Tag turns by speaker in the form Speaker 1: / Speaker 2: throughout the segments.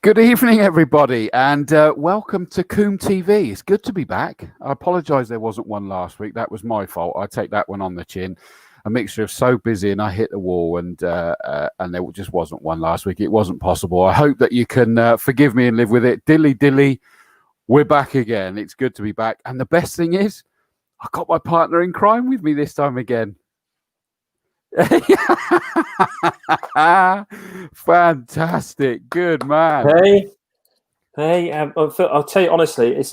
Speaker 1: Good evening, everybody, and welcome to Combe TV. It's good to be back. I apologise there wasn't one last week. That was my fault. I take that one on the chin. A mixture of so busy and I hit the wall, and there just wasn't one last week. It wasn't possible. I hope that you can forgive me and live with it. Dilly, we're back again. It's good to be back. And the best thing is, I got my partner in crime with me this time again. Fantastic, good man.
Speaker 2: Hey, I'll tell you honestly,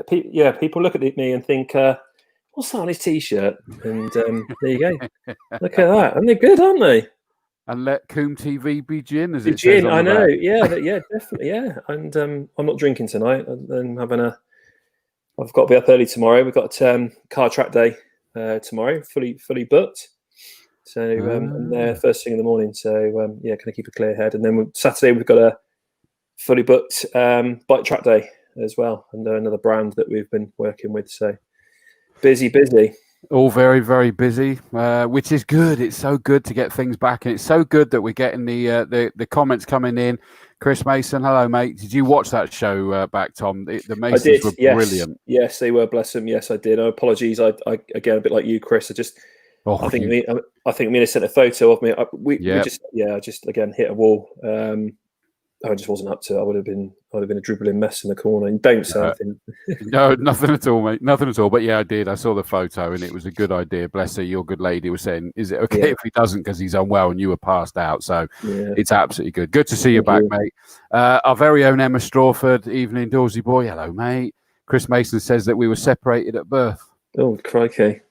Speaker 2: people look at me and think, what's that on his t-shirt? And there you go. Look at that, and they're good, aren't they?
Speaker 1: And let Combe TV be gin, as
Speaker 2: the
Speaker 1: it says on
Speaker 2: I know,
Speaker 1: back.
Speaker 2: yeah, definitely, yeah. And I'm not drinking tonight. I'm I've got to be up early tomorrow. We've got car track day tomorrow, fully booked. So I'm there first thing in the morning. So can I keep a clear head? And then Saturday we've got a fully booked bike track day as well, and another brand that we've been working with. So busy.
Speaker 1: All very, very busy, which is good. It's so good to get things back, and it's so good that we're getting the comments coming in. Chris Mason, hello, mate. Did you watch that show back, Tom? The Masons were brilliant.
Speaker 2: Yes, they were. Bless them. Yes, I did. Apologies. I again, a bit like you, Chris. I think Mina sent a photo of me. I just again hit a wall. I just wasn't up to it. I would have been a dribbling mess in the corner. And don't say anything.
Speaker 1: No, nothing at all, mate. Nothing at all. But yeah, I did. I saw the photo, and it was a good idea. Bless her. Your good lady was saying, "Is it okay if he doesn't because he's unwell and you were passed out?" So it's absolutely good. Good to see you back, mate. Our very own Emma Strawford, evening, Dawesy boy. Hello, mate. Chris Mason says that we were separated at birth.
Speaker 2: Oh, crikey.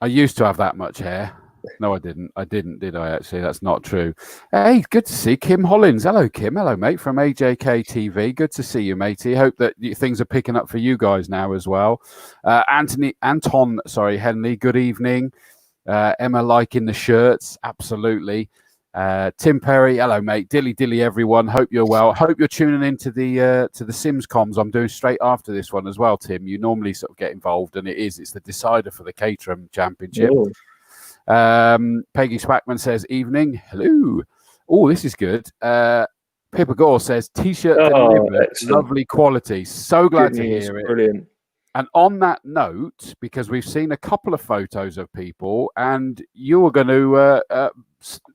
Speaker 1: I used to have that much hair. No, I didn't. Did I actually? That's not true. Hey, good to see Kim Hollins. Hello, Kim. Hello, mate, from AJK TV. Good to see you, matey. Hope that things are picking up for you guys now as well. Anton, Henley, good evening. Emma liking the shirts. Absolutely. Tim Perry, hello, mate. Dilly, everyone. Hope you're well. Hope you're tuning into the Sims comms I'm doing straight after this one as well, Tim. You normally sort of get involved, and it's the decider for the Caterham Championship.
Speaker 2: Ooh.
Speaker 1: Peggy Spackman says, evening. Hello. Oh, this is good. Pippa Gore says, T-shirt delivered, lovely quality. So glad to hear it.
Speaker 2: Brilliant.
Speaker 1: And on that note, because we've seen a couple of photos of people, and you were going to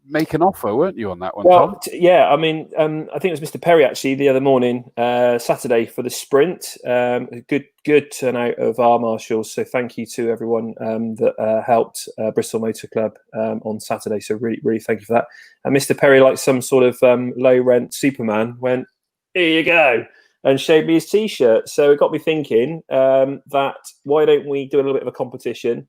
Speaker 1: make an offer, weren't you, on that one, Tom?
Speaker 2: I mean, I think it was Mr. Perry, actually, the other morning, Saturday, for the sprint. Good turnout of our marshals. So thank you to everyone that helped Bristol Motor Club on Saturday. So really thank you for that. And Mr. Perry, like some sort of low-rent Superman, went, here you go, and showed me his T-shirt. So it got me thinking that why don't we do a little bit of a competition?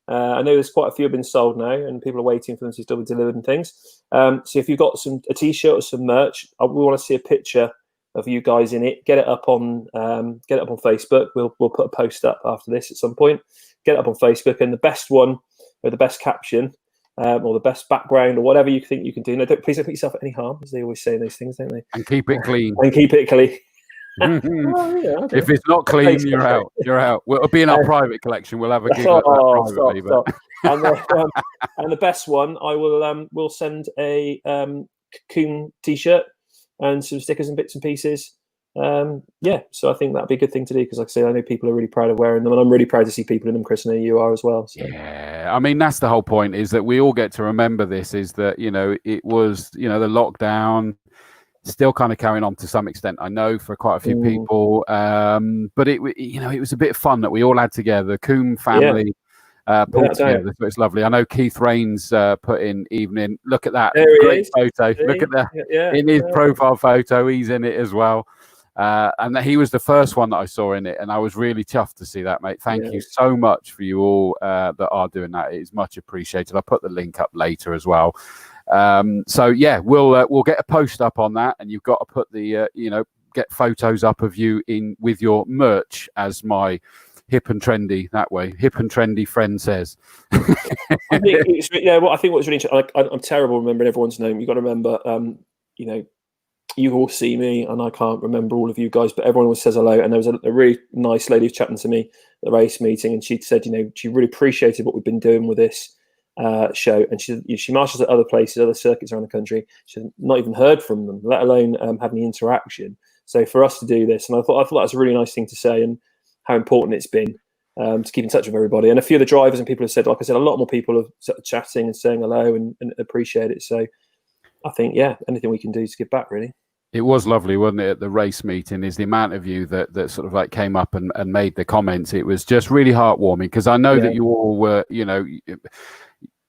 Speaker 2: I know there's quite a few have been sold now, and people are waiting for them to still be delivered and things. So if you've got a T-shirt or some merch, we want to see a picture of you guys in it. Get it up on Facebook. We'll put a post up after this at some point. Get it up on Facebook, and the best one or the best caption or the best background or whatever you think you can do. No, please don't put yourself at any harm, as they always say those things, don't they?
Speaker 1: And keep it clean.
Speaker 2: Okay.
Speaker 1: If it's not clean, you're out. It'll be in our private collection. We'll have a gig at that privately.
Speaker 2: Stop. And the best one, I will send a Combe T-shirt and some stickers and bits and pieces. So I think that'd be a good thing to do, because, like I say, I know people are really proud of wearing them, and I'm really proud to see people in them, Chris, and you are as well. So.
Speaker 1: Yeah, I mean, that's the whole point, is that we all get to remember this, is that, it was, the lockdown, still kind of carrying on to some extent, I know, for quite a few people. But it was a bit of fun that we all had together. Combe family pulled together. So it's lovely. I know Keith Rains put in evening. Look at that. Great photo. Look at that. In his profile photo, he's in it as well. And he was the first one that I saw in it, and I was really chuffed to see that, mate. Thank you so much for you all that are doing that. It is much appreciated. I'll put the link up later as well. We'll get a post up on that, and you've got to put the get photos up of you in with your merch, as my hip and trendy friend says.
Speaker 2: I think what's really interesting, I'm terrible remembering everyone's name. You've got to remember, you all see me, and I can't remember all of you guys, but everyone always says hello. And there was a really nice lady chatting to me at the race meeting, and she said, she really appreciated what we've been doing with this show, and she marshals at other places, other circuits around the country. She's not even heard from them, let alone have any interaction. So for us to do this, and I thought that was a really nice thing to say, and how important it's been to keep in touch with everybody. And a few of the drivers and people have said, like I said, a lot more people are sort of chatting and saying hello and appreciate it. So I think, yeah, anything we can do to give back, really.
Speaker 1: It was lovely, wasn't it, at the race meeting, is the amount of you that sort of like came up and made the comments. It was just really heartwarming, because I know that you all were, you know,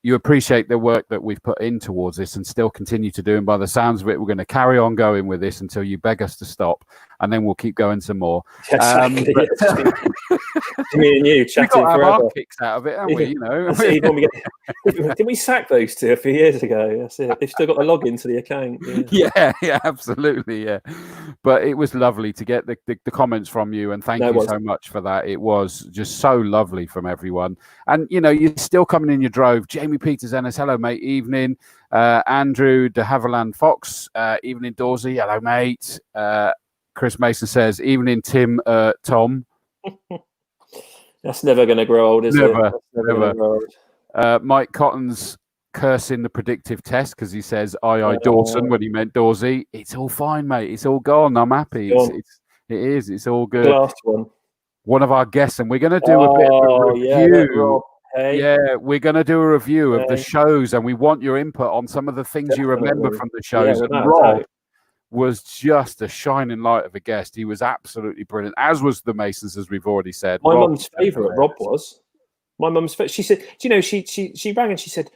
Speaker 1: you appreciate the work that we've put in towards this and still continue to do. And by the sounds of it, we're going to carry on going with this until you beg us to stop, and then we'll keep going some more.
Speaker 2: Exactly. Me and you chatting
Speaker 1: forever.
Speaker 2: Have
Speaker 1: our kicks out of it, haven't we? You know,
Speaker 2: didn't we sack those two a few years ago? That's it. They've still got the login to the account.
Speaker 1: Yeah, absolutely, yeah. But it was lovely to get the comments from you, and thank you so much for that. It was just so lovely from everyone. And you know, you're still coming in your drove. Jamie Peters, Ennis, hello mate, evening. Andrew de Havilland Fox, evening Dawesy, hello mate. Chris Mason says, evening Tim, Tom.
Speaker 2: That's never going to grow old, is it?
Speaker 1: Never. Mike Cotton's cursing the predictive test because he says aye Dawson when he meant Dawsy. It's all fine, mate. It's all gone. I'm happy. It's all good.
Speaker 2: Last one
Speaker 1: of our guests, and we're going to do a bit of a review. Yeah, we're going to do a review of the shows, and we want your input on some of the things you remember from the shows. And Rob was just a shining light of a guest. He was absolutely brilliant, as was the Masons, as we've already said.
Speaker 2: My mum's favourite, Rob was. My mum's favourite. She said, do you know, she rang and she said,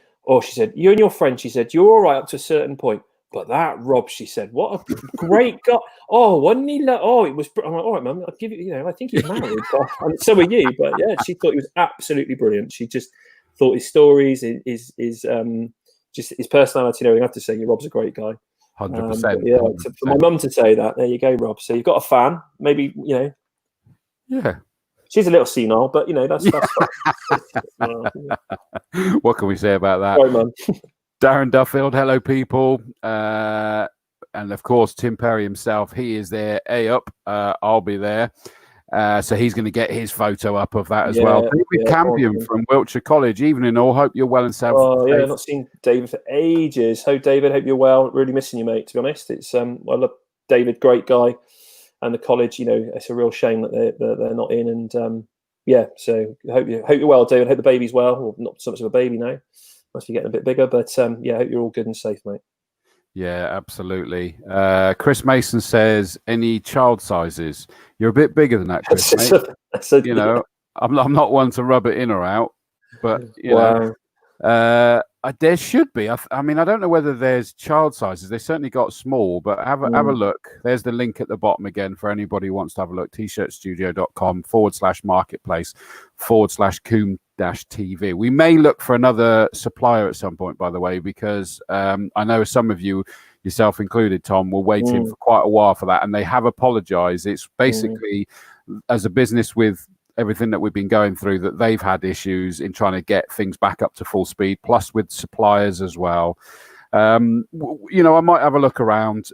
Speaker 2: you and your friend, she said, you're all right up to a certain point. But that Rob, she said, what a great guy. Oh, wasn't he? It was. I'm like, all right, mum, I'll give you, I think he's married. And so are you. But yeah, she thought he was absolutely brilliant. She just thought his stories, his just his personality, I have to say, Rob's a great guy.
Speaker 1: 100%.
Speaker 2: Yeah, 100%. For my mum to say that, there you go, Rob. So you've got a fan, maybe,
Speaker 1: Yeah.
Speaker 2: She's a little senile, but that's
Speaker 1: what can we say about that?
Speaker 2: Sorry, Mum.
Speaker 1: Darren Duffield, hello people. And of course, Tim Perry himself, he is there. Up, I'll be there. So he's going to get his photo up of that as well. David Campion from Wiltshire College. Evening all. Hope you're well and safe.
Speaker 2: Oh, yeah, I've not seen David for ages. David, hope you're well. Really missing you, mate, to be honest. It's I love David, great guy. And the college, it's a real shame that they're not in. And so hope you're well, David. Hope the baby's well. Well, not so much of a baby now. Must be getting a bit bigger, but hope you're all good and safe, mate.
Speaker 1: Yeah, absolutely. Chris Mason says, any child sizes? You're a bit bigger than that, Chris, mate. I'm not one to rub it in or out, but you know, there should be. I mean, I don't know whether there's child sizes. They certainly got small, but have a look. There's the link at the bottom again for anybody who wants to have a look. t-shirtstudio.com/marketplace/Combe-TV. We may look for another supplier at some point, by the way, because I know some of you, yourself included, Tom, were waiting for quite a while for that, and they have apologized. It's basically, as a business with everything that we've been going through, that they've had issues in trying to get things back up to full speed, plus with suppliers as well. I might have a look around.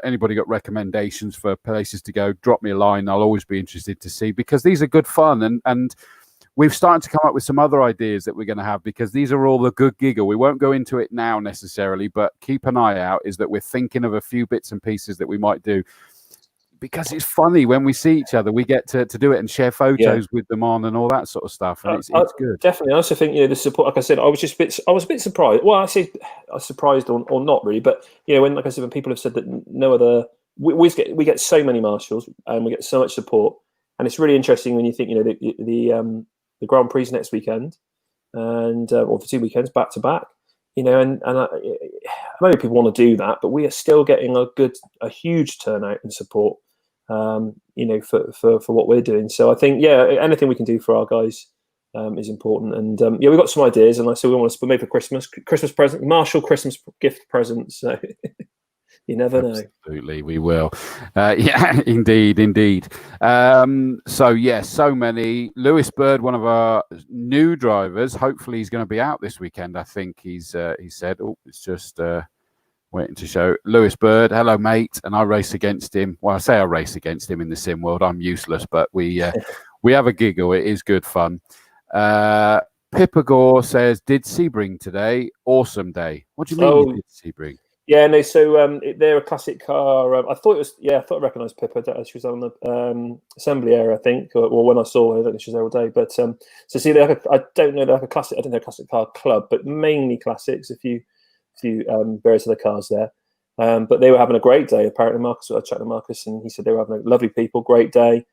Speaker 1: Anybody got recommendations for places to go, drop me a line. I'll always be interested to see, because these are good fun, and we've started to come up with some other ideas that we're going to have, because these are all the good giggle. We won't go into it now necessarily, but keep an eye out, is that we're thinking of a few bits and pieces that we might do, because it's funny when we see each other, we get to do it and share photos with them on and all that sort of stuff. And it's good.
Speaker 2: Definitely. I also think, the support, like I said, I was a bit surprised. Well, I say I was surprised or not really, but when, like I said, when people have said that no other, we get so many marshals and we get so much support, and it's really interesting when you think, the Grand Prix next weekend, and or for 2 weekends back to back, and maybe people want to do that, but we are still getting a huge turnout and support, for what we're doing. So I think, anything we can do for our guys is important. And we've got some ideas, and I said we want to maybe for Christmas present, Marshall Christmas gift presents. So you never know.
Speaker 1: Absolutely, we will. Indeed. So many. Lewis Bird, one of our new drivers. Hopefully, he's going to be out this weekend. I think he said. Oh, it's just waiting to show. Lewis Bird, hello, mate. And I race against him. Well, I say I race against him in the sim world. I'm useless, but we have a giggle. It is good fun. Pippa Gore says, did Sebring today? Awesome day. What do you mean you did Sebring?
Speaker 2: Yeah, no. So they're a classic car. I thought it was. Yeah, I thought I recognised Pippa. She was on the assembly area, I think, or when I saw her. I don't think she was there all day. But so see, I don't know. They're like a classic. I don't know, a classic car club, but mainly classics. A few various other cars there. But they were having a great day. Apparently, Marcus. I chatted to Marcus, and he said they were having a lovely people, great day.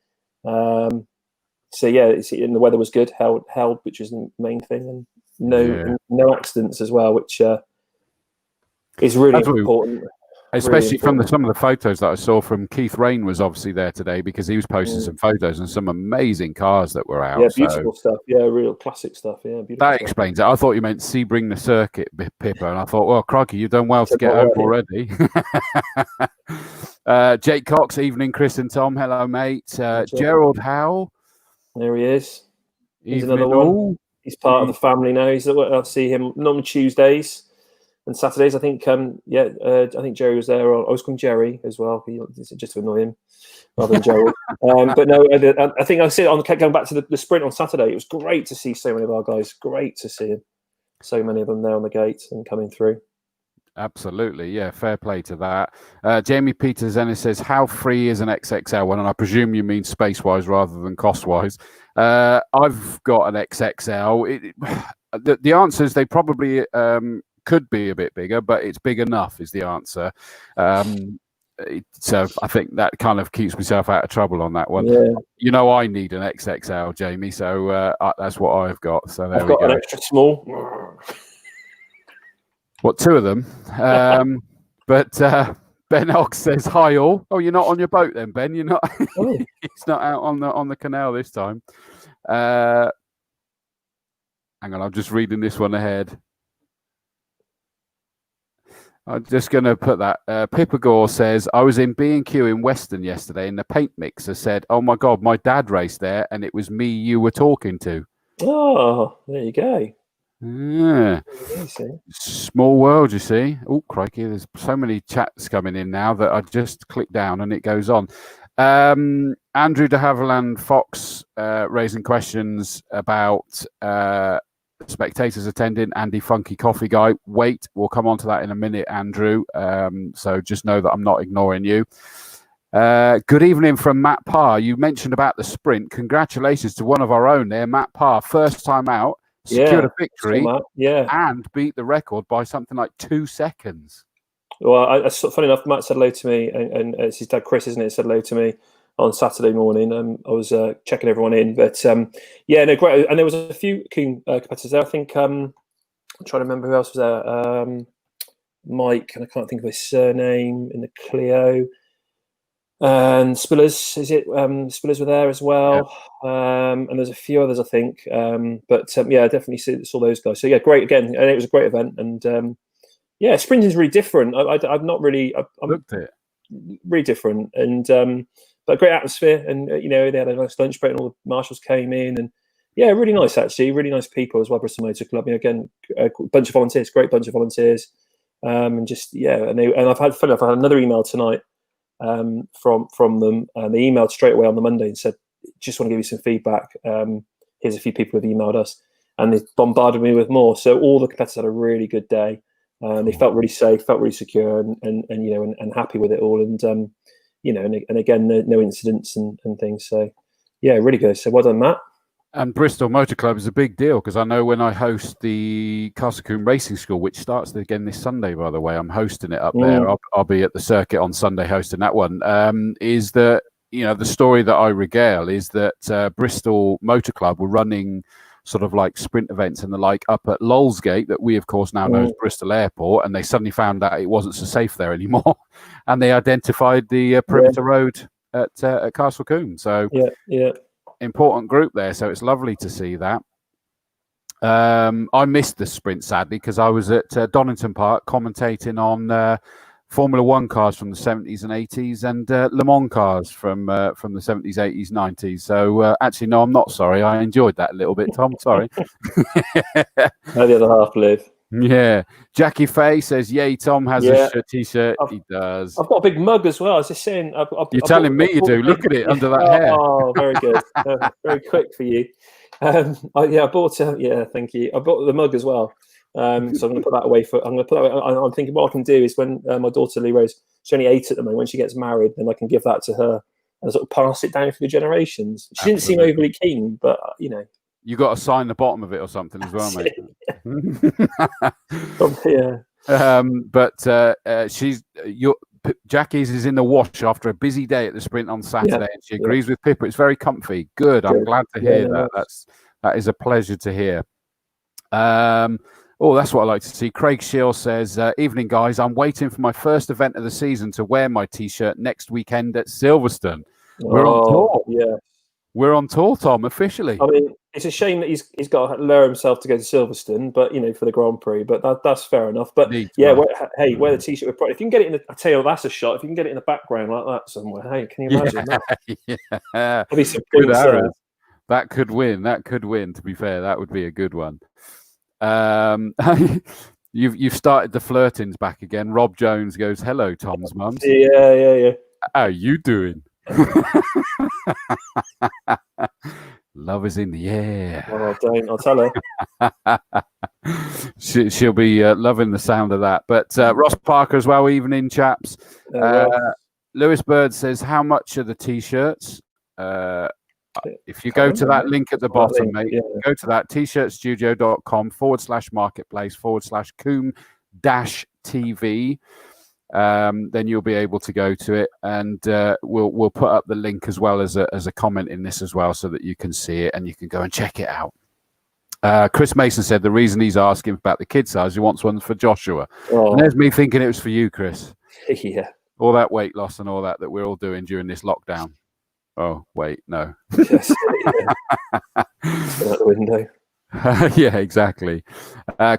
Speaker 2: So yeah, and the weather was good. Held, which is the main thing, and no accidents as well, which. Is really important.
Speaker 1: Especially from some of the photos that I saw from Keith Rain was obviously there today because he was posting some photos and some amazing cars that were out.
Speaker 2: Yeah, beautiful stuff. Yeah, real classic stuff. Yeah, beautiful.
Speaker 1: That explains it. I thought you meant Sebring the circuit, Pippa, and I thought, well, crikey, you've done well to get home already. Jake Cox, evening, Chris and Tom. Hello, mate. Gerald Howell.
Speaker 2: There he is. He's
Speaker 1: evening
Speaker 2: another one. He's part of the family now. I see him normally Tuesdays. And Saturdays, I think, I think Jerry was there. I was calling Jerry as well, just to annoy him, rather than Gerald. But no, I think I said going back to the sprint on Saturday. It was great to see so many of our guys. Great to see so many of them there on the gate and coming through.
Speaker 1: Absolutely, yeah. Fair play to that. Jamie Peters Ennis says, "How free is an XXL one?" And I presume you mean space-wise rather than cost-wise. I've got an XXL. The answer is they probably. Could be a bit bigger, but it's big enough is the answer. So I think that kind of keeps myself out of trouble on that one.
Speaker 2: Yeah.
Speaker 1: You know, I need an XXL, Jamie, so that's what I've got. So there
Speaker 2: I've got an extra small.
Speaker 1: What, two of them? But Ben Ox says, "Hi all." Oh, you're not on your boat then, Ben? You're not.
Speaker 2: Oh.
Speaker 1: It's not out on the canal this time. Hang on, I'm just reading this one ahead. I'm just going to put that. Pippa Gore says, "I was in B&Q in Weston yesterday and the paint mixer said, 'Oh my God, my dad raced there and it was me you were talking to.'"
Speaker 2: Oh, there you go.
Speaker 1: Yeah. Small world, you see. Oh, crikey. There's so many chats coming in now that I just click down and it goes on. Andrew de Havilland Fox raising questions about spectators attending. Andy Funky Coffee Guy. Wait, we'll come on to that in a minute, Andrew. So just know that I'm not ignoring you. Good evening from Matt Parr. You mentioned about the sprint. Congratulations to one of our own there, Matt Parr. First time out, secured a victory, and beat the record by something like 2 seconds.
Speaker 2: Well, funny enough, Matt said hello to me, and it's his dad Chris, isn't it? Said hello to me on Saturday morning. I was checking everyone in, but yeah, no, great. And there was a few keen competitors there. I think I'm trying to remember who else was there. Mike, and I can't think of his surname, in the Clio. And Spillers, is it? Spillers were there as well. Yeah. And there's a few others, I think. But yeah, I definitely saw those guys. So yeah, great again. And it was a great event. And yeah, sprinting is really different. I've not really
Speaker 1: looked at it.
Speaker 2: Really different. And but great atmosphere. And you know, they had a nice lunch break, and all the marshals came in. And yeah, really nice actually. Really nice people as well. Bristol Motor Club. I mean, again, a bunch of volunteers. Great bunch of volunteers. And just and I've had another email tonight. From them, and they emailed straight away on the Monday and said, "Just want to give you some feedback. Here's a few people who've emailed us," and they bombarded me with more. So all the competitors had a really good day. They felt really safe, felt really secure, and you know, and happy with it all. And you know, and again, no incidents and things. So yeah, really good. So well done, Matt.
Speaker 1: And Bristol Motor Club is a big deal because I know when I host the Castle Combe Racing School, which starts again this Sunday, by the way, I'm hosting it up there. I'll be at the circuit on Sunday hosting that one. Is that, you know, the story that I regale is that Bristol Motor Club were running sort of like sprint events and the like up at Lulsgate, that we of course now know as Bristol Airport, and they suddenly found out it wasn't so safe there anymore, and they identified the perimeter road at Castle Combe. So
Speaker 2: yeah.
Speaker 1: Important group there, so it's lovely to see that. I missed the sprint sadly because I was at Donington Park commentating on Formula One cars from the 70s and 80s and Le Mans cars from the 70s, 80s, 90s. So actually, no, I'm not sorry. I enjoyed that a little bit, Tom. Sorry.
Speaker 2: How the other half live.
Speaker 1: Yeah. Jackie Fay says, "Yay, Tom has a T-shirt." He does.
Speaker 2: I've got a big mug as well. I was just saying.
Speaker 1: You're telling me you do. Look at it under that hair.
Speaker 2: Oh, very good. Very quick for you. I bought. Thank you. I bought the mug as well. So I'm going to put that away I'm thinking what I can do is when my daughter Lee Rose, she's only 8 at the moment. When she gets married, then I can give that to her and sort of pass it down through the generations. She didn't seem overly keen, but
Speaker 1: you got to sign the bottom of it or something as well, mate. Jackie's is in the wash after a busy day at the sprint on Saturday, and she agrees with Pippa. It's very comfy. Good. I'm glad to hear that. That is a pleasure to hear. That's what I like to see. Craig Shield says, evening, guys. I'm waiting for my first event of the season to wear my T-shirt next weekend at Silverstone. We're on tour. Yeah. We're on tour, Tom, officially.
Speaker 2: I mean, it's a shame that he's got to lower himself to go to Silverstone, but for the Grand Prix. But that's fair enough. But wear the T-shirt with pride. If you can get it in, I tell you, that's a shot. If you can get it in the background like that somewhere, hey, can you imagine that? That'd be some good arrows.
Speaker 1: That could win. To be fair, that would be a good one. You've started the flirtings back again. Rob Jones goes, "Hello, Tom's mums."
Speaker 2: Yeah.
Speaker 1: How you doing? Love is in the air.
Speaker 2: Oh, don't. I'll tell her.
Speaker 1: She'll be loving the sound of that. But Ross Parker as well, evening, chaps. Lewis Bird says, how much are the T-shirts? If you go to that link at the bottom, mate, go to that, tshirtstudio.com/marketplace/Combe-TV. Then you'll be able to go to it, and we'll put up the link as well as a comment in this as well, so that you can see it and you can go and check it out. Chris Mason said the reason he's asking about the kid size, he wants one for Joshua. And there's me thinking it was for you, Chris.
Speaker 2: Yeah.
Speaker 1: All that weight loss and all that we're all doing during this lockdown. Oh, wait, no.
Speaker 2: Yes. Out the window.
Speaker 1: Yeah, exactly.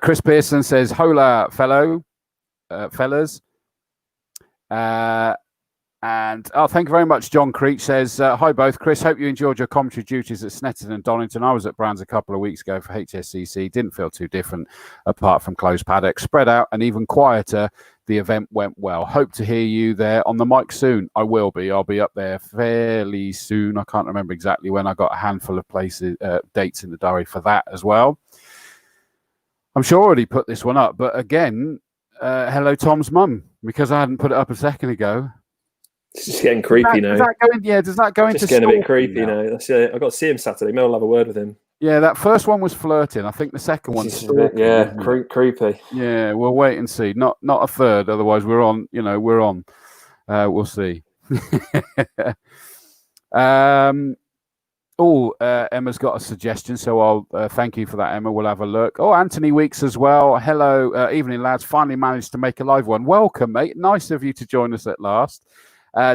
Speaker 1: Chris Pearson says, hola, fellas. And thank you very much. John Creech says, hi both. Chris, hope you enjoyed your commentary duties at Snetterton and Donington. I was at Brands a couple of weeks ago for HSCC. Didn't feel too different apart from closed paddock. Spread out and even quieter. The event went well. Hope to hear you there on the mic soon. I will be. I'll be up there fairly soon. I can't remember exactly when. I got a handful of places, dates in the diary for that as well. I'm sure I already put this one up, but again, hello, Tom's mum, because I hadn't put it up a second ago.
Speaker 2: It's just getting creepy now.
Speaker 1: Does that go into
Speaker 2: just getting a bit creepy now? I've got to see him Saturday. Maybe I'll have a word with him.
Speaker 1: Yeah, that first one was flirting. I think the second one's
Speaker 2: creepy.
Speaker 1: Yeah, we'll wait and see. Not a third, otherwise we're on. We're on. We'll see. Emma's got a suggestion, so I'll thank you for that, Emma. We'll have a look. Oh, Anthony Weeks as well. Hello, evening, lads. Finally managed to make a live one. Welcome, mate. Nice of you to join us at last.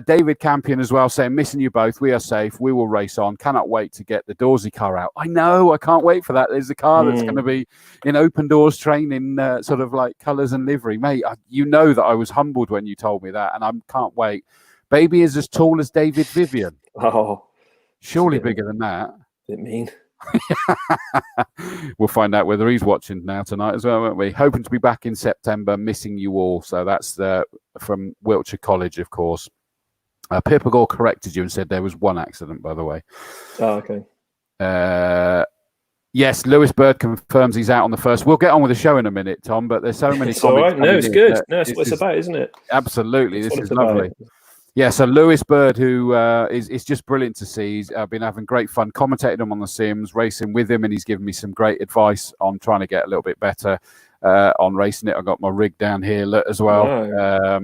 Speaker 1: David Campion as well, saying, missing you both. We are safe. We will race on. Cannot wait to get the Dawesy car out. I know. I can't wait for that. There's a car that's going to be in open doors training, sort of like colours and livery. Mate, you know that I was humbled when you told me that, and I can't wait. Baby is as tall as David Vivian.
Speaker 2: Oh.
Speaker 1: Surely bigger than that.
Speaker 2: Didn't mean.
Speaker 1: We'll find out whether he's watching now tonight as well, won't we? Hoping to be back in September, missing you all. So that's from Wiltshire College, of course. Pippa Gore corrected you and said there was one accident, by the way.
Speaker 2: Oh, okay.
Speaker 1: Yes, Lewis Bird confirms he's out on the first. We'll get on with the show in a minute, Tom, but there's so many
Speaker 2: comments. All right. No, it's good. No, it's what it's about, isn't it?
Speaker 1: Absolutely. This is lovely. Yeah, so Lewis Bird, who is just brilliant to see. He's been having great fun commentating him on the Sims, racing with him, and he's given me some great advice on trying to get a little bit better on racing it. I've got my rig down here as well.
Speaker 2: Wow.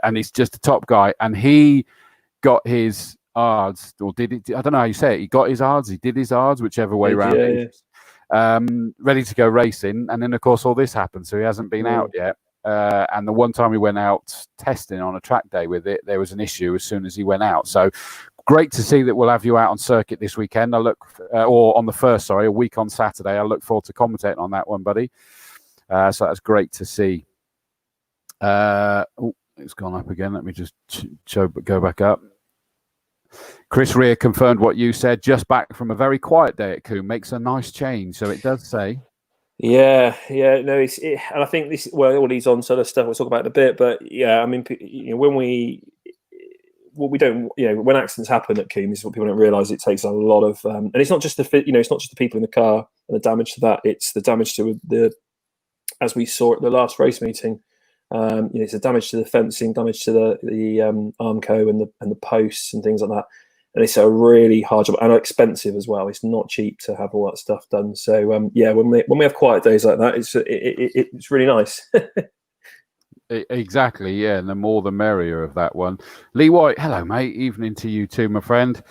Speaker 1: And he's just a top guy. And he got his ARDs, or did it? I don't know how you say it. He got his ARDs, he did his ARDs, whichever way around it is. Ready to go racing. And then, of course, all this happened. So he hasn't been out yet. And the one time we went out testing on a track day with it, there was an issue as soon as he went out. So great to see that we'll have you out on circuit this weekend. Or on the first, a week on Saturday. I look forward to commentating on that one, buddy. So that's great to see. It's gone up again. Let me just go back up. Chris Rear confirmed what you said. Just back from a very quiet day at Combe. Makes a nice change. So it does say.
Speaker 2: Yeah, no, and I think this. Well, all these on sort of stuff we'll talk about in a bit, but yeah, I mean, when we don't, when accidents happen at Combe, is what people don't realise. It takes a lot of, and it's not just it's not just the people in the car the damage to that. It's the damage to as we saw at the last race meeting. It's the damage to the fencing, damage to the Armco and the posts and things like that. And it's a really hard job and expensive as well. It's not cheap to have all that stuff done. So when we have quiet days like that, it's really nice.
Speaker 1: Exactly, yeah, and the more the merrier of that one. Lee White, hello, mate. Evening to you too, my friend.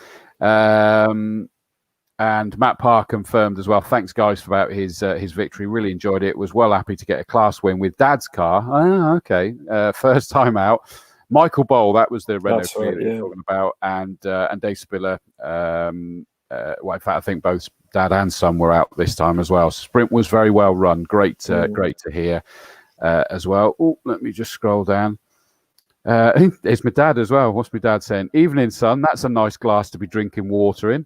Speaker 1: And Matt Parr confirmed as well. Thanks, guys, for his victory. Really enjoyed it. Was well happy to get a class win with Dad's car. Oh, okay. First time out. Michael Bowl, that was the Renault that you're talking about, and Dave Spiller. In fact, I think both Dad and son were out this time as well. Sprint was very well run. Great to hear as well. Oh, let me just scroll down. It's my dad as well. What's my dad saying? Evening, son. That's a nice glass to be drinking water in.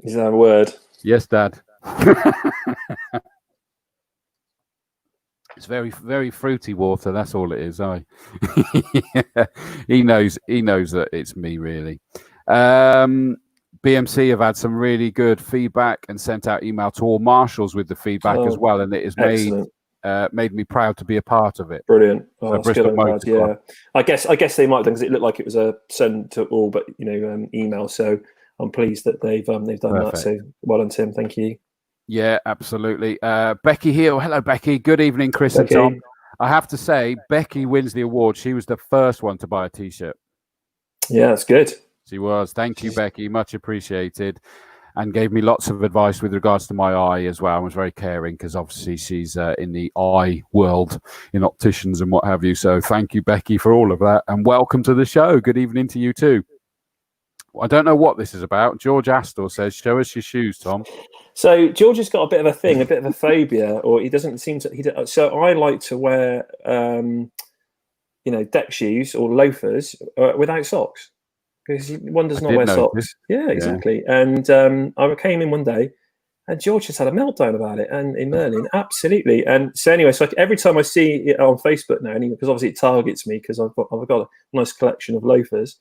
Speaker 2: Is that a word?
Speaker 1: Yes, Dad. It's very, very fruity water. That's all it is. He knows that it's me, really. BMC have had some really good feedback and sent out email to all marshals with the feedback as well, and it has made me proud to be a part of it.
Speaker 2: Brilliant.
Speaker 1: So Bristol Motor Club.
Speaker 2: I guess they might have done, because it looked like it was a send to all, but email. So I'm pleased that they've done that. So well done, Tim. Thank you.
Speaker 1: Yeah, absolutely. Becky Hill. Hello, Becky. Good evening, Chris and Tom. I have to say, Becky wins the award. She was the first one to buy a T-shirt.
Speaker 2: Yeah, that's good.
Speaker 1: She was. Thank you, Becky. Much appreciated. And gave me lots of advice with regards to my eye as well. I was very caring, because obviously she's in the eye world, in opticians and what have you. So thank you, Becky, for all of that. And welcome to the show. Good evening to you too. I don't know what this is about. George Astor says, show us your shoes, Tom.
Speaker 2: So George has got a bit of a thing, a bit of a phobia, or he doesn't seem to. So I like to wear, deck shoes or loafers without socks, because one does not wear socks. Yeah, exactly. Yeah. And I came in one day, and George has had a meltdown about it, and in Merlin, absolutely. And so anyway, so every time I see it on Facebook now, because obviously it targets me, because I've got a nice collection of loafers,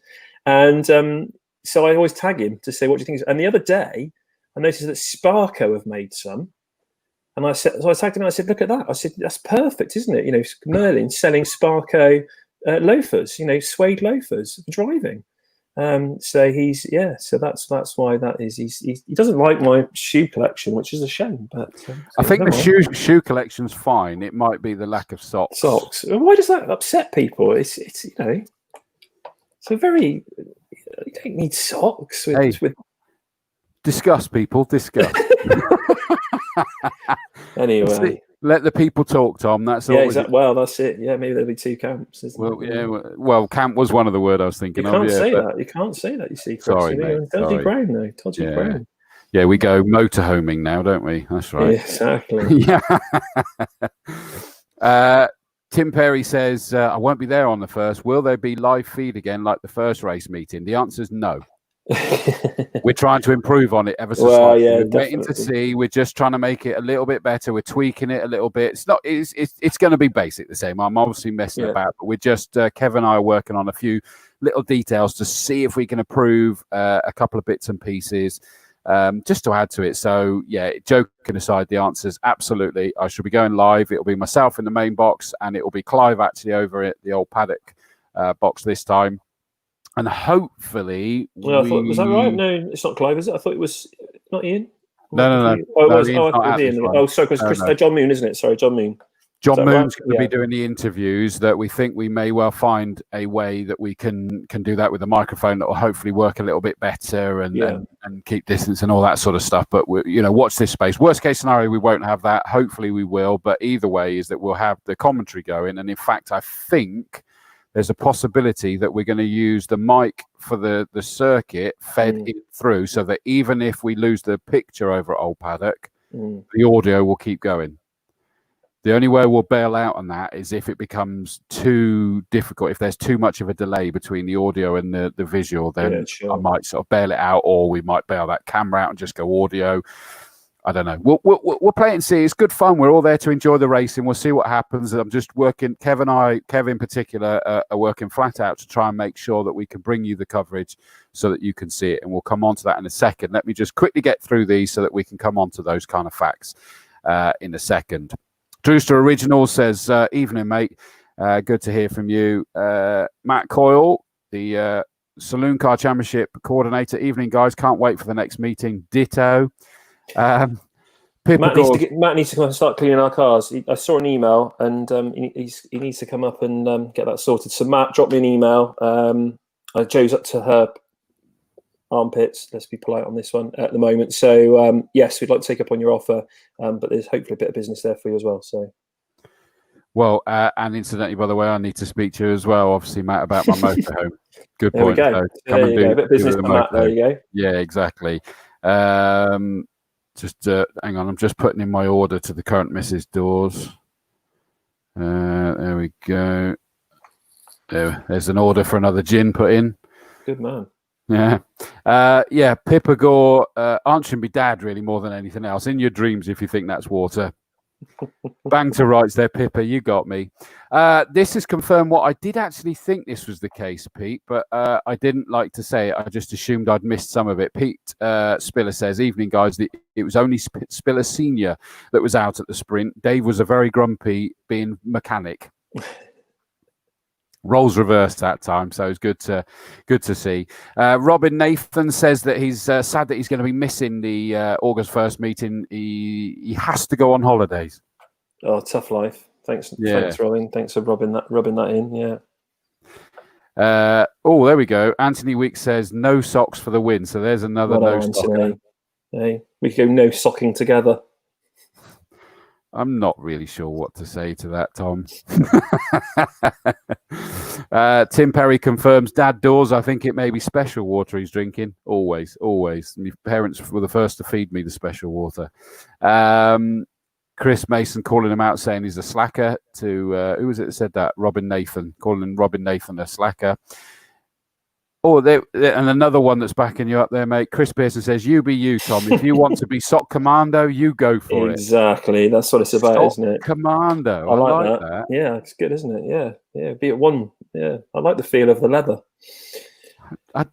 Speaker 2: and so I always tag him to say, what do you think? And the other day, I noticed that Sparco have made some. And I tagged him and I said, look at that. I said, that's perfect, isn't it? Merlin selling Sparco loafers, suede loafers for driving. So that's why that is. He doesn't like my shoe collection, which is a shame. But
Speaker 1: I think the shoe collection's fine. It might be the lack of socks.
Speaker 2: Socks. Why does that upset people? It's so very. You don't need socks with
Speaker 1: discuss, people. Discuss.
Speaker 2: Anyway,
Speaker 1: let the people talk, Tom. That's all.
Speaker 2: Yeah, exactly. Well, that's it. Yeah, maybe there'll be two camps.
Speaker 1: Well, camp was one of the words I was thinking of.
Speaker 2: You can't say that. You can't say that. You see, Chris.
Speaker 1: Sorry, mate.
Speaker 2: Dodgy Brown, though. Dodgy Brown.
Speaker 1: Yeah, we go motorhoming now, don't we? That's right.
Speaker 2: Yeah, exactly.
Speaker 1: Yeah. Tim Perry says, I won't be there on the first. Will there be live feed again like the first race meeting? The answer is no. We're trying to improve on it ever so slightly. We're waiting to see. We're just trying to make it a little bit better. We're tweaking it a little bit. It's going to be basic the same. I'm obviously messing about, but we're just Kevin and I are working on a few little details to see if we can improve a couple of bits and pieces. Just to add to it. So yeah, joking aside, the answer is absolutely. I shall be going live. It'll be myself in the main box, and it will be Clive actually over at the old paddock box this time, and hopefully
Speaker 2: was that right? No, it's not Clive, is it? I thought it was not Ian.
Speaker 1: No.
Speaker 2: Oh, it was Ian. Oh, sorry, because John Moon, isn't it? Sorry, John Moon.
Speaker 1: John Moon's going to be doing the interviews. That we think we may well find a way that we can do that with a microphone that will hopefully work a little bit better and keep distance and all that sort of stuff. But watch this space. Worst case scenario, we won't have that. Hopefully we will. But either way is that we'll have the commentary going. And in fact, I think there's a possibility that we're going to use the mic for the circuit fed in through, so that even if we lose the picture over at Old Paddock, the audio will keep going. The only way we'll bail out on that is if it becomes too difficult. If there's too much of a delay between the audio and the visual, then I might sort of bail it out, or we might bail that camera out and just go audio. I don't know. We'll play it and see. It's good fun. We're all there to enjoy the racing. We'll see what happens. I'm just working. Kev in particular, are working flat out to try and make sure that we can bring you the coverage so that you can see it. And we'll come on to that in a second. Let me just quickly get through these so that we can come on to those kind of facts in a second. Drewster Original says, evening, mate. Good to hear from you. Matt Coyle, the Saloon Car Championship coordinator. Evening, guys. Can't wait for the next meeting. Ditto. Matt
Speaker 2: needs to come and start cleaning our cars. I saw an email, and he needs to come up and get that sorted. So Matt, drop me an email. Joe's up to her armpits. Let's be polite on this one at the moment. So yes, we'd like to take up on your offer, but there's hopefully a bit of business there for you as well. So.
Speaker 1: Well, and incidentally, by the way, I need to speak to you as well, obviously, Matt, about my motorhome. Good point.
Speaker 2: There we go.
Speaker 1: So come and do
Speaker 2: a bit of business for Matt. There you go.
Speaker 1: Yeah, exactly. Just hang on, I'm just putting in my order to the current Mrs. Dawes. There we go. There's an order for another gin put in.
Speaker 2: Good man.
Speaker 1: Yeah. Pippa Gore, answering me dad really more than anything else. In your dreams, if you think that's water. Bang to rights there, Pippa. You got me. This has confirmed what I did actually think this was the case, Pete, but I didn't like to say it. I just assumed I'd missed some of it. Pete Spiller says, evening, guys. It was only Spiller Senior that was out at the sprint. Dave was a very grumpy being mechanic. Roles reversed that time, so it's good to see. Robin Nathan says that he's sad that he's going to be missing the August 1st meeting. He has to go on holidays.
Speaker 2: Oh, tough life. Thanks, Robin. Thanks for rubbing that in. Yeah.
Speaker 1: There we go. Anthony Weeks says no socks for the win. So there's another no sock.
Speaker 2: Hey, we could go no socking together.
Speaker 1: I'm not really sure what to say to that, Tom. Tim Perry confirms, Dad Dawes, I think it may be special water he's drinking. Always. My parents were the first to feed me the special water. Chris Mason calling him out, saying he's a slacker. To who was it that said that? Robin Nathan, calling Robin Nathan a slacker. And another one that's backing you up there, mate. Chris Pearson says, you be you, Tom. If you want to be Sock Commando, you go for it.
Speaker 2: Exactly. That's what it's about,
Speaker 1: Sock
Speaker 2: isn't it?
Speaker 1: Commando.
Speaker 2: I like that. Yeah, it's good, isn't it? Yeah. Be at one. Yeah. I like the feel of the leather.
Speaker 1: I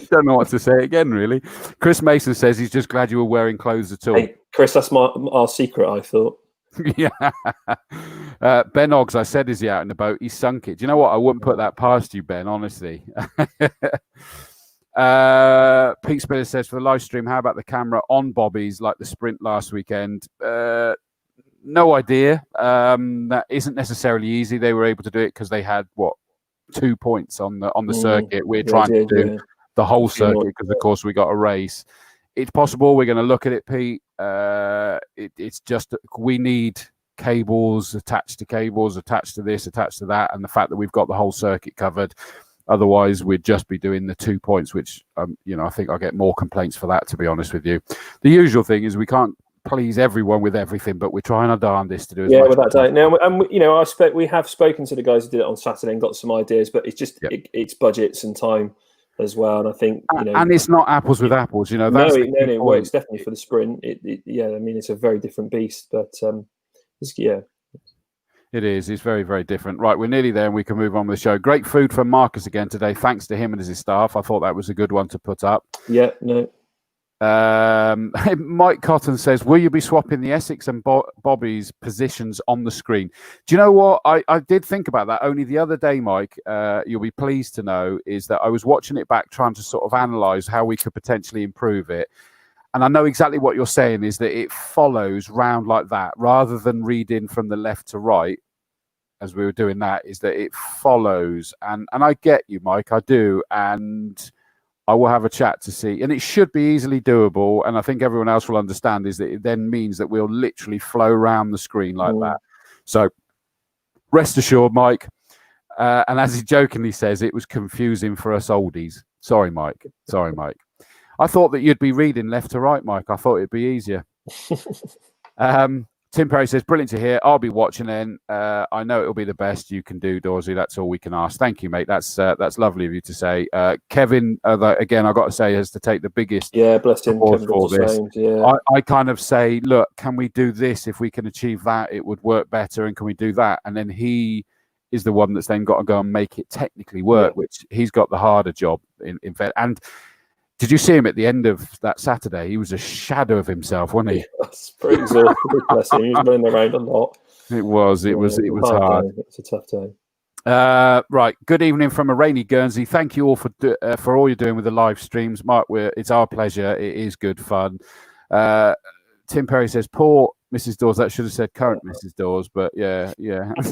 Speaker 1: don't know what to say again, really. Chris Mason says he's just glad you were wearing clothes at all. Hey,
Speaker 2: Chris, that's our secret, I thought.
Speaker 1: Yeah. Ben Oggs, I said, is he out in the boat? He sunk it. Do you know what? I wouldn't put that past you, Ben, honestly. Pete Spiller says, for the live stream, how about the camera on Bobby's like the sprint last weekend? No idea. That isn't necessarily easy. They were able to do it because they had, 2 points on the circuit. We're trying to do the whole circuit because, of course, we got a race. It's possible. We're going to look at it, Pete. It's just we need cables attached to this, attached to that, and the fact that we've got the whole circuit covered. Otherwise, we'd just be doing the 2 points, which I think I'll get more complaints for that. To be honest with you, the usual thing is we can't please everyone with everything, but we're trying our darndest to do as much.
Speaker 2: With that day. Now, and we have spoken to the guys who did it on Saturday and got some ideas, but it's just it's budgets and time as well, and I think
Speaker 1: and it's not apples with apples. That's
Speaker 2: no, it's definitely for the sprint. It's a very different beast, but
Speaker 1: it is. It's very, very different. Right, we're nearly there, and we can move on with the show. Great food from Marcus again today. Thanks to him and his staff. I thought that was a good one to put up.
Speaker 2: Yeah, no.
Speaker 1: Mike Cotton says, will you be swapping the Essex and Bobby's positions on the screen? Do you know what? I did think about that only the other day, Mike. You'll be pleased to know is that I was watching it back, trying to sort of analyze how we could potentially improve it. And I know exactly what you're saying is that it follows round like that rather than reading from the left to right, as we were doing that, is that it follows. And I get you, Mike, I do. And I will have a chat to see. And it should be easily doable. And I think everyone else will understand is that it then means that we'll literally flow around the screen like that. So rest assured, Mike. And as he jokingly says, it was confusing for us oldies. Sorry, Mike. I thought that you'd be reading left to right, Mike. I thought it'd be easier. Tim Perry says, brilliant to hear. I'll be watching then. I know it'll be the best you can do, Dawesy. That's all we can ask. Thank you, mate. That's lovely of you to say. Kevin, again, I've got to say, has to take the biggest
Speaker 2: bless him.
Speaker 1: support for this. I kind of say, look, can we do this? If we can achieve that, it would work better. And can we do that? And then he is the one that's then got to go and make it technically work, which he's got the harder job in fact. And did you see him at the end of that Saturday? He was a shadow of himself, wasn't he?
Speaker 2: That's pretty exhausting. Bless him. He was running around a lot.
Speaker 1: It was hard.
Speaker 2: It's a tough day.
Speaker 1: Right. Good evening from a rainy Guernsey. Thank you all for all you're doing with the live streams, Mark. It's our pleasure. It is good fun. Tim Perry says, poor Mrs. Dawes. That should have said current Mrs. Dawes, but yeah. This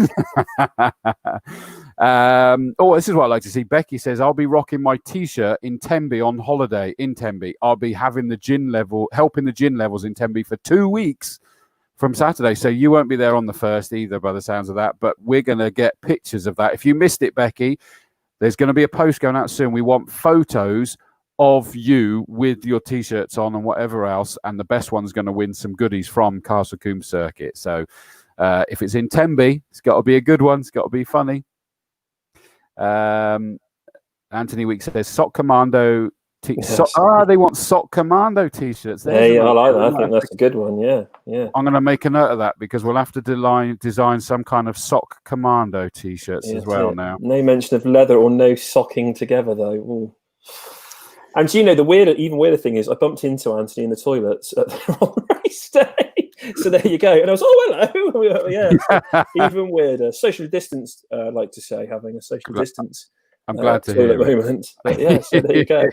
Speaker 1: is what I like to see. Becky says, I'll be rocking my T-shirt in Tenby on holiday in Tenby. I'll be having helping the gin levels in Tenby for 2 weeks from Saturday. So you won't be there on the 1st either, by the sounds of that. But we're going to get pictures of that. If you missed it, Becky, there's going to be a post going out soon. We want photos of you with your T-shirts on and whatever else, and the best one's going to win some goodies from Castle Combe Circuit. So if it's in Tenby, it's got to be a good one. It's got to be funny. Anthony Weeks says Sock Commando. They want Sock Commando T-shirts.
Speaker 2: I like that. I think that's a good one. Yeah.
Speaker 1: I'm going to make a note of that because we'll have to design some kind of Sock Commando T-shirts as well now.
Speaker 2: No mention of leather or no socking together though. Ooh. And the even weirder thing is I bumped into Anthony in the toilets on race day. So there you go. And I was, hello. Yeah. So even weirder. Socially distanced, I like to say, having a social distance.
Speaker 1: I'm glad to hear
Speaker 2: moment. But yeah, so there you go.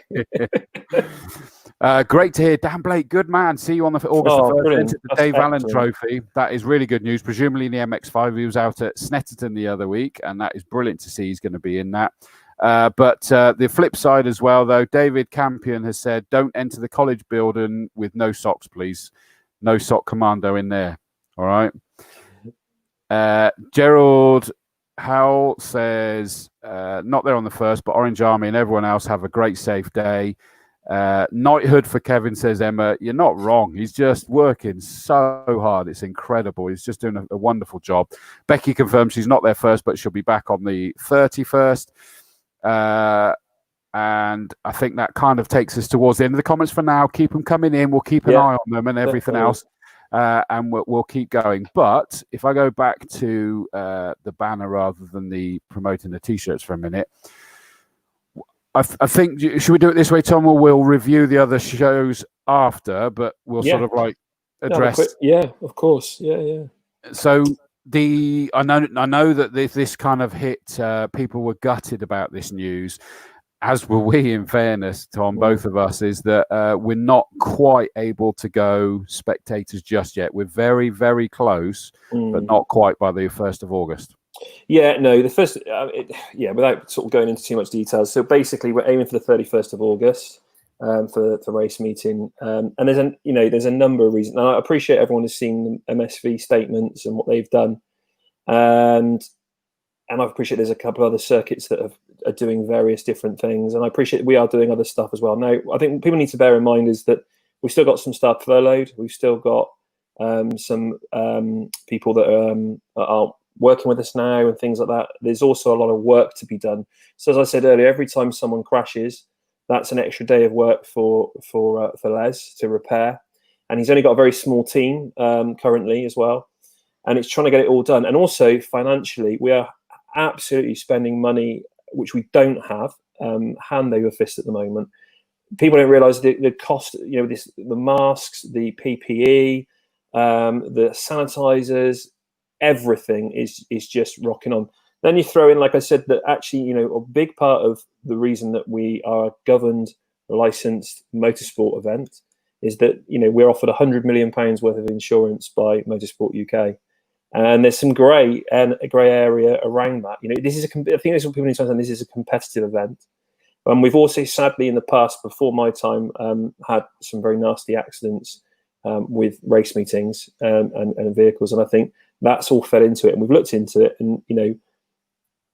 Speaker 1: Great to hear. Dan Blake, good man. See you on the August 1st. The Dave Allen Trophy. That is really good news. Presumably in the MX5. He was out at Snetterton the other week, and that is brilliant to see he's going to be in that. But the flip side as well, though, David Campion has said, don't enter the college building with no socks, please. No sock commando in there. All right. Gerald Howell says, not there on the 1st, but Orange Army and everyone else have a great, safe day. Knighthood for Kevin, says Emma. You're not wrong. He's just working so hard. It's incredible. He's just doing a wonderful job. Becky confirms she's not there 1st, but she'll be back on the 31st. And I think that kind of takes us towards the end of the comments for now. Keep them coming in. We'll keep an eye on them and everything else. And we'll keep going. But if I go back to the banner rather than the promoting the T-shirts for a minute, I think, should we do it this way, Tom, or we'll review the other shows after, but we'll sort of like address.
Speaker 2: Of course. Yeah.
Speaker 1: So I know that this kind of hit, people were gutted about this news, as were we, in fairness, Tom, both of us, is that we're not quite able to go spectators just yet. We're very, very close, but not quite by the 1st of August.
Speaker 2: Yeah, no, the first, without sort of going into too much detail. So basically, we're aiming for the 31st of August for race meeting. And there's a number of reasons. And I appreciate everyone has seen the MSV statements and what they've done. And I appreciate there's a couple of other circuits that are doing various different things. And I appreciate we are doing other stuff as well. Now, I think people need to bear in mind is that we've still got some staff furloughed. We've still got some people that are working with us now and things like that. There's also a lot of work to be done. So as I said earlier, every time someone crashes, that's an extra day of work for Les to repair. And he's only got a very small team currently as well. And it's trying to get it all done. And also financially, we are absolutely spending money which we don't have hand over fist at the moment. People don't realize the cost, the masks, the PPE, the sanitizers, everything is just rocking on. Then you throw in, like I said, that actually, a big part of the reason that we are a governed, licensed motorsport event is that, we're offered £100 million worth of insurance by Motorsport UK. And there's some grey area around that. This is I think this is what people need to understand. This is a competitive event. We've also, sadly, in the past, before my time, had some very nasty accidents with race meetings and vehicles. And I think that's all fed into it. And we've looked into it. And,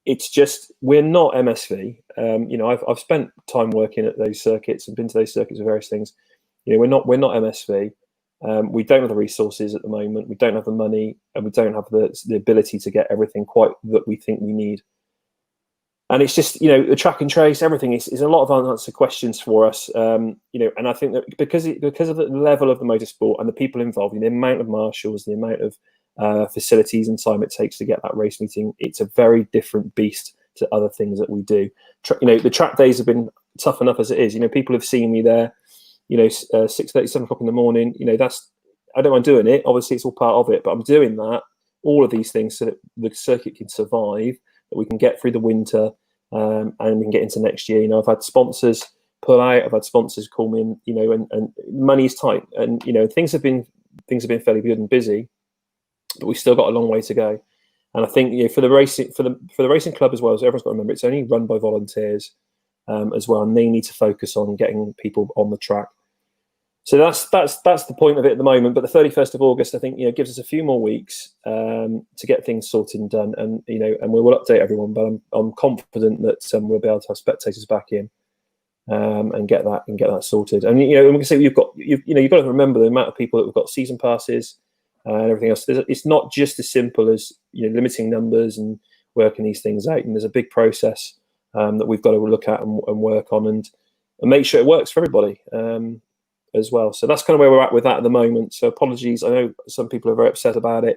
Speaker 2: it's just, we're not MSV. I've spent time working at those circuits and been to those circuits for various things. We're not MSV. We don't have the resources at the moment. We don't have the money, and we don't have the ability to get everything quite that we think we need. And it's just, the track and trace, everything is a lot of unanswered questions for us. And I think that because of the level of the motorsport and the people involved, the amount of marshals, the amount of facilities and time it takes to get that race meeting, it's a very different beast to other things that we do. The track days have been tough enough as it is. People have seen me there, 6:30, 7 o'clock in the morning. I don't mind doing it. Obviously, it's all part of it, but I'm doing all of these things so that the circuit can survive, that we can get through the winter, and we can get into next year. I've had sponsors pull out. I've had sponsors call me, and money's tight, and things have been fairly good and busy, but we've still got a long way to go. And I think for the racing club as well, so everyone's got to remember it's only run by volunteers as well, and they need to focus on getting people on the track. So that's the point of it at the moment. But the 31st of August, I think, gives us a few more weeks to get things sorted and done, and and we will update everyone. But I'm confident that we'll be able to have spectators back in and get that sorted. And we can say you've got to remember the amount of people that have got season passes and everything else. It's not just as simple as limiting numbers and working these things out. And there's a big process that we've got to look at and work on and make sure it works for everybody. As well. So that's kind of where we're at the moment. So apologies. I know some people are very upset about it,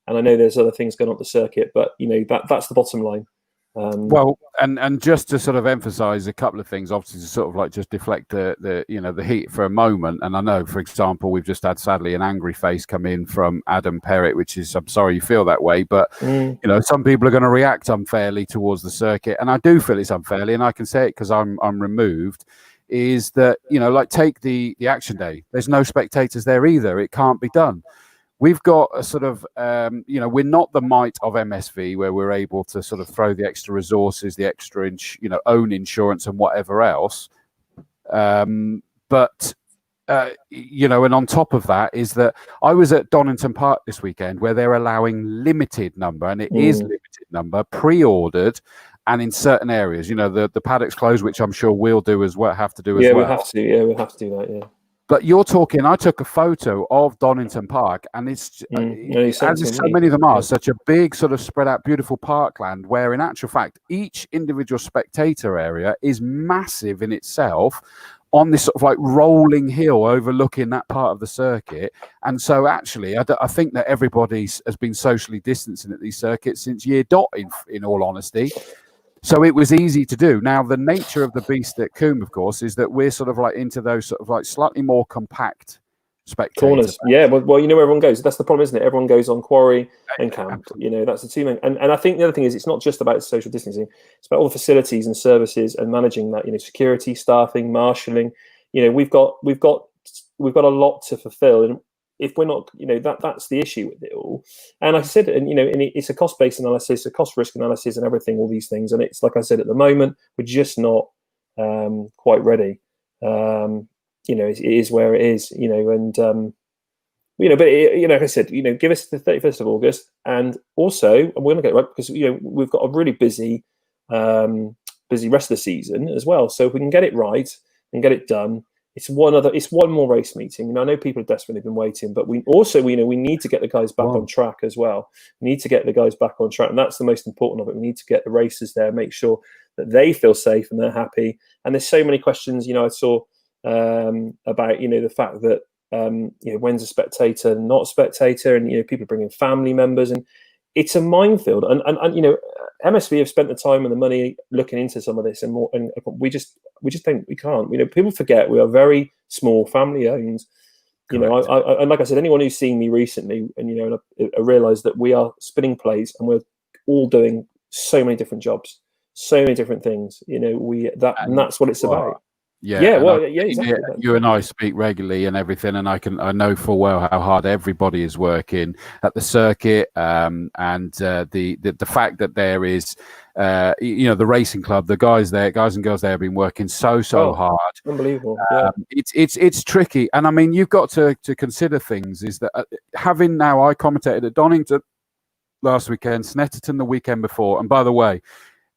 Speaker 2: and I know there's other things going on the circuit, but that's the bottom line.
Speaker 1: Well, and just to sort of emphasize a couple of things, obviously to sort of like just deflect the heat for a moment. And I know, for example, we've just had sadly an angry face come in from Adam Perrett, which is, I'm sorry you feel that way, but some people are going to react unfairly towards the circuit, and I do feel it's unfairly, and I can say it because I'm removed. Is that like take the action day, there's no spectators there either. It can't be done. We've got a sort of we're not the might of MSV where we're able to sort of throw the extra resources, the extra own insurance and whatever else, but and on top of that is that I was at Donington Park this weekend where they're allowing limited number, and it is limited number, pre-ordered. And in certain areas, the paddock's closed, which I'm sure we'll do as well. Have to do as well.
Speaker 2: Yeah, we'll have to do that. Yeah.
Speaker 1: But you're talking. I took a photo of Donington Park, and it's as so many of them are, such a big sort of spread out, beautiful parkland. Where in actual fact, each individual spectator area is massive in itself, on this sort of like rolling hill overlooking that part of the circuit. And so actually, I think that everybody has been socially distancing at these circuits since year dot. In all honesty. So it was easy to do. Now, the nature of the beast at Combe, of course, is that we're sort of like into those sort of like slightly more compact spectators.
Speaker 2: Corners. Yeah, well, where everyone goes. That's the problem, isn't it? Everyone goes on quarry and camp. That's the two main. And I think the other thing is it's not just about social distancing. It's about all the facilities and services and managing that. Security, staffing, marshalling. We've got a lot to fulfill. And if we're not, that's the issue with it all. And I said, and it's a cost-based analysis, a cost-risk analysis, and everything, all these things. And it's like I said, at the moment, we're just not quite ready. It is where it is, and but like I said, give us the 31st of August, and also, and we're going to get it right because we've got a really busy rest of the season as well. So if we can get it right and get it done. It's one more race meeting. I know people have desperately been waiting, but we also, we need to get the guys back on track as well. We need to get the guys back on track, and that's the most important of it. We need to get the racers there, make sure that they feel safe and they're happy. And there's so many questions, I saw about, the fact that, when's a spectator, not a spectator, and, people bringing family members, and it's a minefield. And MSV have spent the time and the money looking into some of this and more, and we just think we can't. People forget we are very small, family owned. I and like I said, anyone who's seen me recently, and I realised that we are spinning plates and we're all doing so many different jobs, so many different things. And that's what it's about. Exactly.
Speaker 1: You and I speak regularly and everything, and I know full well how hard everybody is working at the circuit, and the fact that there is, the racing club, the guys and girls there have been working so hard.
Speaker 2: Unbelievable.
Speaker 1: It's tricky, and I mean you've got to consider things. Is that having now I commentated at Donington last weekend, Snetterton the weekend before, and by the way.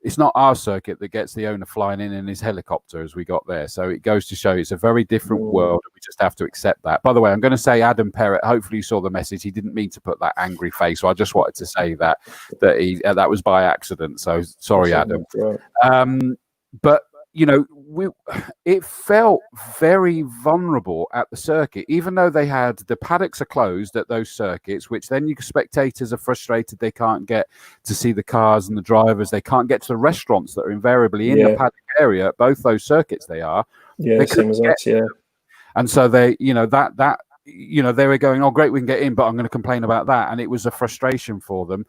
Speaker 1: it's not our circuit that gets the owner flying in his helicopter as we got there. So it goes to show it's a very different world. We just have to accept that. By the way, I'm going to say Adam Perrett, hopefully you saw the message. He didn't mean to put that angry face. So I just wanted to say that that was by accident. So sorry, Adam. But, you know, it felt very vulnerable at the circuit, even though they had the paddocks are closed at those circuits, which then spectators are frustrated they can't get to see the cars and the drivers. They can't get to the restaurants that are invariably in the paddock area at both those circuits. They
Speaker 2: same as us,
Speaker 1: and so they, you know, they were going, oh great, we can get in, but I'm going to complain about that, and it was a frustration for them.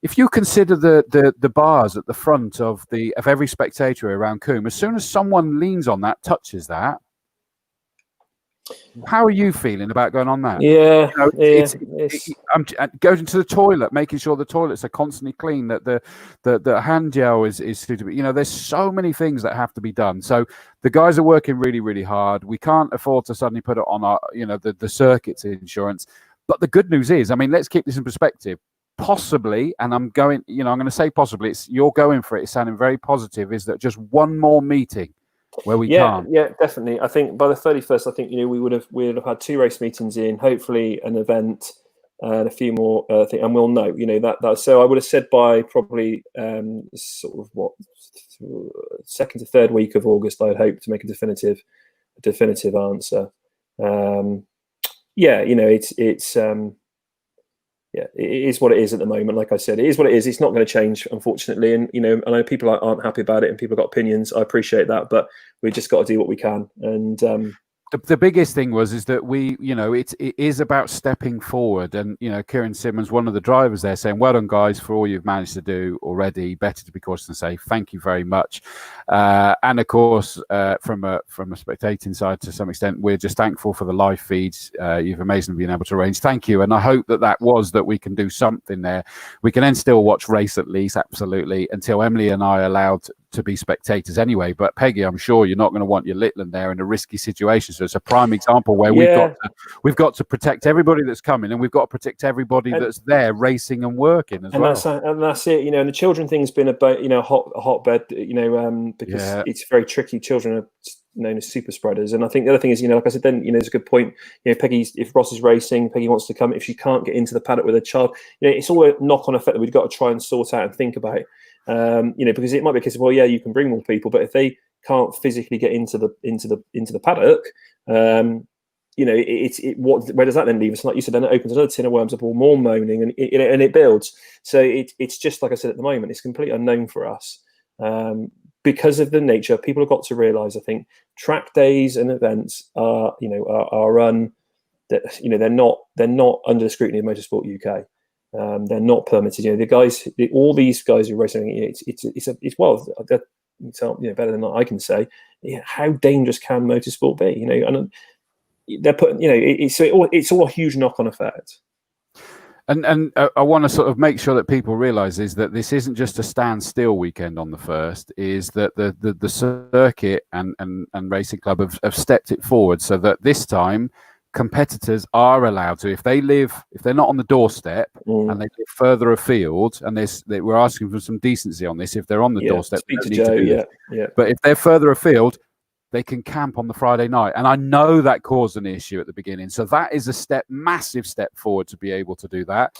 Speaker 1: If you consider the bars at the front of every spectator around Combe, as soon as someone leans on that, touches that, how are you feeling about going on that?
Speaker 2: Yeah,
Speaker 1: I'm going to the toilet, making sure the toilets are constantly clean, that the hand gel is suitable. You know, there's so many things that have to be done. So the guys are working really, really hard. We can't afford to suddenly put it on our, you know, the circuit's insurance. But the good news is, I mean, let's keep this in perspective. Possibly, and I'm going to say possibly, you're going for it, it's sounding very positive, is that just one more meeting where we can't.
Speaker 2: Yeah, definitely. I think by the 31st, I think, you know, we would have had 2 race meetings in, hopefully an event and a few more things, and we'll know, you know, that. So I would have said by probably sort of 2nd to 3rd week of August, I'd hope to make a definitive answer. Yeah, you know, it's yeah, it is what it is at the moment. Like I said, it is what it is. It's not going to change, unfortunately. And, you know, I know people aren't happy about it and people have got opinions. I appreciate that, but we just got to do what we can. And
Speaker 1: the biggest thing is that we, you know, it is about stepping forward. And, you know, Kieran Simmons, one of the drivers there, saying, well done, guys, for all you've managed to do already. Better to be cautious and safe. Thank you very much. And of course, from a spectating side, to some extent, we're just thankful for the live feeds you've amazingly been able to arrange. Thank you. And I hope that we can do something there. We can then still watch race at least, absolutely, until Emily and I are allowed to be spectators anyway. But Peggy, I'm sure you're not going to want your Litland there in a risky situation. So it's a prime example where we've got to protect everybody that's coming, and we've got to protect everybody that's there racing and working as well.
Speaker 2: That's it. You know, and the children thing's been about, you know, a hotbed. You know, because it's very tricky. Children are known as super spreaders, and I think the other thing is, you know, like I said, then, you know, there's a good point. You know, if Ross is racing, Peggy wants to come. If she can't get into the paddock with her child, you know, it's all a knock-on effect that we've got to try and sort out and think about. You know, because it might be a case of, well, yeah, you can bring more people, but if they can't physically get into the paddock, you know, where does that then leave us? Like you said, then it opens another tin of worms up, or more moaning, and it builds. So it's just like I said, at the moment, it's completely unknown for us because of the nature. People have got to realise, I think, track days and events are run. That, you know, they're not under the scrutiny of Motorsport UK. They're not permitted. You know, all these guys who are racing, it's well, you know, better than I can say. Yeah, how dangerous can motorsport be? You know, and they're putting, you know, it's all a huge knock-on effect.
Speaker 1: And I want to sort of make sure that people realise is that this isn't just a standstill weekend on the 1st. Is that the circuit and racing club have stepped it forward so that this time competitors are allowed to, if they're not on the doorstep and they live further afield, and we're asking for some decency on this. If they're on the doorstep,
Speaker 2: speak to Joe,
Speaker 1: but if they're further afield, they can camp on the Friday night. And I know that caused an issue at the beginning, so that is a massive step forward to be able to do that.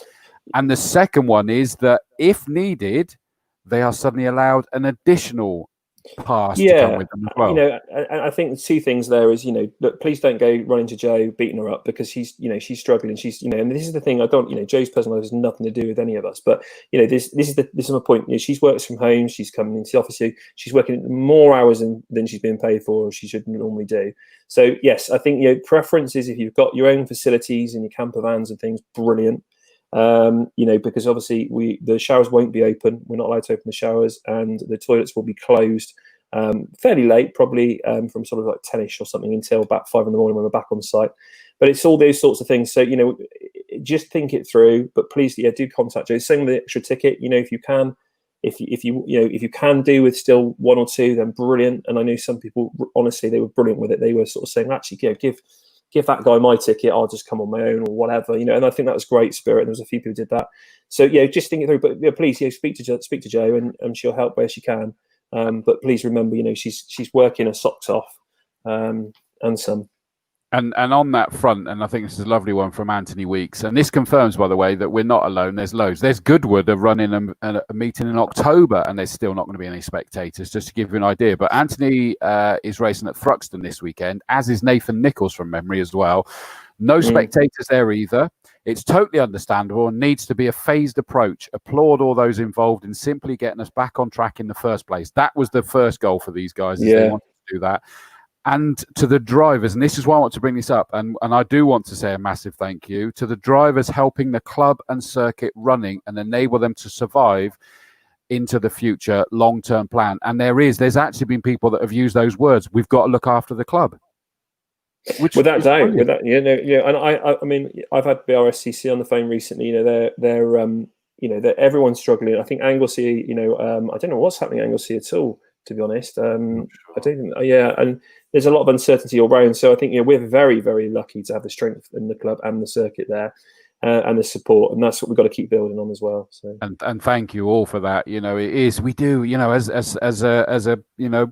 Speaker 1: And the second one is that if needed, they are suddenly allowed an additional pass to come with them as well.
Speaker 2: You know, I think the 2 things there is, you know, look, please don't go running to Jo, beating her up, because she's struggling. She's, you know, and this is the thing. I don't, you know, Jo's personal life has nothing to do with any of us, but, you know, this is my point. You know, she works from home. She's coming into the office. She's working more hours than she's being paid for, or she should normally do. So yes, I think, you know, preference is if you've got your own facilities and your camper vans and things, brilliant. You know, because obviously the showers won't be open. We're not allowed to open the showers, and the toilets will be closed fairly late, probably from sort of like 10ish or something until about 5 in the morning when we're back on site. But it's all those sorts of things. So, you know, just think it through. But please, do contact Joe. Same with the extra ticket. You know, if you can, if you can do with still 1 or 2, then brilliant. And I know some people, honestly, they were brilliant with it. They were sort of saying, actually, give give that guy my ticket, I'll just come on my own or whatever, you know. And I think that was great spirit. And there was a few people who did that. So yeah, just think it through. But yeah, please, speak to Jo, and she'll help where she can. But please remember, you know, she's working her socks off, and some.
Speaker 1: And on that front, and I think this is a lovely one from Anthony Weeks, and this confirms, by the way, that we're not alone. There's loads. There's Goodwood are running a meeting in October, and there's still not going to be any spectators, just to give you an idea. But Anthony is racing at Thruxton this weekend, as is Nathan Nichols from memory as well. No spectators there either. It's totally understandable and needs to be a phased approach. Applaud all those involved in simply getting us back on track in the first place. That was the first goal for these guys. They wanted to do that. And to the drivers, and this is why I want to bring this up, and I do want to say a massive thank you to the drivers helping the club and circuit running and enable them to survive into the future long-term plan. And there's actually been people that have used those words. We've got to look after the club.
Speaker 2: Without doubt, and I mean, I've had BRSCC on the phone recently. You know, they're everyone's struggling. I think Anglesey, you know, I don't know what's happening at Anglesey at all, to be honest. I don't think, and there's a lot of uncertainty all around. So I think, you know, we're very, very lucky to have the strength in the club and the circuit there, and the support, and that's what we've got to keep building on as well. So
Speaker 1: and thank you all for that. You know, it is, we do, you know, as a you know,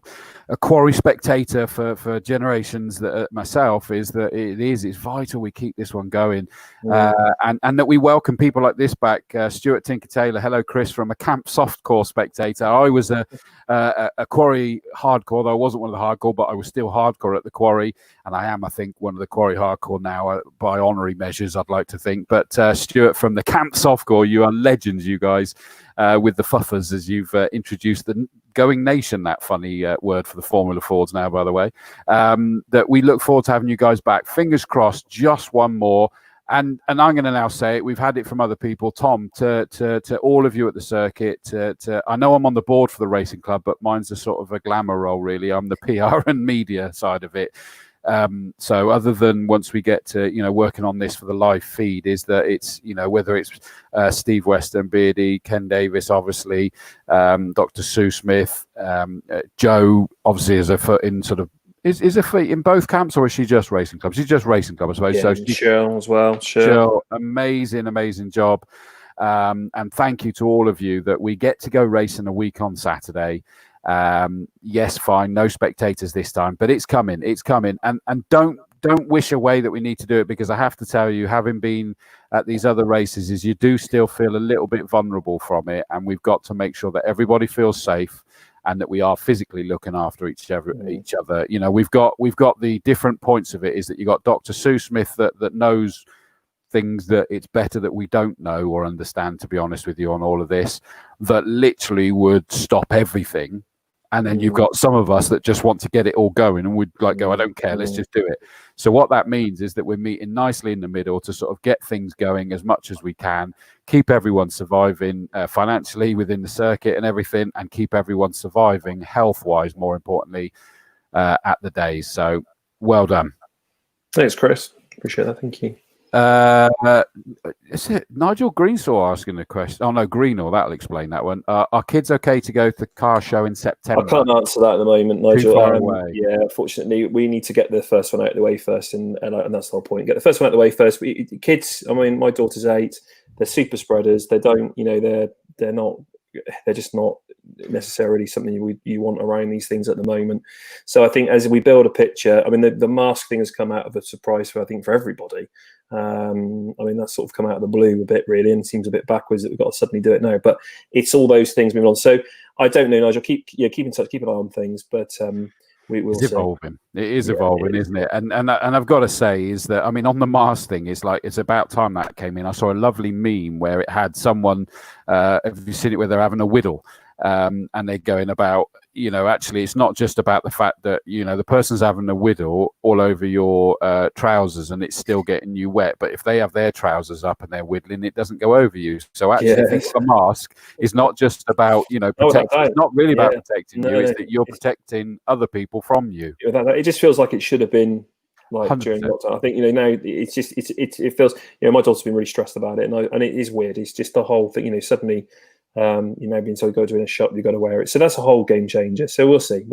Speaker 1: a quarry spectator for generations, that myself, is that it's vital we keep this one going, and that we welcome people like this back. Stuart Tinker Taylor, hello Chris, from a camp softcore spectator. I was a quarry hardcore, though I wasn't one of the hardcore, but I was still hardcore at the quarry, and I am, I think, one of the quarry hardcore now, by honorary measures, I'd like to think. But Stuart from the camp softcore, you are legends, you guys, with the fuffers, as you've introduced the Going Nation, that funny word for the Formula Fords now, by the way, that we look forward to having you guys back. Fingers crossed, just one more. And I'm going to now say it. We've had it from other people. Tom, to all of you at the circuit. I know I'm on the board for the racing club, but mine's a sort of a glamour role, really. I'm the PR and media side of it. So other than once we get to, you know, working on this for the live feed, is that it's, you know, whether it's Steve Weston, Beardy, Ken Davis, obviously, Dr. Sue Smith, Jo, obviously, is a foot in sort of. Is a feet in both camps, or is she just racing club? She's just racing club, I suppose.
Speaker 2: Yeah,
Speaker 1: so
Speaker 2: Cheryl as well. Cheryl,
Speaker 1: amazing job. And thank you to all of you that we get to go racing a week on Saturday. Yes, fine, no spectators this time, but it's coming. And don't wish away that we need to do it, because I have to tell you, having been at these other races, is you do still feel a little bit vulnerable from it, and we've got to make sure that everybody feels safe, and that we are physically looking after each other. You know, we've got the different points of it. Is that you got Dr. Sue Smith that knows things that it's better that we don't know or understand, to be honest with you, on all of this, that literally would stop everything. And then you've got some of us that just want to get it all going and would like go, I don't care, let's just do it. So what that means is that we're meeting nicely in the middle to sort of get things going as much as we can, keep everyone surviving financially within the circuit and everything, and keep everyone surviving health-wise, more importantly, at the days. So well done.
Speaker 2: Thanks, Chris. Appreciate that. Thank you.
Speaker 1: Is it Nigel Greensaw asking the question? Oh no, Greenall, that'll explain that one. Are kids okay to go to the car show in September?
Speaker 2: I can't answer that at the moment, Nigel.
Speaker 1: Too far away.
Speaker 2: Yeah, unfortunately, we need to get the first one out of the way first, and that's the whole point. Get the first one out of the way first. Kids, I mean, my daughter's 8. They're super spreaders. They don't, you know, they're just not necessarily something you want around these things at the moment. So I think as we build a picture, I mean, the mask thing has come out of a surprise for everybody. I mean, that's sort of come out of the blue a bit, really, and seems a bit backwards that we've got to suddenly do it now. But it's all those things moving on. So I don't know, Nigel. Keep in touch, keep an eye on things, but we will. It's
Speaker 1: evolving. It is evolving, isn't it? And I've got to say is that, I mean, on the mask thing, it's about time that came in. I saw a lovely meme where it had someone. Have you seen it where they're having a whittle? And they're going about, you know, actually it's not just about the fact that, you know, the person's having a whittle all over your trousers and it's still getting you wet, but if they have their trousers up and they're whittling, it doesn't go over you. So actually I think the mask is not just about, you know, protecting. It's not really about protecting you, it's that you're protecting other people from you.
Speaker 2: It just feels like it should have been like 100%. During lockdown. I think, you know, now it's just it feels, you know, my daughter's been really stressed about it, and it is weird. It's just the whole thing, you know, suddenly you know, being told go to a shop, you've got to wear it. So that's a whole game changer. So we'll see.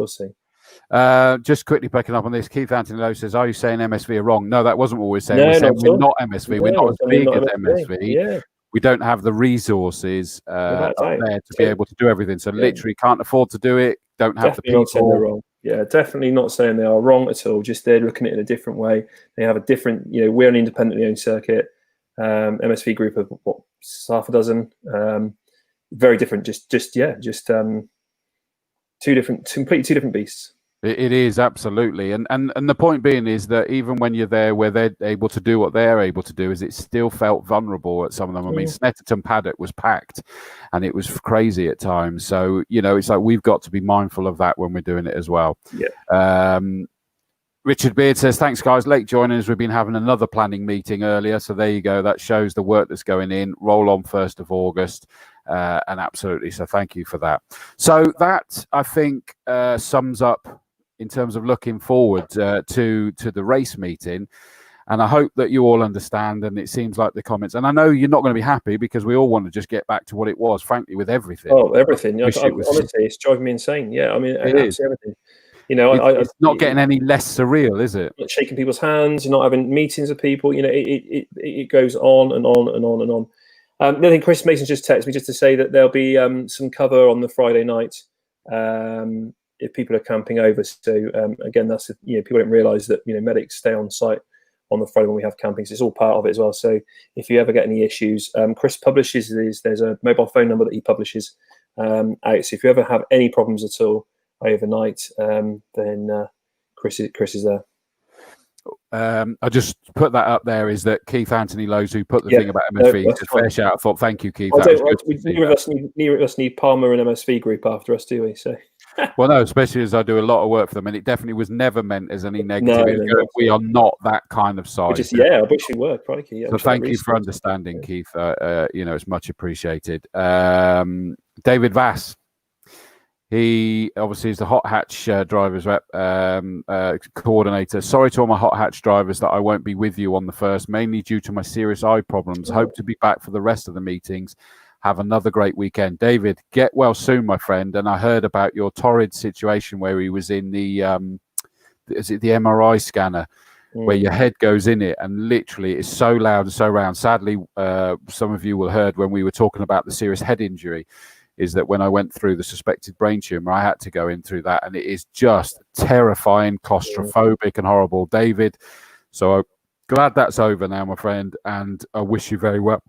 Speaker 1: Just quickly picking up on this, Keith Anthony Lowe says, "Are you saying MSV are wrong?" No, that wasn't what we're saying.
Speaker 2: No,
Speaker 1: we're saying
Speaker 2: not at
Speaker 1: we're
Speaker 2: all.
Speaker 1: not MSV.
Speaker 2: No,
Speaker 1: we're not as big as MSV.
Speaker 2: Yeah.
Speaker 1: We don't have the resources up there to be able to do everything. So literally can't afford to do it. Don't have the people.
Speaker 2: Not saying they're wrong. Yeah, definitely not saying they are wrong at all. Just they're looking at it in a different way. They have a different, we're an independently owned circuit. MSV group of what, half a dozen. Very different. Completely two different beasts.
Speaker 1: It is, absolutely. And the point being is that even when you're there where they're able to do what they're able to do, is it still felt vulnerable at some of them. I mean, Snetterton Paddock was packed and it was crazy at times. So, it's like we've got to be mindful of that when we're doing it as well.
Speaker 2: Yeah.
Speaker 1: Richard Beard says, thanks, guys. Late joining us. We've been having another planning meeting earlier. So there you go. That shows the work that's going in. Roll on 1st of August. And absolutely. So thank you for that. So that, I think, sums up in terms of looking forward to the race meeting. And I hope that you all understand, and it seems like the comments, and I know you're not going to be happy because we all want to just get back to what it was, frankly, with everything.
Speaker 2: Oh, everything. Honestly, it's driving me insane. Yeah, I mean,
Speaker 1: it is
Speaker 2: everything.
Speaker 1: It's not getting any less surreal, is it?
Speaker 2: Shaking people's hands, you're not having meetings with people. It goes on and on and on and on. The other thing, Chris Mason just texted me just to say that there'll be some cover on the Friday night if people are camping over. So again, that's people don't realise that medics stay on site on the Friday when we have camping. So it's all part of it as well. So if you ever get any issues, Chris publishes these. There's a mobile phone number that he publishes out. So if you ever have any problems at all overnight, then Chris is there.
Speaker 1: I just put that up there. Is that Keith Anthony Lowe's who put the thing about MSV? It's a fair shout. I thought, thank you, Keith.
Speaker 2: Neither of us need Palmer and MSV group after us, do we? So.
Speaker 1: Well, no, especially as I do a lot of work for them, and it definitely was never meant as any negative.
Speaker 2: No,
Speaker 1: we are not that kind of size.
Speaker 2: I wish we were.
Speaker 1: So thank you for understanding, Keith. It's much appreciated. David Vass. He obviously is the Hot Hatch drivers rep coordinator. Sorry to all my Hot Hatch drivers that I won't be with you on the first, mainly due to my serious eye problems. Hope to be back for the rest of the meetings. Have another great weekend. David, get well soon, my friend. And I heard about your torrid situation where he was in the MRI scanner, where your head goes in it, and literally it's so loud and so round. Sadly, some of you will heard when we were talking about the serious head injury, is that when I went through the suspected brain tumor, I had to go in through that, and it is just terrifying, claustrophobic and horrible. David, so I'm glad that's over now, my friend, and I wish you very well.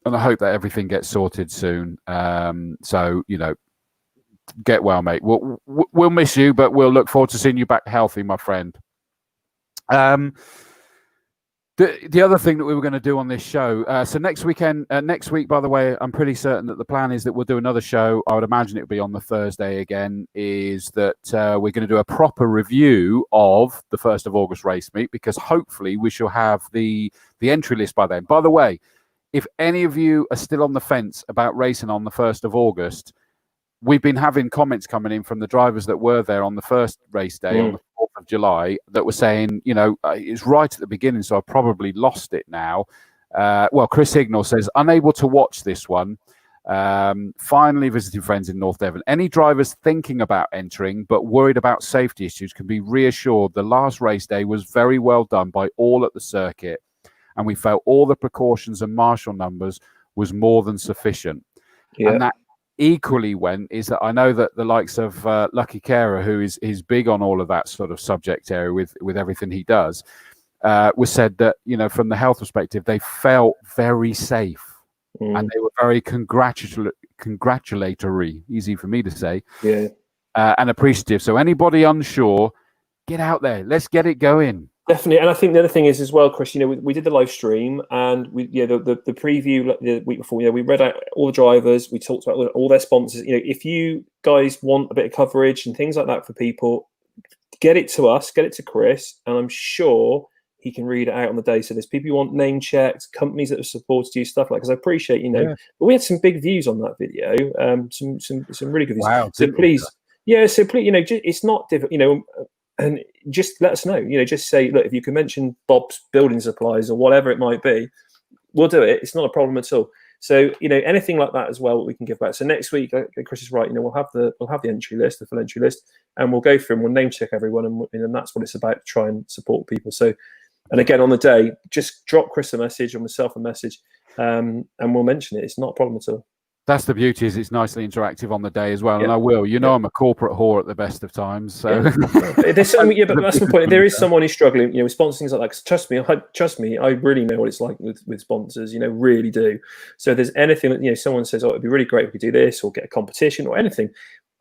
Speaker 1: And I hope that everything gets sorted soon. So, get well, mate. We'll miss you, but we'll look forward to seeing you back healthy, my friend. The other thing that we were going to do on this show, so next week, by the way, I'm pretty certain that the plan is that we'll do another show. I would imagine it will be on the Thursday again, is that we're going to do a proper review of the 1st of August race meet, because hopefully we shall have the entry list by then. By the way, if any of you are still on the fence about racing on the 1st of August, we've been having comments coming in from the drivers that were there on the first race day on the 4th of July that were saying, it's right at the beginning, so I probably lost it now. Chris Hignall says, unable to watch this one. Finally visiting friends in North Devon. Any drivers thinking about entering but worried about safety issues can be reassured the last race day was very well done by all at the circuit, and we felt all the precautions and marshal numbers was more than sufficient. And that equally is that I know that the likes of Lucky Carer, who is big on all of that sort of subject area with everything he does, was said that, from the health perspective, they felt very safe and they were very congratulatory, easy for me to say, and appreciative. So anybody unsure, get out there. Let's get it going.
Speaker 2: Definitely, and I think the other thing is as well, Chris. We did the live stream, and the preview the week before. We read out all the drivers. We talked about all their sponsors. If you guys want a bit of coverage and things like that for people, get it to us, get it to Chris, and I'm sure he can read it out on the day. So there's people who want name checks, companies that have supported you, stuff like. Because I appreciate, but we had some big views on that video. Some really good views.
Speaker 1: Wow,
Speaker 2: so please, it's not difficult. And just let us know, just say, look, if you can mention Bob's Building Supplies or whatever it might be, we'll do it. It's not a problem at all. So anything like that as well we can give back. So next week, Chris is right. We'll have the entry list, the full entry list, and we'll go through and we'll name check everyone, and that's what it's about, to try and support people. So, and again on the day, just drop Chris a message or myself a message, and we'll mention it. It's not a problem at all.
Speaker 1: That's the beauty, is it's nicely interactive on the day as well. And I will, I'm a corporate whore at the best of times. So
Speaker 2: there's some, but that's my point. If there is someone who's struggling, with sponsoring things like that, trust me, I really know what it's like with sponsors, really do. So if there's anything that, someone says, oh, it'd be really great if we could do this or get a competition or anything,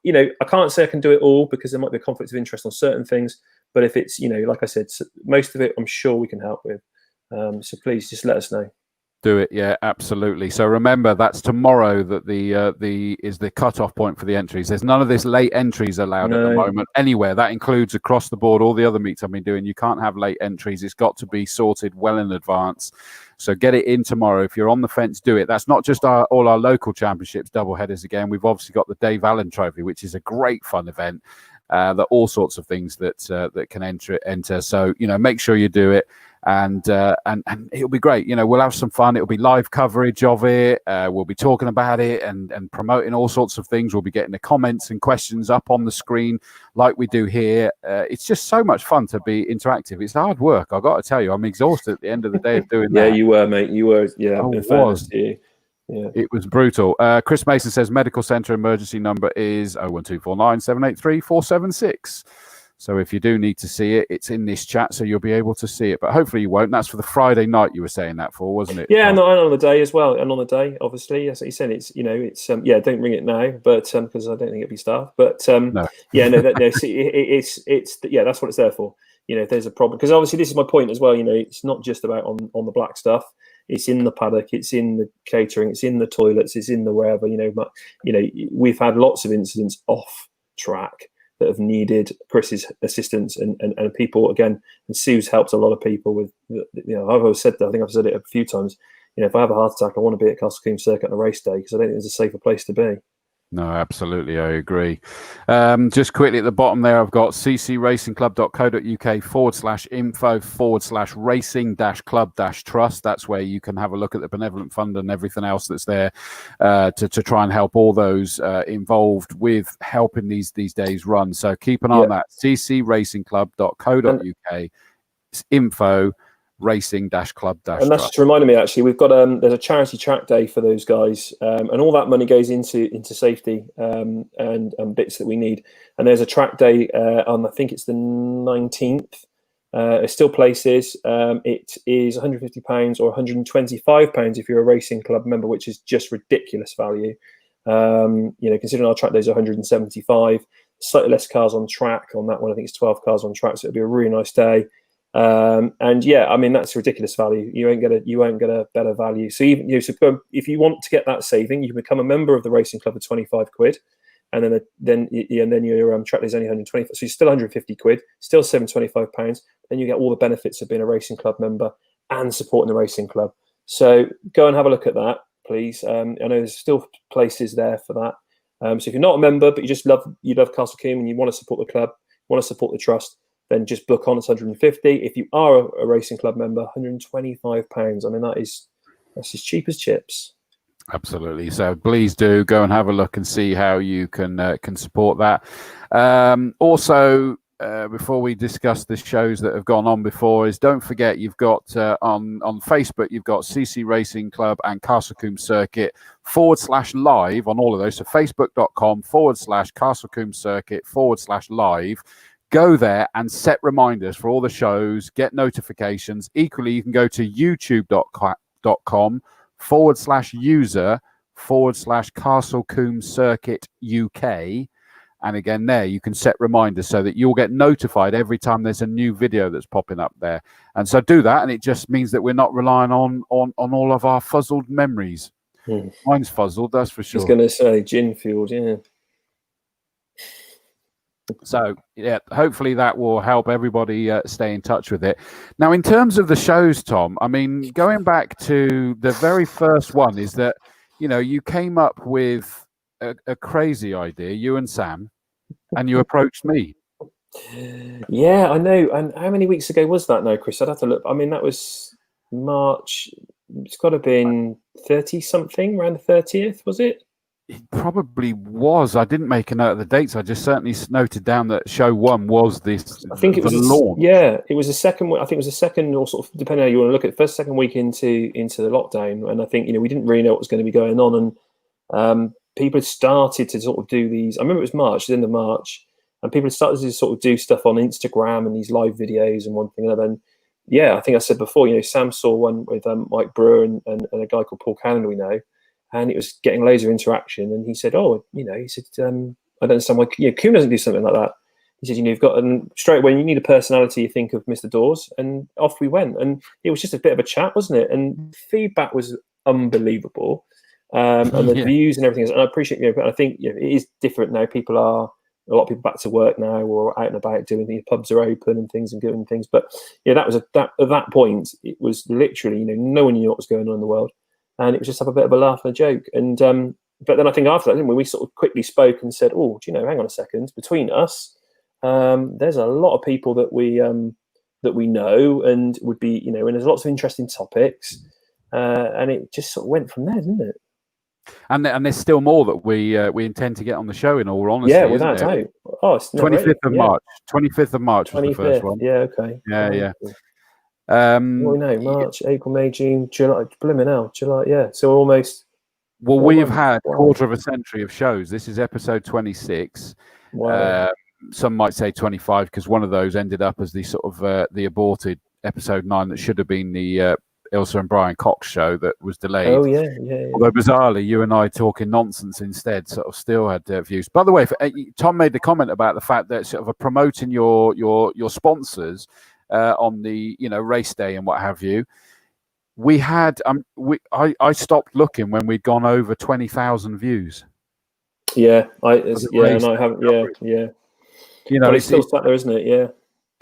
Speaker 2: I can't say I can do it all, because there might be a conflict of interest on certain things. But if it's, like I said, most of it, I'm sure we can help with. So please just let us know.
Speaker 1: Do it, yeah, absolutely. So remember, that's tomorrow that the cutoff point for the entries. There's none of this late entries allowed at the moment anywhere. That includes across the board all the other meets I've been doing. You can't have late entries. It's got to be sorted well in advance. So get it in tomorrow. If you're on the fence, do it. That's not just all our local championships, double headers again. We've obviously got the Dave Allen Trophy, which is a great fun event. That all sorts of things that can enter. So make sure you do it. And it'll be great. We'll have some fun. It'll be live coverage of it. We'll be talking about it and promoting all sorts of things. We'll be getting the comments and questions up on the screen like we do here. It's just so much fun to be interactive. It's hard work, I've got to tell you. I'm exhausted at the end of the day of doing that.
Speaker 2: Yeah, you were, mate. You were. Yeah,
Speaker 1: it was.
Speaker 2: Yeah.
Speaker 1: It was brutal. Chris Mason says medical centre emergency number is 01249 783 476. So if you do need to see it, it's in this chat, so you'll be able to see it. But hopefully you won't. That's for the Friday night you were saying that for, wasn't it?
Speaker 2: Yeah, and on the day as well. And on the day, obviously, as you said, it's don't ring it now, but because I don't think it'll be staffed. But
Speaker 1: no.
Speaker 2: It's that's what it's there for. If there's a problem, because obviously this is my point as well. It's not just about on the black stuff. It's in the paddock, it's in the catering, it's in the toilets, it's in the wherever. But we've had lots of incidents off track that have needed Chris's assistance and people again. And Sue's helped a lot of people with. I've always said that. I think I've said it a few times. If I have a heart attack, I want to be at Castle Combe Circuit on a race day, because I don't think there's a safer place to be.
Speaker 1: No, absolutely, I agree. Just quickly at the bottom there, I've got ccracingclub.co.uk/info/racing-club-trust. That's where you can have a look at the benevolent fund and everything else that's there to try and help all those involved with helping these days run. So keep an eye on that. ccracingclub.co.uk info racing-club-trust.
Speaker 2: And that's just reminded me, actually, we've got there's a charity track day for those guys, and all that money goes into safety and bits that we need. And there's a track day on, I think it's the 19th. There's still places. It is £150 or £125 if you're a racing club member, which is just ridiculous value. Considering our track days are 175, slightly less cars on track on that one. I think it's 12 cars on track, so it'll be a really nice day. That's ridiculous value. You won't get a better value. So even if you want to get that saving, you become a member of the racing club for £25, and then your track is only 125. So you're still 150 quid, still £725. Then you get all the benefits of being a racing club member and supporting the racing club. So go and have a look at that, please. I know there's still places there for that. So if you're not a member but you love Castle Combe and you want to support the club, want to support the trust, then just book on. It's 150. If you are a racing club member, £125. That's as cheap as chips.
Speaker 1: Absolutely. So please do go and have a look and see how you can support that. Also, before we discuss the shows that have gone on before, don't forget you've got on Facebook, you've got CC Racing Club and Castle Combe Circuit /live on all of those. So facebook.com/Castle Combe Circuit /live. Go there and set reminders for all the shows, get notifications. Equally, you can go to youtube.com/user/Castle Combe Circuit UK. And again, there you can set reminders so that you'll get notified every time there's a new video that's popping up there. And so do that, and it just means that we're not relying on all of our fuzzled memories. Mine's fuzzled, that's for sure.
Speaker 2: I was going to say gin fueled, yeah.
Speaker 1: So, hopefully that will help everybody stay in touch with it. Now, in terms of the shows, Tom, going back to the very first one is that, you came up with a crazy idea, you and Sam, and you approached me.
Speaker 2: Yeah, I know. And how many weeks ago was that now, Chris? I'd have to look. That was March it's got to have been 30 something, around the 30th, was it?
Speaker 1: It probably was. I didn't make a note of the dates. I just certainly noted down that show 1 was this.
Speaker 2: I think it was
Speaker 1: launch.
Speaker 2: Yeah, it was the second. I think it was the second, or sort of depending on how you want to look at it, first, second week into the lockdown. And I think we didn't really know what was going to be going on, and people had started to sort of do these. I remember it was March, the end of March, and people had started to sort of do stuff on Instagram and these live videos and one thing and another. And yeah, I think I said before, Sam saw one with Mike Brewer and a guy called Paul Cannon we know. And it was getting loads of interaction. And he said, I don't understand why Combe doesn't do something like that. He said, you've got, and straight away, you need a personality, you think of Mr. Dawes. And off we went. And it was just a bit of a chat, wasn't it? And feedback was unbelievable. And the views and everything. And I appreciate, but I think it is different now. A lot of people back to work now, or out and about doing things. Pubs are open and things and doing things. But that was at that point, it was literally, no one knew what was going on in the world. And it was just have a bit of a laugh and a joke. And but then I think after that, didn't we? We sort of quickly spoke and said, hang on a second. Between us, there's a lot of people that we know and would be, and there's lots of interesting topics. And it just sort of went from there, didn't it?
Speaker 1: And there's still more that we intend to get on the show, in all honesty.
Speaker 2: Yeah, without doubt. Oh, it's
Speaker 1: 25th of March. 25th of March was the first one.
Speaker 2: Yeah, okay.
Speaker 1: Yeah.
Speaker 2: What do we know? March, April, May, June, July, blimmin' hell, July, yeah. So almost.
Speaker 1: Well, we've had a quarter of a century of shows. This is episode 26.
Speaker 2: Wow.
Speaker 1: Some might say 25, because one of those ended up as the sort of the aborted episode 9 that should have been the Ilsa and Brian Cox show that was delayed.
Speaker 2: Oh, yeah.
Speaker 1: Although bizarrely, you and I talking nonsense instead sort of still had views. By the way, Tom made the comment about the fact that sort of promoting your sponsors on the race day and what have you. We had I stopped looking when we'd gone over 20,000 views.
Speaker 2: Yeah, I haven't. Yeah. But it's still sat there, isn't it? Yeah.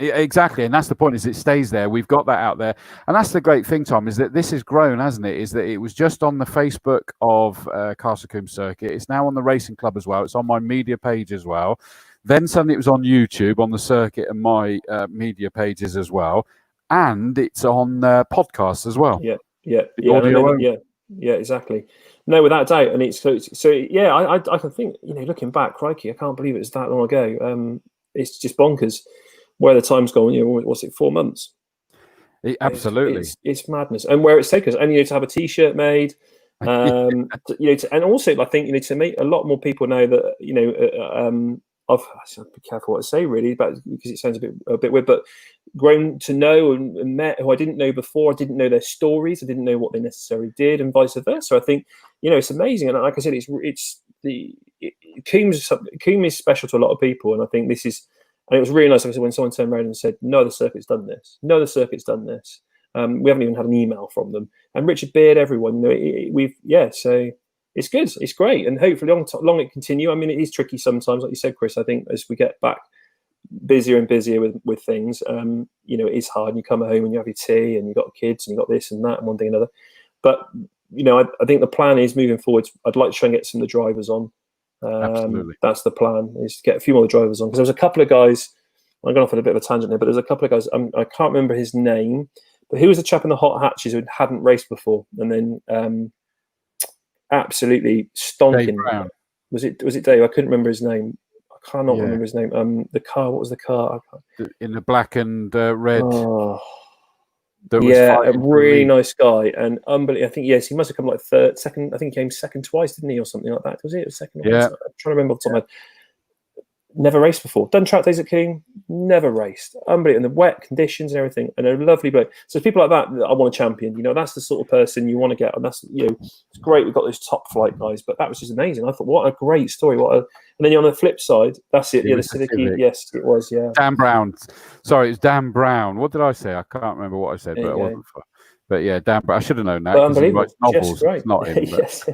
Speaker 1: Exactly, and that's the point. Is it stays there? We've got that out there, and that's the great thing, Tom. Is that this has grown, hasn't it? Is that it was just on the Facebook of Castle Combe Circuit. It's now on the Racing Club as well. It's on my media page as well. Then suddenly it was on YouTube, on the circuit and my media pages as well, and it's on podcasts as well.
Speaker 2: Yeah, exactly. No, without doubt, and it's so yeah. I can think, looking back, crikey, I can't believe it was that long ago. It's just bonkers where the time's gone. What's it? 4 months.
Speaker 1: Absolutely,
Speaker 2: it's madness, and where it's taken us. And to have a T-shirt made. And also I think to meet a lot more people now that I have to be careful what I say really, because it sounds a bit weird, but grown to know and met who I didn't know before. I didn't know their stories. I didn't know what they necessarily did, and vice versa. I think it's amazing, and like I said, Combe is special to a lot of people, and I think this is. And it was really nice, when someone turned around and said, "No, the circuit's done this. No, the circuit's done this." We haven't even had an email from them, and Richard Beard, everyone. So. It's good. It's great, and hopefully long it continue. I mean, it is tricky sometimes, like you said, Chris. I think as we get back busier and busier with things, it is hard. And you come home and you have your tea, and you've got kids, and you've got this and that, and one thing and another. But I think the plan is moving forward. I'd like to try and get some of the drivers on.
Speaker 1: Absolutely,
Speaker 2: that's the plan. Is to get a few more drivers on, because there was a couple of guys. I'm going off on a bit of a tangent here, but there's a couple of guys. I can't remember his name, but he was the chap in the hot hatches who hadn't raced before, and then. Absolutely stonking. Was it Dave? I couldn't remember his name. I cannot remember his name. The car. What was the car?
Speaker 1: In the black and red.
Speaker 2: Oh. A really nice guy, and unbelievable. I think he must have come like second. I think he came second twice, didn't he, or something like that? Was it second?
Speaker 1: Yeah.
Speaker 2: I'm trying to remember off the top of my head. Never raced before. Done track days at Combe. Never raced. Unbelievable. And the wet conditions and everything. And a lovely bloke. So people like that I want to champion. That's the sort of person you want to get. And that's it's great. We've got those top flight guys, but that was just amazing. I thought, what a great story. And then on the flip side, that's it. The Civic. Yes, it was. Yeah.
Speaker 1: Dan Brown. Sorry, it's Dan Brown. What did I say? I can't remember what I said, but it wasn't. But yeah, Dan Brown. I should have known that.
Speaker 2: Unbelievable.
Speaker 1: He writes novels.
Speaker 2: Yes,
Speaker 1: it's not him.
Speaker 2: Yes.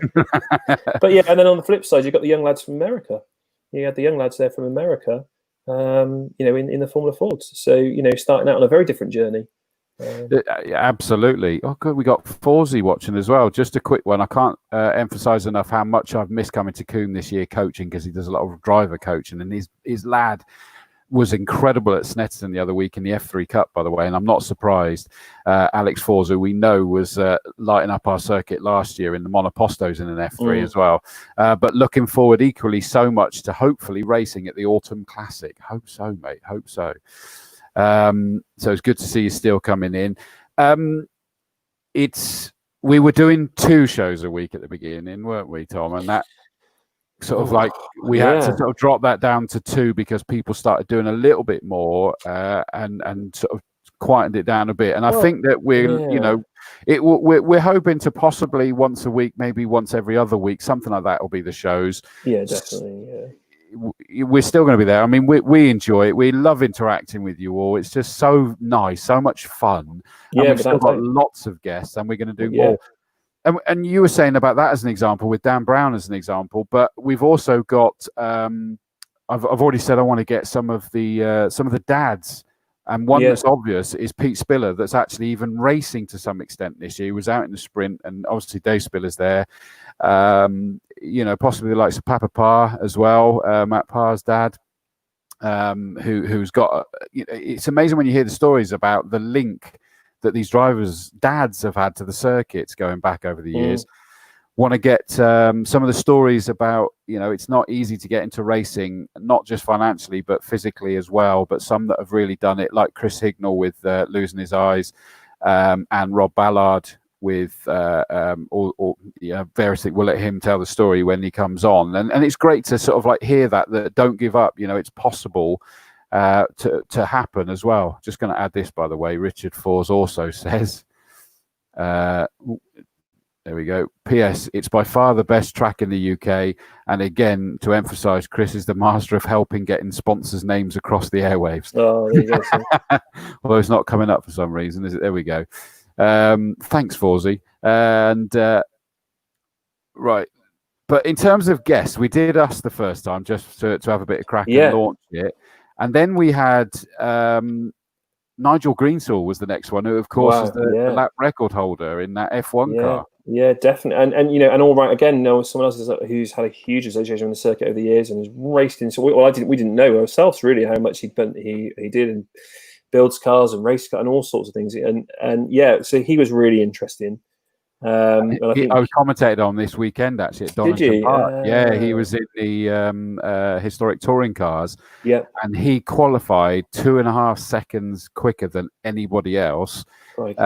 Speaker 2: But yeah, and then on the flip side, you've got the young lads from America. You had the young lads there from America, in the Formula Fords. So, starting out on a very different journey.
Speaker 1: Absolutely. Oh, good. We got Forsey watching as well. Just a quick one. I can't emphasize enough how much I've missed coming to Combe this year coaching, because he does a lot of driver coaching, and his lad was incredible at Snetterton the other week in the F3 Cup, by the way, and I'm not surprised. Alex Forza, we know, was lighting up our circuit last year in the monopostos in an F3 as well. But looking forward equally so much to hopefully racing at the Autumn Classic. Hope so, mate. Hope so. So it's good to see you still coming in. We were doing 2 shows a week at the beginning, weren't we, Tom? And that sort of like we had to sort of drop that down to 2 because people started doing a little bit more and sort of quietened it down a bit. And I think that we're hoping to possibly once a week, maybe once every other week, something like that will be the shows.
Speaker 2: Yeah, definitely. Yeah.
Speaker 1: We're still going to be there. I mean, we enjoy it. We love interacting with you all. It's just so nice, so much fun. And we've still got lots of guests, and we're going to do more. And you were saying about that as an example, with Dan Brown as an example, but we've also got. I've already said I want to get some of the dads, and one that's obvious is Pete Spiller, that's actually even racing to some extent this year. He was out in the sprint, and obviously Dave Spiller's there. Possibly the likes of Papa Pa as well, Matt Parr's dad, who's got. It's amazing when you hear the stories about the link that these drivers' dads have had to the circuits going back over the years. Want to get some of the stories about, it's not easy to get into racing, not just financially, but physically as well. But some that have really done it, like Chris Hignall with losing his eyes, and Rob Ballard with various things. We'll let him tell the story when he comes on. And it's great to sort of like hear that don't give up. It's possible to happen as well. Just going to add this, by the way. Richard Fours also says, there we go. P.S. It's by far the best track in the UK. And again, to emphasise, Chris is the master of helping getting sponsors' names across the airwaves.
Speaker 2: Oh, there you go.
Speaker 1: Although it's not coming up for some reason, is it? There we go. Thanks, Forzy. And right. But in terms of guests, we did us the first time just to have a bit of crack and launch it. And then we had Nigel Greensall was the next one, who, of course, is the lap record holder in that F1 car.
Speaker 2: Yeah, definitely. And all right, again, someone else who's had a huge association with the circuit over the years and has raced in. So we didn't know ourselves really how much he did and builds cars and race cars and all sorts of things. And so he was really interesting. And
Speaker 1: I was commentated on this weekend actually at Donington Park. He was in the historic touring cars. Yeah, and he qualified 2.5 seconds quicker than anybody else. Right.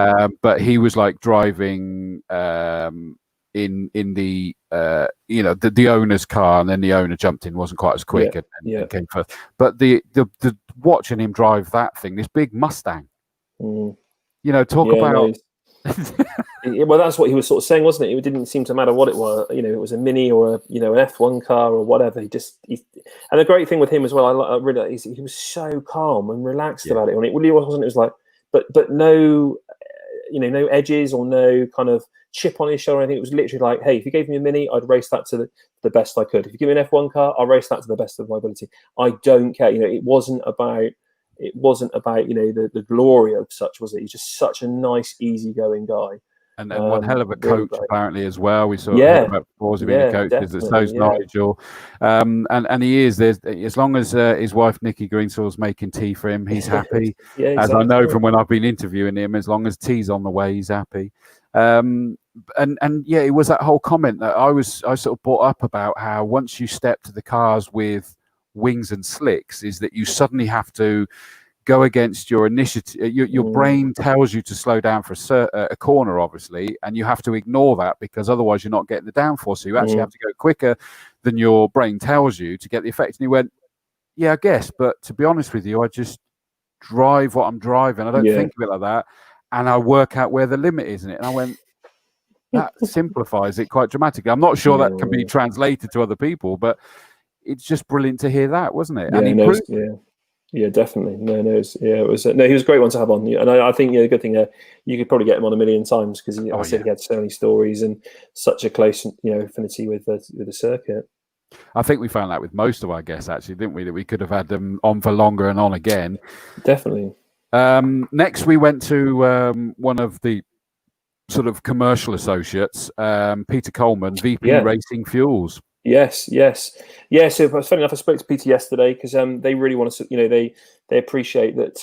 Speaker 1: But he was like driving in the the owner's car, and then the owner jumped in, wasn't quite as quick, and came first. But the watching him drive that thing, this big Mustang, talk about.
Speaker 2: Nice. Well, that's what he was sort of saying, wasn't it? It didn't seem to matter what it was. It was a Mini or an F1 car or whatever. And the great thing with him as well, I really he was so calm and relaxed about it. And it really wasn't. It was like, but no, no edges or no kind of chip on his shoulder or anything. It was literally like, hey, if you gave me a Mini, I'd race that to the best I could. If you give me an F1 car, I'll race that to the best of my ability. I don't care. It wasn't about. It wasn't about the glory of such, was it? He's just such a nice, easy-going guy, and one hell of a
Speaker 1: coach apparently as well. We saw about before being a coach, because so's Nigel, and he is. There's as long as his wife Nikki Greensall's making tea for him, he's happy. Exactly. As I know from when I've been interviewing him, as long as tea's on the way, he's happy. And it was that whole comment that I sort of brought up about how once you step to the cars with wings and slicks, is that you suddenly have to go against your initiative. Your brain tells you to slow down for a corner, obviously, and you have to ignore that because otherwise you're not getting the downforce. So you actually have to go quicker than your brain tells you to get the effect. And he went, yeah, I guess, but to be honest with you, I just drive what I'm driving. I don't think of it like that, and I work out where the limit is in it. And I went, that simplifies it quite dramatically. I'm not sure that can be translated to other people, but it's just brilliant to hear that, wasn't it?
Speaker 2: Yeah, definitely. It was. He was a great one to have on. And I think the good thing you could probably get him on a million times because he had so many stories and such a close affinity with the circuit.
Speaker 1: I think we found that with most of our guests, actually, didn't we? That we could have had them on for longer and on again.
Speaker 2: Definitely.
Speaker 1: Next, we went to one of the sort of commercial associates, Peter Coleman, VP Racing Fuels.
Speaker 2: Yes, yes, yeah. So funny enough, I spoke to Peter yesterday because they really want to. They appreciate that.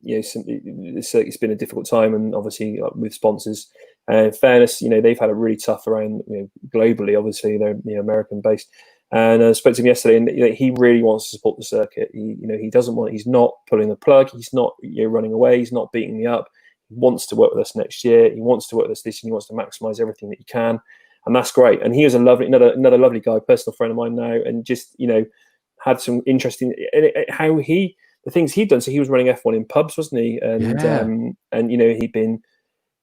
Speaker 2: It's been a difficult time, and obviously with sponsors. In fairness, they've had a really tough around globally. Obviously, they're American based. And I spoke to him yesterday, and he really wants to support the circuit. He doesn't want. He's not pulling the plug. He's not running away. He's not beating me up. He wants to work with us next year. He wants to work with us this year. He wants to maximise everything that he can. And that's great. And he was another lovely guy, personal friend of mine now, and just had some interesting the things he'd done. So he was running F1 in pubs, wasn't he? And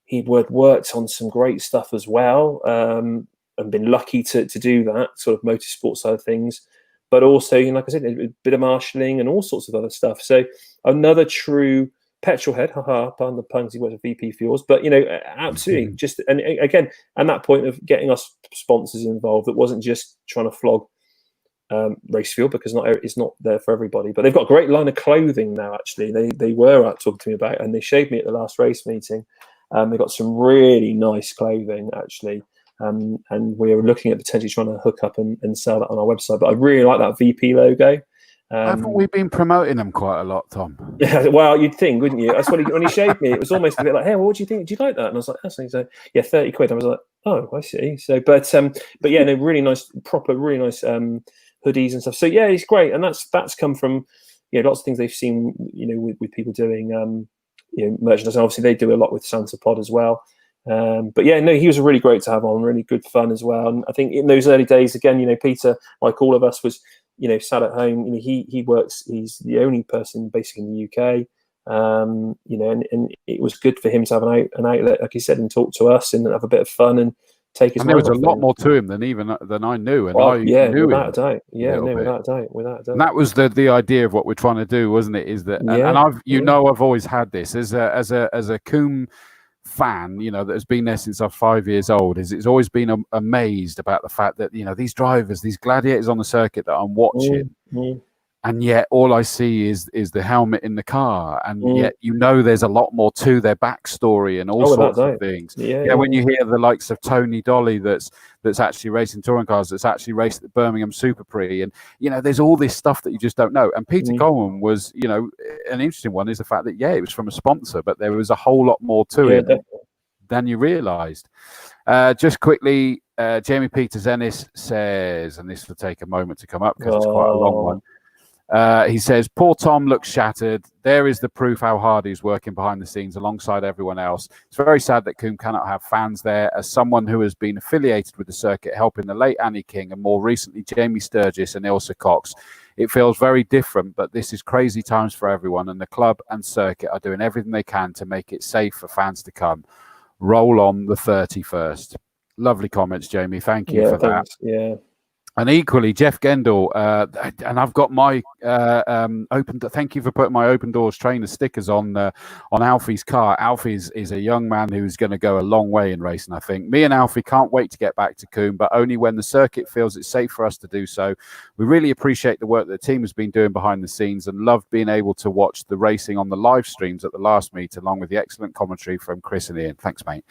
Speaker 2: he'd worked on some great stuff as well, and been lucky to do that sort of motorsport side of things. But also, like I said, a bit of marshalling and all sorts of other stuff. So another true petrol head, pardon the puns, he was a VP Fuels, but absolutely just, and again, and that point of getting us sponsors involved, that wasn't just trying to flog race fuel, because it's not there for everybody. But they've got a great line of clothing now. Actually, they were out talking to me about it, and they showed me at the last race meeting. They got some really nice clothing actually, and we were looking at potentially trying to hook up and sell that on our website. But I really like that VP logo.
Speaker 1: Haven't we been promoting them quite a lot, Tom?
Speaker 2: Yeah, well, you'd think, wouldn't you? That's what when he showed me, it was almost a bit like, "Hey, what do you think? Do you like that?" And I was like, "That's nice." So, yeah, 30 quid. I was like, "Oh, I see." So, but yeah, no, really nice, proper, really nice hoodies and stuff. So yeah, it's great, and that's come from lots of things they've seen, with people doing merchandise. And obviously, they do a lot with Santa Pod as well. But yeah, no, he was really great to have on, really good fun as well. And I think in those early days, again, Peter, like all of us, was sat at home. He works. He's the only person basically in the UK. And it was good for him to have an outlet, like he said, and talk to us and have a bit of fun and take his.
Speaker 1: And there was a lot more to him than I knew, and I knew
Speaker 2: without
Speaker 1: him
Speaker 2: a doubt. Yeah, no, without a doubt.
Speaker 1: And that was the idea of what we're trying to do, wasn't it? Is that, and I've always had this as a Combe fan, that has been there since I'm 5 years old. It's always been amazed about the fact that these drivers, these gladiators on the circuit that I'm watching, and yet all I see is the helmet in the car, and yet there's a lot more to their backstory and all sorts of things. When you hear the likes of Tony Dolly that's actually racing touring cars, that's actually raced at Birmingham Super Prix, and there's all this stuff that you just don't know. And Peter Coleman was an interesting one, is the fact that it was from a sponsor, but there was a whole lot more to it than you realized. Just quickly, Jamie Peters Ennis says, and this will take a moment to come up because it's quite a long one. He says, "Poor Tom looks shattered. There is the proof how hard he's working behind the scenes alongside everyone else. It's very sad that Combe cannot have fans there. As someone who has been affiliated with the circuit, helping the late Annie King and more recently Jamie Sturgis and Ilsa Cox, it feels very different, but this is crazy times for everyone, and the club and circuit are doing everything they can to make it safe for fans to come. Roll on the 31st. Lovely comments, Jamie. Thank you for that.
Speaker 2: Yeah.
Speaker 1: And equally, Jeff Gendel, and I've got my thank you for putting my Open Doors trainer stickers on Alfie's car. Alfie is a young man who's going to go a long way in racing, I think. Me and Alfie can't wait to get back to Combe, but only when the circuit feels it's safe for us to do so. We really appreciate the work that the team has been doing behind the scenes and love being able to watch the racing on the live streams at the last meet, along with the excellent commentary from Chris and Ian. Thanks, mate.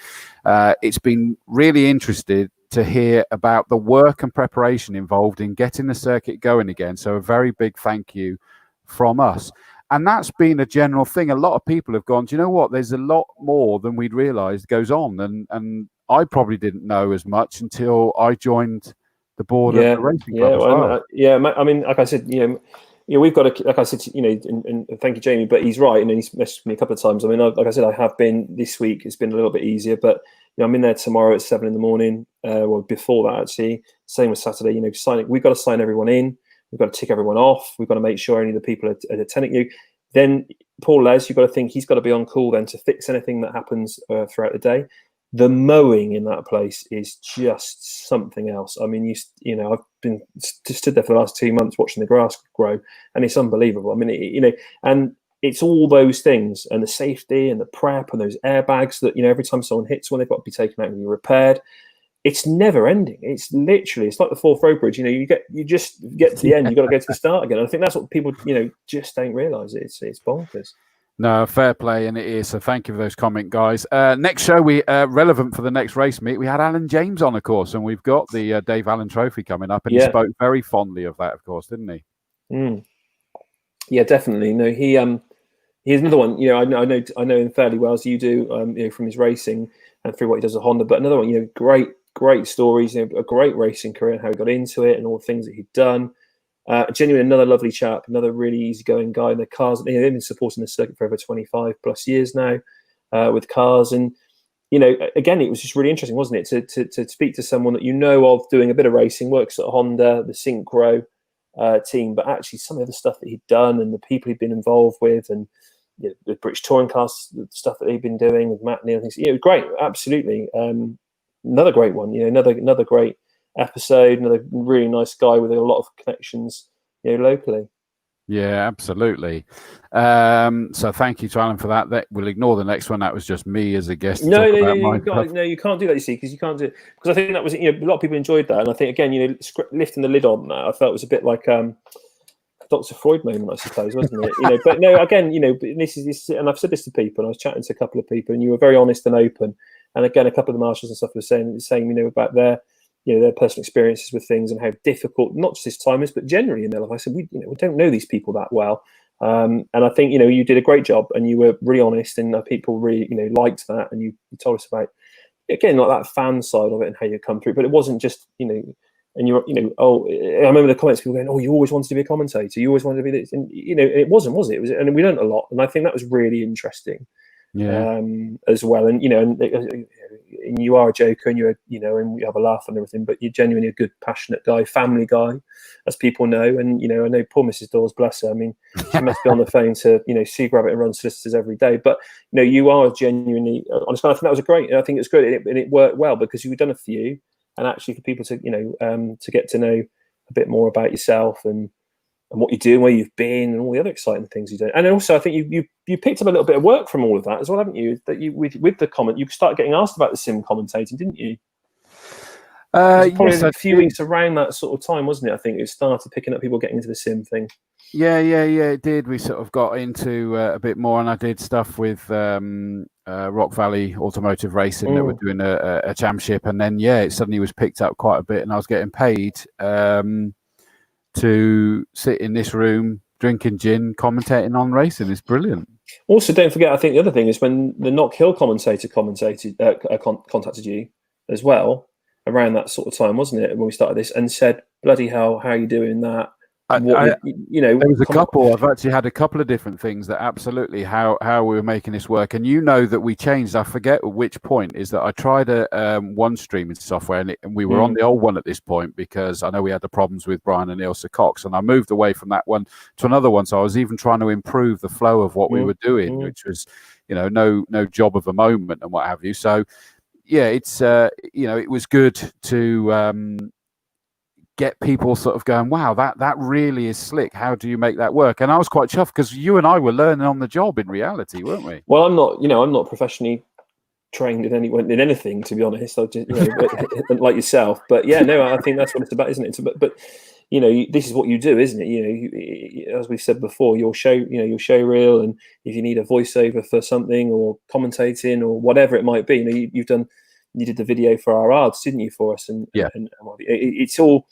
Speaker 1: It's been really interesting to hear about the work and preparation involved in getting the circuit going again. So a very big thank you from us. And that's been a general thing. A lot of people have gone, do you know what? There's a lot more than we'd realised goes on. And I probably didn't know as much until I joined the board of the racing club as well.
Speaker 2: I mean, like I said, we've got to, like I said, and thank you, Jamie, but he's right. And he's messaged me a couple of times. I mean, like I said, I have been this week. It's been a little bit easier, but I'm in there tomorrow at 7 a.m. Well, before that, actually. Same with Saturday. Signing. We've got to sign everyone in. We've got to tick everyone off. We've got to make sure any of the people are attending you. Then Paul Les, you've got to think he's got to be on call then to fix anything that happens throughout the day. The mowing in that place is just something else. I mean, I've been stood there for the last 2 months watching the grass grow, and it's unbelievable. I mean, and it's all those things, and the safety and the prep and those airbags that, every time someone hits one, they've got to be taken out and be repaired. It's never ending. It's literally, it's like the Forth Road Bridge. You just get to the end, you've got to go to the start again. And I think that's what people, just don't realise. It's bonkers.
Speaker 1: No, fair play, and it is. So thank you for those comment, guys. Next show, we relevant for the next race meet. We had Alan James on, of course, and we've got the Dave Allen Trophy coming up, and he spoke very fondly of that, of course, didn't he?
Speaker 2: Yeah, definitely. No, he's another one. You know, I know him fairly well, as you do. You know, from his racing and through what he does at Honda. But another one. You know, great stories. You know, a great racing career and how he got into it and all the things that he'd done. Genuinely another lovely chap, another really easygoing guy in the cars. You know, they've been supporting the circuit for over 25 plus years now with cars. And, you know, again, it was just really interesting, wasn't it, to speak to someone that you know of doing a bit of racing, works at Honda, the Synchro team, but actually some of the stuff that he'd done and the people he'd been involved with, and you know, the British touring cars, the stuff that he'd been doing with Matt Neal, things. You know, great, absolutely. Another great one. You know, another great episode. Another really nice guy with a lot of connections, you know, locally.
Speaker 1: Yeah, absolutely. So thank you to Alan for that. We'll ignore the next one. That was just me as a guest.
Speaker 2: No, you can't do that. You see, because you can't do it, because I think that was, you know, a lot of people enjoyed that, and I think again, you know, lifting the lid on that, I felt it was a bit like Dr. Freud moment, I suppose, wasn't it? You know, but no, again, you know, this is, and I've said this to people, and I was chatting to a couple of people, and you were very honest and open, and again, a couple of the marshals and stuff were saying, you know, about their, you know, their personal experiences with things and how difficult not just this time is, but generally in their life. I said, we don't know these people that well, and I think, you know, you did a great job, and you were really honest, and people really, you know, liked that, and you told us about, again, like that fan side of it and how you come through. But it wasn't just, you know, and you're, you know, oh, I remember the comments, people going, oh, you always wanted to be a commentator, you always wanted to be this, and you know, it wasn't, was it? It was, and we learned a lot, and I think that was really interesting. As well, and you know, and you are a joker, and you're, you know, and we have a laugh and everything, but you're genuinely a good, passionate guy, family guy, as people know. And you know, I know poor Mrs. Dawes, bless her. I mean, she must be on the phone to, you know, see Rabbit and run solicitors every day. But you know, you are genuinely honest. I think that was I think it was great, and it worked well because you've done a few, and actually for people to, you know, to get to know a bit more about yourself and what you do, where you've been, and all the other exciting things you do. And also, I think you picked up a little bit of work from all of that as well, haven't you? That you with the comment, you started getting asked about the sim commentating, didn't you? Probably a few weeks around that sort of time, wasn't it? I think it started picking up people getting into the sim thing.
Speaker 1: Yeah, it did. We sort of got into a bit more, and I did stuff with Rock Valley Automotive Racing that were doing a championship, and then it suddenly was picked up quite a bit, and I was getting paid to sit in this room drinking gin, commentating on racing. It's brilliant.
Speaker 2: Also, don't forget, I think the other thing is when the Knock Hill commentator contacted you as well around that sort of time, wasn't it, when we started this, and said, bloody hell, how are you doing that? You know,
Speaker 1: there was a couple. I've actually had a couple of different things that absolutely how we were making this work. And you know that we changed. I forget which point is that I tried a one streaming software, and we were on the old one at this point because I know we had the problems with Brian and Ilsa Cox, and I moved away from that one to another one. So I was even trying to improve the flow of what we were doing, which was, you know, no job of a moment and what have you. So yeah, it's you know, it was good to get people sort of going, wow, that really is slick. How do you make that work? And I was quite chuffed because you and I were learning on the job in reality, weren't we?
Speaker 2: Well, I'm not professionally trained in anything, to be honest. I just, you know, like yourself. But yeah, no, I think that's what it's about, isn't it? But you know, this is what you do, isn't it? You know, as we've said before, your show reel, and if you need a voiceover for something or commentating or whatever it might be, you know, you did the video for our ads, didn't you, for us? And it's all.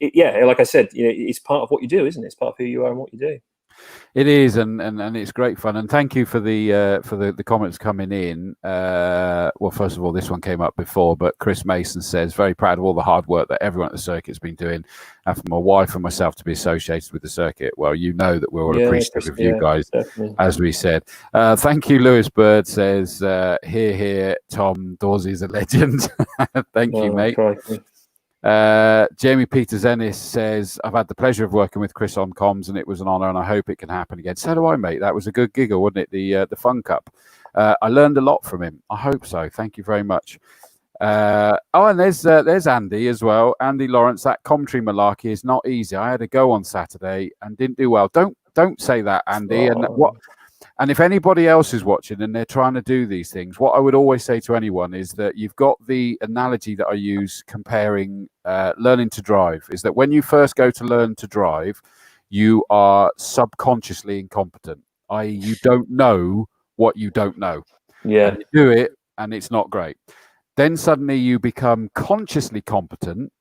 Speaker 2: Like I said, you know, it's part of what you do, isn't it? It's part of who you are and what you do.
Speaker 1: It is, and it's great fun. And thank you for the comments coming in. Well, first of all, this one came up before, but Chris Mason says, very proud of all the hard work that everyone at the circuit's been doing, and for my wife and myself to be associated with the circuit. Well, you know that we're all appreciative of you guys, definitely. As we said. Thank you, Lewis Bird says, here, Tom, Dawsy's a legend. Thank you, mate. Crikey. Jamie Peters Ennis says, I've had the pleasure of working with Chris on comms, and it was an honour, and I hope it can happen again. So do I, mate. That was a good giggle, wasn't it? The Fun Cup. I learned a lot from him. I hope so. Thank you very much. And there's Andy as well. Andy Lawrence. That commentary malarkey is not easy. I had a go on Saturday and didn't do well. Don't say that, Andy. And if anybody else is watching and they're trying to do these things, what I would always say to anyone is that you've got the analogy that I use comparing learning to drive, is that when you first go to learn to drive, you are subconsciously incompetent. i.e. you don't know what you don't know.
Speaker 2: Yeah.
Speaker 1: And you do it and it's not great. Then suddenly you become consciously competent.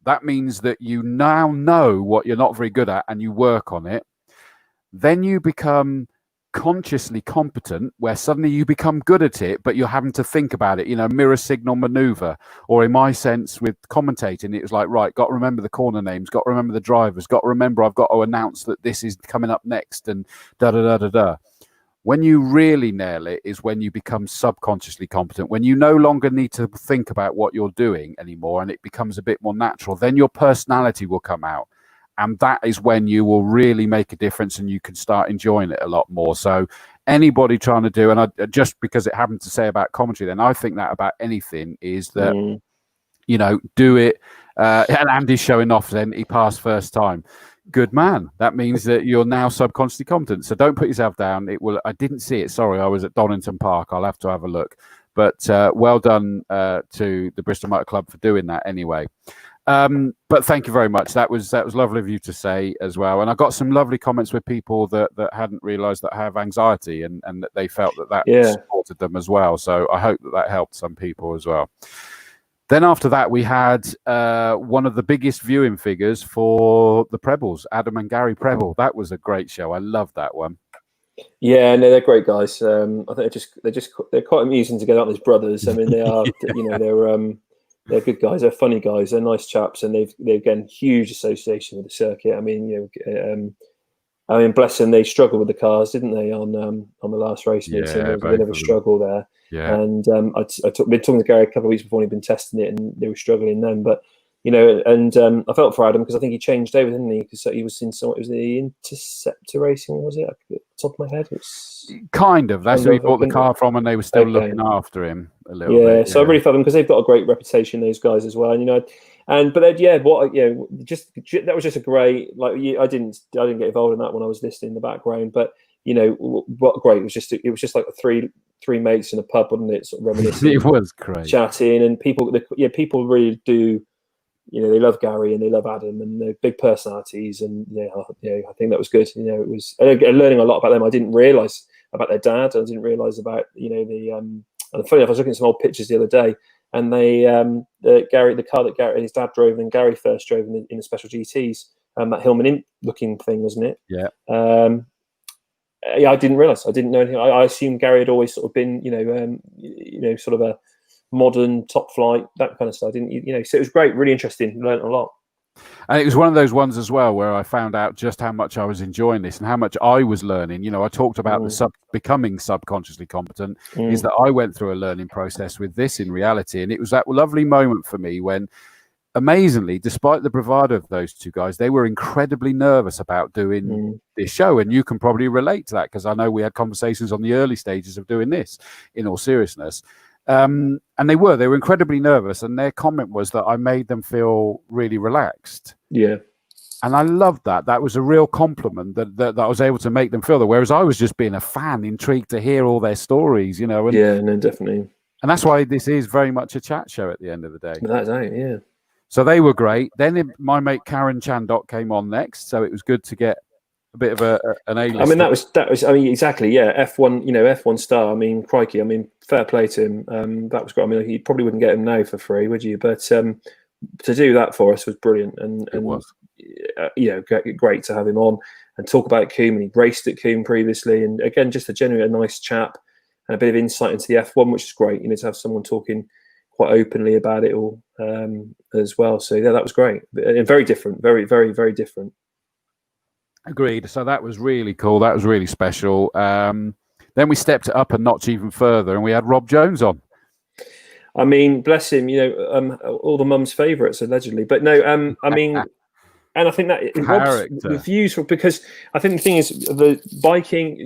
Speaker 1: That means that you now know what you're not very good at and you work on it. Then you become consciously competent, where suddenly you become good at it, but you're having to think about it, mirror signal maneuver. Or in my sense with commentating, it was like, right, got to remember the corner names, got to remember the drivers, got to remember I've got to announce that this is coming up next, and da-da-da-da-da. When you really nail it is when you become subconsciously competent, when you no longer need to think about what you're doing anymore and it becomes a bit more natural. Then your personality will come out. And that is when you will really make a difference and you can start enjoying it a lot more. So anybody trying to do, and I, just because it happened to say about commentary, then I think that about anything is that, do it. And Andy's showing off then, he passed first time. Good man. That means that you're now subconsciously competent. So don't put yourself down. It will. I didn't see it. Sorry, I was at Donington Park. I'll have to have a look. But well done to the Bristol Motor Club for doing that anyway. But thank you very much. That was lovely of you to say as well. And I got some lovely comments with people that hadn't realised that I have anxiety and that they felt that supported them as well. So I hope that helped some people as well. Then after that, we had one of the biggest viewing figures for the Prebbles, Adam and Gary Preble. That was a great show. I loved that one.
Speaker 2: Yeah, no, they're great guys. I think they're quite amusing to get out as brothers. I mean, they are, they're good guys. They're funny guys. They're nice chaps, and they've again huge association with the circuit. I mean, bless them. They struggled with the cars, didn't they? On the last race meeting, there was a bit of a struggle there.
Speaker 1: Yeah.
Speaker 2: And been talking to Gary a couple of weeks before, and he'd been testing it, and they were struggling then. But I felt for Adam because I think he changed over, didn't he? Because he was in it was the Interceptor racing, was it? Top of my head, it's
Speaker 1: kind of. That's who he bought the car from, and they were still looking after him a little bit.
Speaker 2: Yeah, so I really felt them because they've got a great reputation, those guys as well. And that was just a great. I didn't get involved in that when I was listening in the background, but what great it was just like three mates in a pub, wasn't it? Sort of reminiscing.
Speaker 1: It was great,
Speaker 2: chatting, and people really do. They love Gary and they love Adam, and they're big personalities. And I think that was good. It was learning a lot about them. I didn't realise about their dad. I didn't realise about And funny enough, I was looking at some old pictures the other day, and the car that Gary and his dad drove, and Gary first drove in the special GTs, that Hillman looking thing, wasn't it?
Speaker 1: Yeah.
Speaker 2: I didn't realise. I didn't know anything. I assumed Gary had always sort of been, sort of a modern top flight, that kind of stuff. So it was great, really interesting. Learned a lot.
Speaker 1: And it was one of those ones as well where I found out just how much I was enjoying this and how much I was learning. I talked about becoming subconsciously competent, is that I went through a learning process with this in reality. And it was that lovely moment for me when, amazingly, despite the bravado of those two guys, they were incredibly nervous about doing this show. And you can probably relate to that, because I know we had conversations on the early stages of doing this, in all seriousness. And they were incredibly nervous, and their comment was that I made them feel really relaxed.
Speaker 2: Yeah.
Speaker 1: And I loved that. That was a real compliment that I was able to make them feel that, whereas I was just being a fan, intrigued to hear all their stories, And,
Speaker 2: yeah, no, definitely.
Speaker 1: And that's why this is very much a chat show at the end of the day.
Speaker 2: That's right, yeah.
Speaker 1: So they were great. Then my mate Karen Chandok came on next, so it was good to get a bit of an A-list.
Speaker 2: I mean, that was. I mean, exactly. Yeah, F1. F1 star. I mean, crikey. I mean, fair play to him. That was great. I mean, you probably wouldn't get him now for free, would you? But to do that for us was brilliant, and
Speaker 1: it was.
Speaker 2: Great to have him on and talk about Combe. And he raced at Combe previously, and again, just a nice chap and a bit of insight into the F1, which is great. To have someone talking quite openly about it all as well. So yeah, that was great and very different. Very, very, very different.
Speaker 1: Agreed. So that was really cool. That was really special. Then we stepped it up a notch even further, and we had Rob Jones on.
Speaker 2: I mean, bless him. All the mum's favourites allegedly, but no. I mean, and I think that Rob's views, because I think the thing is the biking.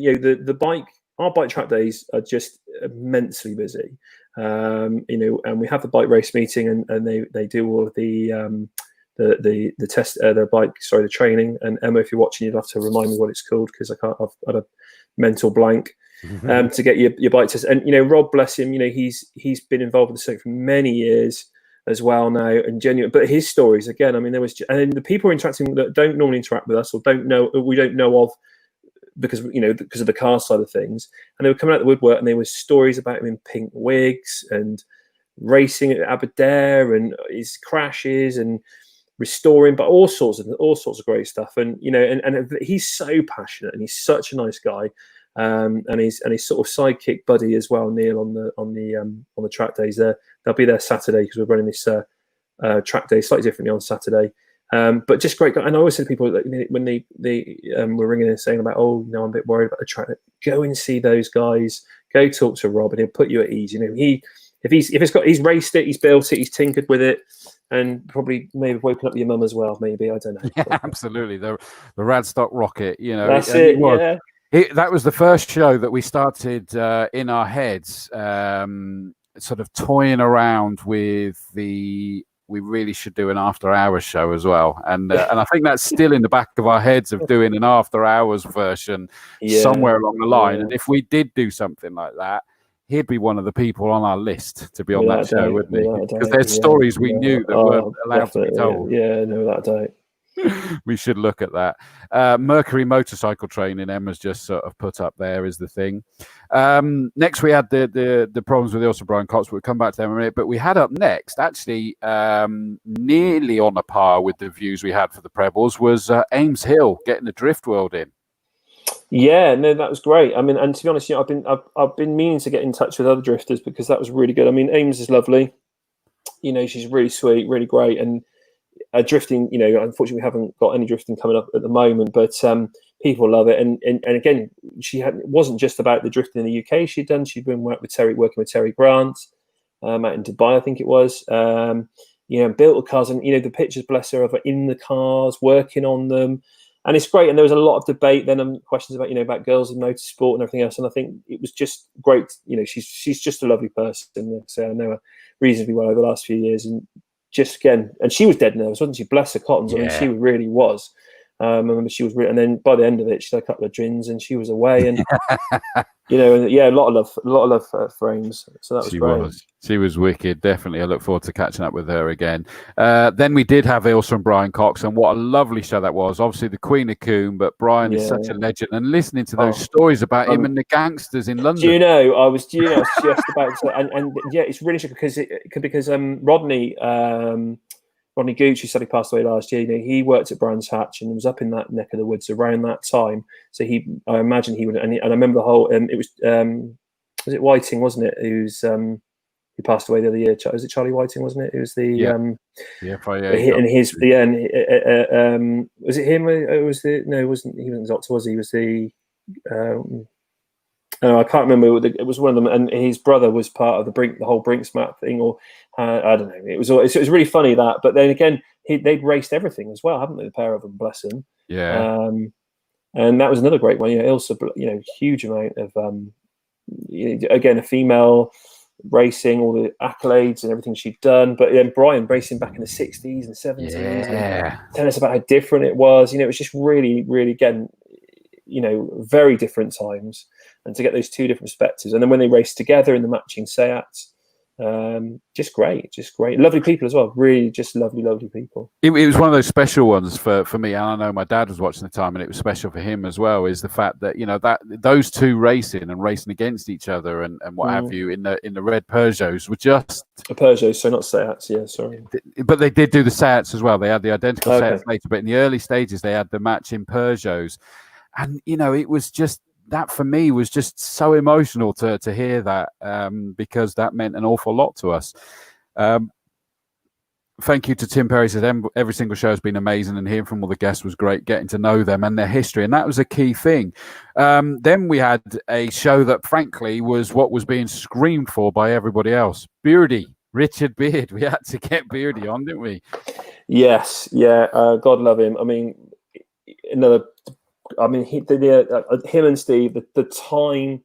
Speaker 2: Our bike track days are just immensely busy. And we have the bike race meeting, and they do all of the test, the training. And Emma, if you're watching, you'd have to remind me what it's called, because I've had a mental blank to get your bike test. And Rob, bless him, he's been involved with the circuit for many years as well now, and genuine. But his stories again, I mean, and the people interacting that don't normally interact with us or we don't know of because of the car side of things, and they were coming out of the woodwork, and there were stories about him in pink wigs and racing at Aberdare and his crashes and restoring, but all sorts of great stuff. And and he's so passionate, and he's such a nice guy. And his sort of sidekick buddy as well, Neil, on the track days. They'll be there Saturday because we're running this track day slightly differently on Saturday. But just great guy. And I always say to people that when they were ringing and saying about, I'm a bit worried about the track, go and see those guys. Go talk to Rob, and he'll put you at ease. He's raced it, he's built it, he's tinkered with it, and probably maybe woken up your mum as well. Maybe, I don't know.
Speaker 1: Yeah, absolutely. The Radstock Rocket.
Speaker 2: That's it. Yeah.
Speaker 1: That was the first show that we started in our heads, sort of toying around with we really should do an after hours show as well. And I think that's still in the back of our heads of doing an after hours version somewhere along the line. Yeah. And if we did do something like that, he'd be one of the people on our list to be on that show, wouldn't he? Because there's stories we knew that weren't allowed to be told.
Speaker 2: Yeah, no, that don't.
Speaker 1: We should look at that. Mercury motorcycle training, Emma's just sort of put up there is the thing. Next, we had the problems with Ilse Brian Cox. We'll come back to them in a minute. But we had up next, actually, nearly on a par with the views we had for the Prebbles, was Ames Hill getting the Drift World in.
Speaker 2: Yeah, no, that was great. I mean, and to be honest, I've been meaning to get in touch with other drifters because that was really good. I mean, Ames is lovely. She's really sweet, really great, and drifting. Unfortunately, we haven't got any drifting coming up at the moment, but people love it. And again, it wasn't just about the drifting in the UK. She'd been working with Terry Grant out in Dubai, I think it was. Built the cars, and the pictures, bless her, of her in the cars, working on them. And it's great. And there was a lot of debate then and questions about, about girls in motorsport and everything else. And I think it was just great. She's just a lovely person. So I know her reasonably well over the last few years. And just again, and she was dead nervous, wasn't she? Bless her cottons. Yeah. I mean, she really was. I remember she was really, and then by the end of it, she had a couple of gins and she was away. And, a lot of love for Ames. So that was great.
Speaker 1: She was wicked, definitely. I look forward to catching up with her again. Then we did have Ilse and Brian Cox, and what a lovely show that was. Obviously, the Queen of Combe, but Brian is such a legend. And listening to those stories about him and the gangsters in London.
Speaker 2: I was just about to, and it's really interesting because Rodney Gooch, who sadly passed away last year, he worked at Brands Hatch and was up in that neck of the woods around that time. So I imagine he would, and I remember the whole. It was it Whiting, wasn't it? Who passed away the other year? Was it Charlie Whiting? Wasn't it? It was the FIA. And his was it him? It was the no, it wasn't. He wasn't the doctor, was he? He was the. I can't remember. It was one of them, and his brother was part of the whole Brinks map thing, or I don't know. It was really funny that, but then again, they'd raced everything as well, haven't they? The pair of them, bless them.
Speaker 1: Yeah.
Speaker 2: And that was another great one. Ilse, huge amount of again, a female racing, all the accolades and everything she'd done. But then Brian racing back in the 60s and 70s, telling us about how different it was. It was just really, really again, very different times. And to get those two different perspectives, and then when they raced together in the matching Seats, just great, lovely people as well. Really, just lovely people. It was
Speaker 1: one of those special ones for me, and I know my dad was watching the time, and it was special for him as well. Is the fact that that those two racing against each other and what have you in the red Peugeots were just
Speaker 2: a Peugeot, so not Seats. Yeah, sorry,
Speaker 1: but they did do the Seats as well. They had the identical Seats later, but in the early stages they had the matching Peugeots, and it was just. That for me was just so emotional to hear that because that meant an awful lot to us. Thank you to Tim Perry. Says every single show has been amazing, and hearing from all the guests was great. Getting to know them and their history, and that was a key thing. Then we had a show that, frankly, was what was being screamed for by everybody else. Beardy, Richard Beard. We had to get Beardy on, didn't we?
Speaker 2: Yes, yeah. God love him. I mean, him and Steve, the time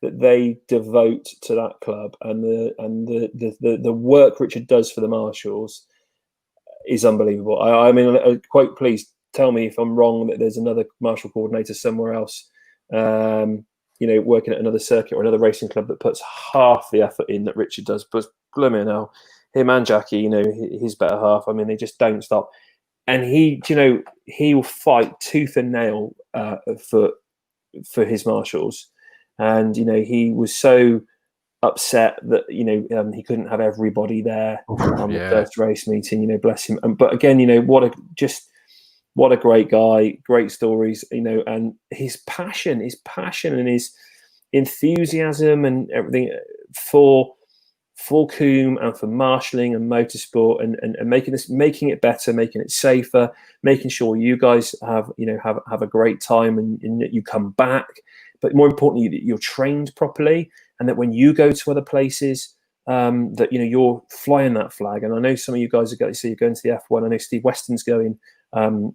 Speaker 2: that they devote to that club and the work Richard does for the marshals is unbelievable. I mean, quite please tell me if I'm wrong that there's another marshal coordinator somewhere else, working at another circuit or another racing club that puts half the effort in that Richard does. But blooming hell, him and Jackie, his better half. I mean, they just don't stop. And he will fight tooth and nail for for his marshals, and he was so upset that he couldn't have everybody there on the first race meeting. Bless him. But again, what a great guy, great stories. And his passion and his enthusiasm and everything for Combe and for marshalling and motorsport and making it better, making it safer, making sure you guys have a great time and that you come back, but more importantly that you're trained properly, and that when you go to other places that you're flying that flag. And I know some of you guys are going, so you're going to the F1. I know Steve Weston's going.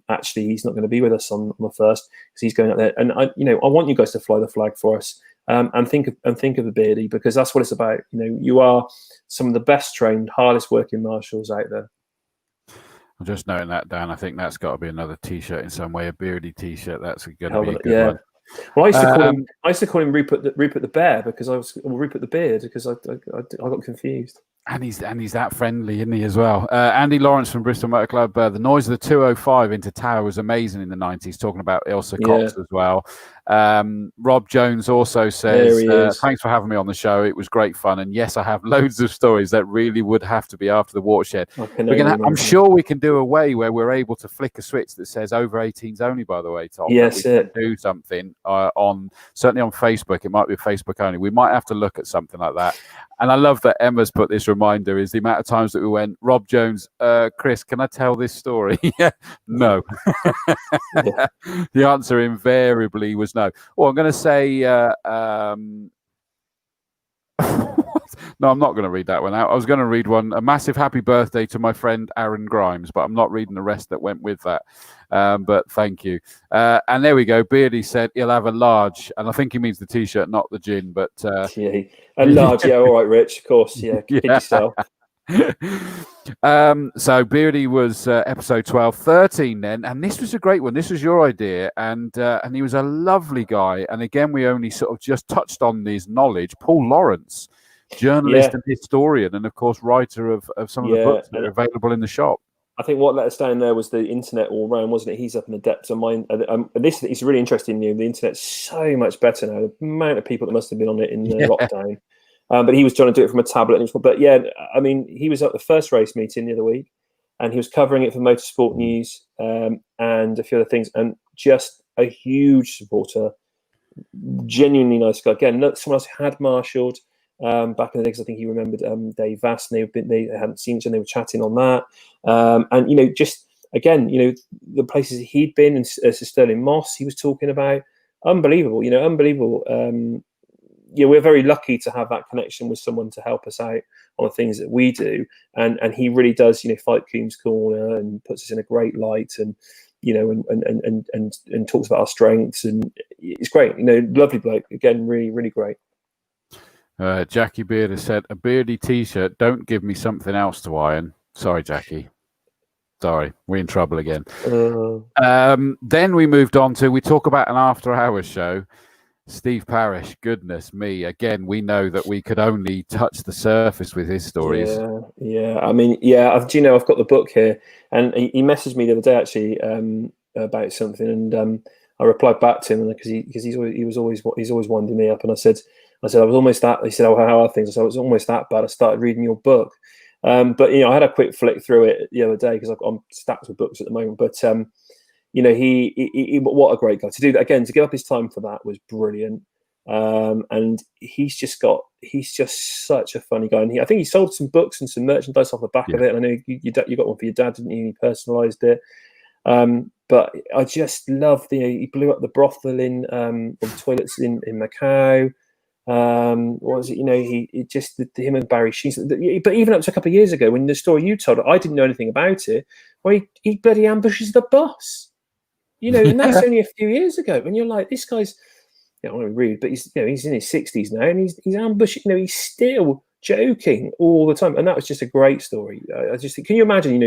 Speaker 2: Actually, he's not going to be with us on the first because he's going out there. And I want you guys to fly the flag for us. And think of the Beardy, because that's what it's about. You are some of the best trained, hardest working marshals out there.
Speaker 1: I'm just noting that down. I think that's got to be another T-shirt in some way, a Beardy T-shirt. That's going to be a good one.
Speaker 2: Well, I used to call him Rupert the Bear because Rupert the Beard because I got confused.
Speaker 1: And he's that friendly, isn't he, as well? Andy Lawrence from Bristol Motor Club. The noise of the 205 into Tower was amazing in the 90s, talking about Ilsa Cox as well. Rob Jones also says, thanks for having me on the show. It was great fun. And yes, I have loads of stories that really would have to be after the watershed. I'm sure we can do a way where we're able to flick a switch that says over 18s only, by the way, Tom.
Speaker 2: Yes,
Speaker 1: do something certainly on Facebook. It might be Facebook only. We might have to look at something like that. And I love that Emma's put this reminder, is the amount of times that we went, Rob Jones, Chris, can I tell this story? No. The answer invariably was no. Well, I'm going to say, no, I'm not going to read that one out. I was going to read one, a massive happy birthday to my friend Aaron Grimes, but I'm not reading the rest that went with that. But thank you. And there we go. Beardy said he'll have a large, and I think he means the T-shirt, not the gin. But
Speaker 2: a large, all right, Rich, of course, kid yourself.
Speaker 1: So Beardy was episode 12, 13 then, and this was a great one. This was your idea, and he was a lovely guy. And again, we only sort of just touched on his knowledge. Paul Lawrence, journalist and historian, and of course writer of some of the books that are available in the shop.
Speaker 2: I think what let us down there was the internet all round, wasn't it? He's up in the depths of mine. This is really interesting. The internet's so much better now. The amount of people that must have been on it in lockdown. But he was trying to do it from a tablet. But he was at the first race meeting the other week, and he was covering it for Motorsport News and a few other things. And just a huge supporter, genuinely nice guy. Again, someone else had marshalled back in the day, because I think he remembered Dave Vass, and they hadn't seen each other, and they were chatting on that. And just again, the places he'd been, and Sterling Moss, he was talking about, unbelievable. We're very lucky to have that connection with someone to help us out on the things that we do, and he really does, fight Combe's corner and puts us in a great light, and and talks about our strengths, and it's great. Lovely bloke. Again, really, really great.
Speaker 1: Jackie Beard has said, a Beardy T-shirt. Don't give me something else to iron. Sorry, Jackie. Sorry, we're in trouble again. Then we moved on to, we talk about an after-hours show. Steve Parrish, goodness me. Again, we know that we could only touch the surface with his stories. I've got the book here, and he messaged me the other day actually about something, and I replied back to him because he's always winding me up, and I said I was almost that. He said, "Oh, how are things?" I said, "I was almost that bad. I started reading your book." But I had a quick flick through it the other day because I'm stacked with books at the moment. But he what a great guy to do that again. To give up his time for that was brilliant. And he's just such a funny guy. And I think he sold some books and some merchandise off the back of it. And I know you got one for your dad, didn't you? He personalised it. But I just love he blew up the brothel in the toilets in Macau. What was it? Him and Barry Sheens. But even up to a couple of years ago, when the story you told, I didn't know anything about it. Where he bloody ambushes the boss. And that's only a few years ago. When you're like, this guy's, I don't want to be rude, but he's in his 60s now, and he's ambushing. He's still joking all the time, and that was just a great story. I just think, can you imagine,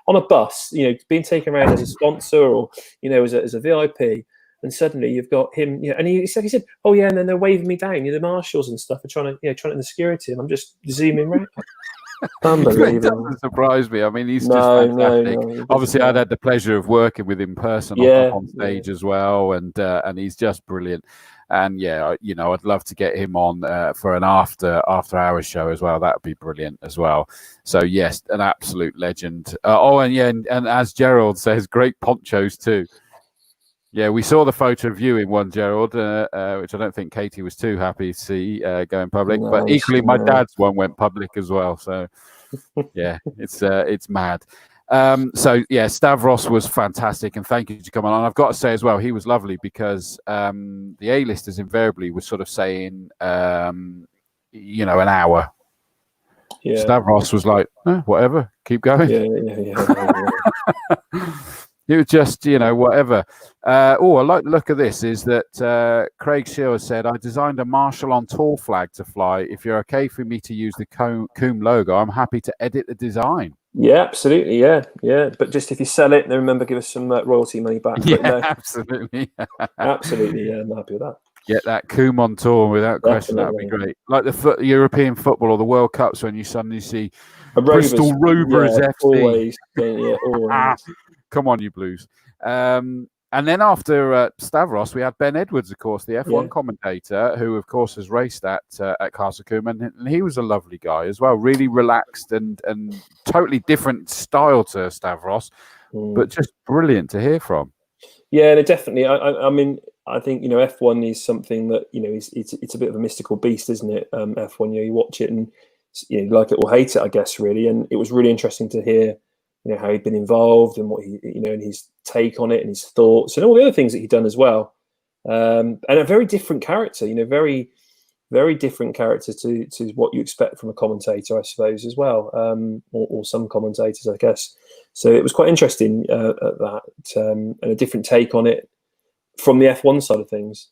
Speaker 1: on a bus, being taken around as a sponsor or as a VIP. And suddenly you've got him, and he said, "Oh yeah," and then they're waving me down. The marshals and stuff are trying to the security, and I'm just zooming around. It
Speaker 2: Unbelievable.
Speaker 1: doesn't surprise me. I mean, he's just fantastic. Obviously, I'd had the pleasure of working with him personally on stage as well, and he's just brilliant. And yeah, you know, I'd love to get him on for an after hours show as well. That would be brilliant as well. So yes, an absolute legend. And as Gerald says, great ponchos too. Yeah, we saw the photo of you in one, Gerald, which I don't think Katie was too happy to see going public.
Speaker 2: Nice,
Speaker 1: but equally, my dad's one went public as well. So, yeah, it's mad. So, yeah, Stavros was fantastic, and thank you for coming on. I've got to say as well, he was lovely because the A-listers invariably were sort of saying, you know, an hour. Yeah. Stavros was like, whatever, keep going.
Speaker 2: Yeah.
Speaker 1: It was just, you know, whatever. I like the look of this, is that Craig Shearer said, I designed a Marshall on Tour flag to fly. If you're okay for me to use the Combe logo, I'm happy to edit the design.
Speaker 2: Yeah, absolutely. Yeah. But just if you sell it, then remember, give us some royalty money back.
Speaker 1: Yeah, no, absolutely.
Speaker 2: Absolutely, yeah, I'm happy with that.
Speaker 1: Get that Combe on tour without question. That would be great. Like the European football or the World Cups, when you suddenly see Bristol Rovers FC.
Speaker 2: Always. Always.
Speaker 1: Come on, you Blues. And then after Stavros, we had Ben Edwards, of course, the F1 commentator, who, of course, has raced at Castle Combe. And he was a lovely guy as well, really relaxed and totally different style to Stavros, but just brilliant to hear from. Yeah,
Speaker 2: no, definitely. I mean, I think, you know, F1 is something that, you know, it's a bit of a mystical beast, isn't it? F1, you know, you watch it and, you know, like it or hate it, I guess, really. And it was really interesting to hear, you know, how he'd been involved and what he, you know, and his take on it and his thoughts and all the other things that he'd done as well. And a very different character, you know, very, very different character to what you expect from a commentator, I suppose, as well, or some commentators, I guess. So it was quite interesting at that, and a different take on it from the F1 side of things.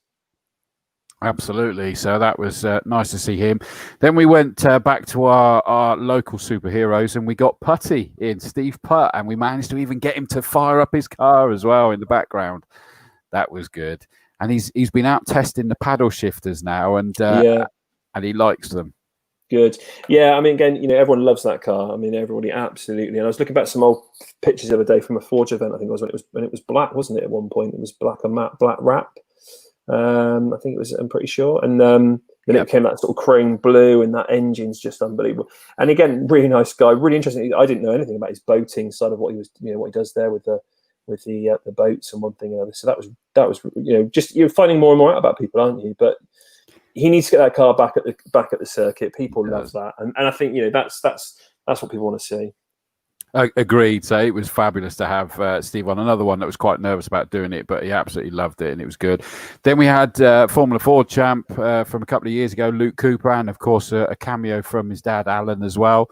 Speaker 1: Absolutely. So that was nice to see him. Then we went back to our local superheroes, and we got Putty in, Steve Putt, and we managed to even get him to fire up his car as well in the background. That was good. And he's been out testing the paddle shifters now, and he likes them.
Speaker 2: Good. Yeah, I mean, again, you know, everyone loves that car. I mean, everybody absolutely. And I was looking back some old pictures the other day from a Forge event. I think it was when it was black, wasn't it? At one point, it was black, a matte black wrap. I think it was, I'm pretty sure. And then it became that sort of chrome blue, and that engine's just unbelievable. And again, really nice guy, really interesting. I didn't know anything about his boating side of what he was, you know, what he does there with the boats and one thing and another. So that was, you know, just, you're finding more and more out about people, aren't you? But he needs to get that car back at the circuit. People love that, and I think, you know, that's what people want to see.
Speaker 1: Agreed. So it was fabulous to have Steve on. Another one that was quite nervous about doing it, but he absolutely loved it, and it was good. Then we had Formula Ford champ from a couple of years ago, Luke Cooper, and of course a cameo from his dad Alan as well.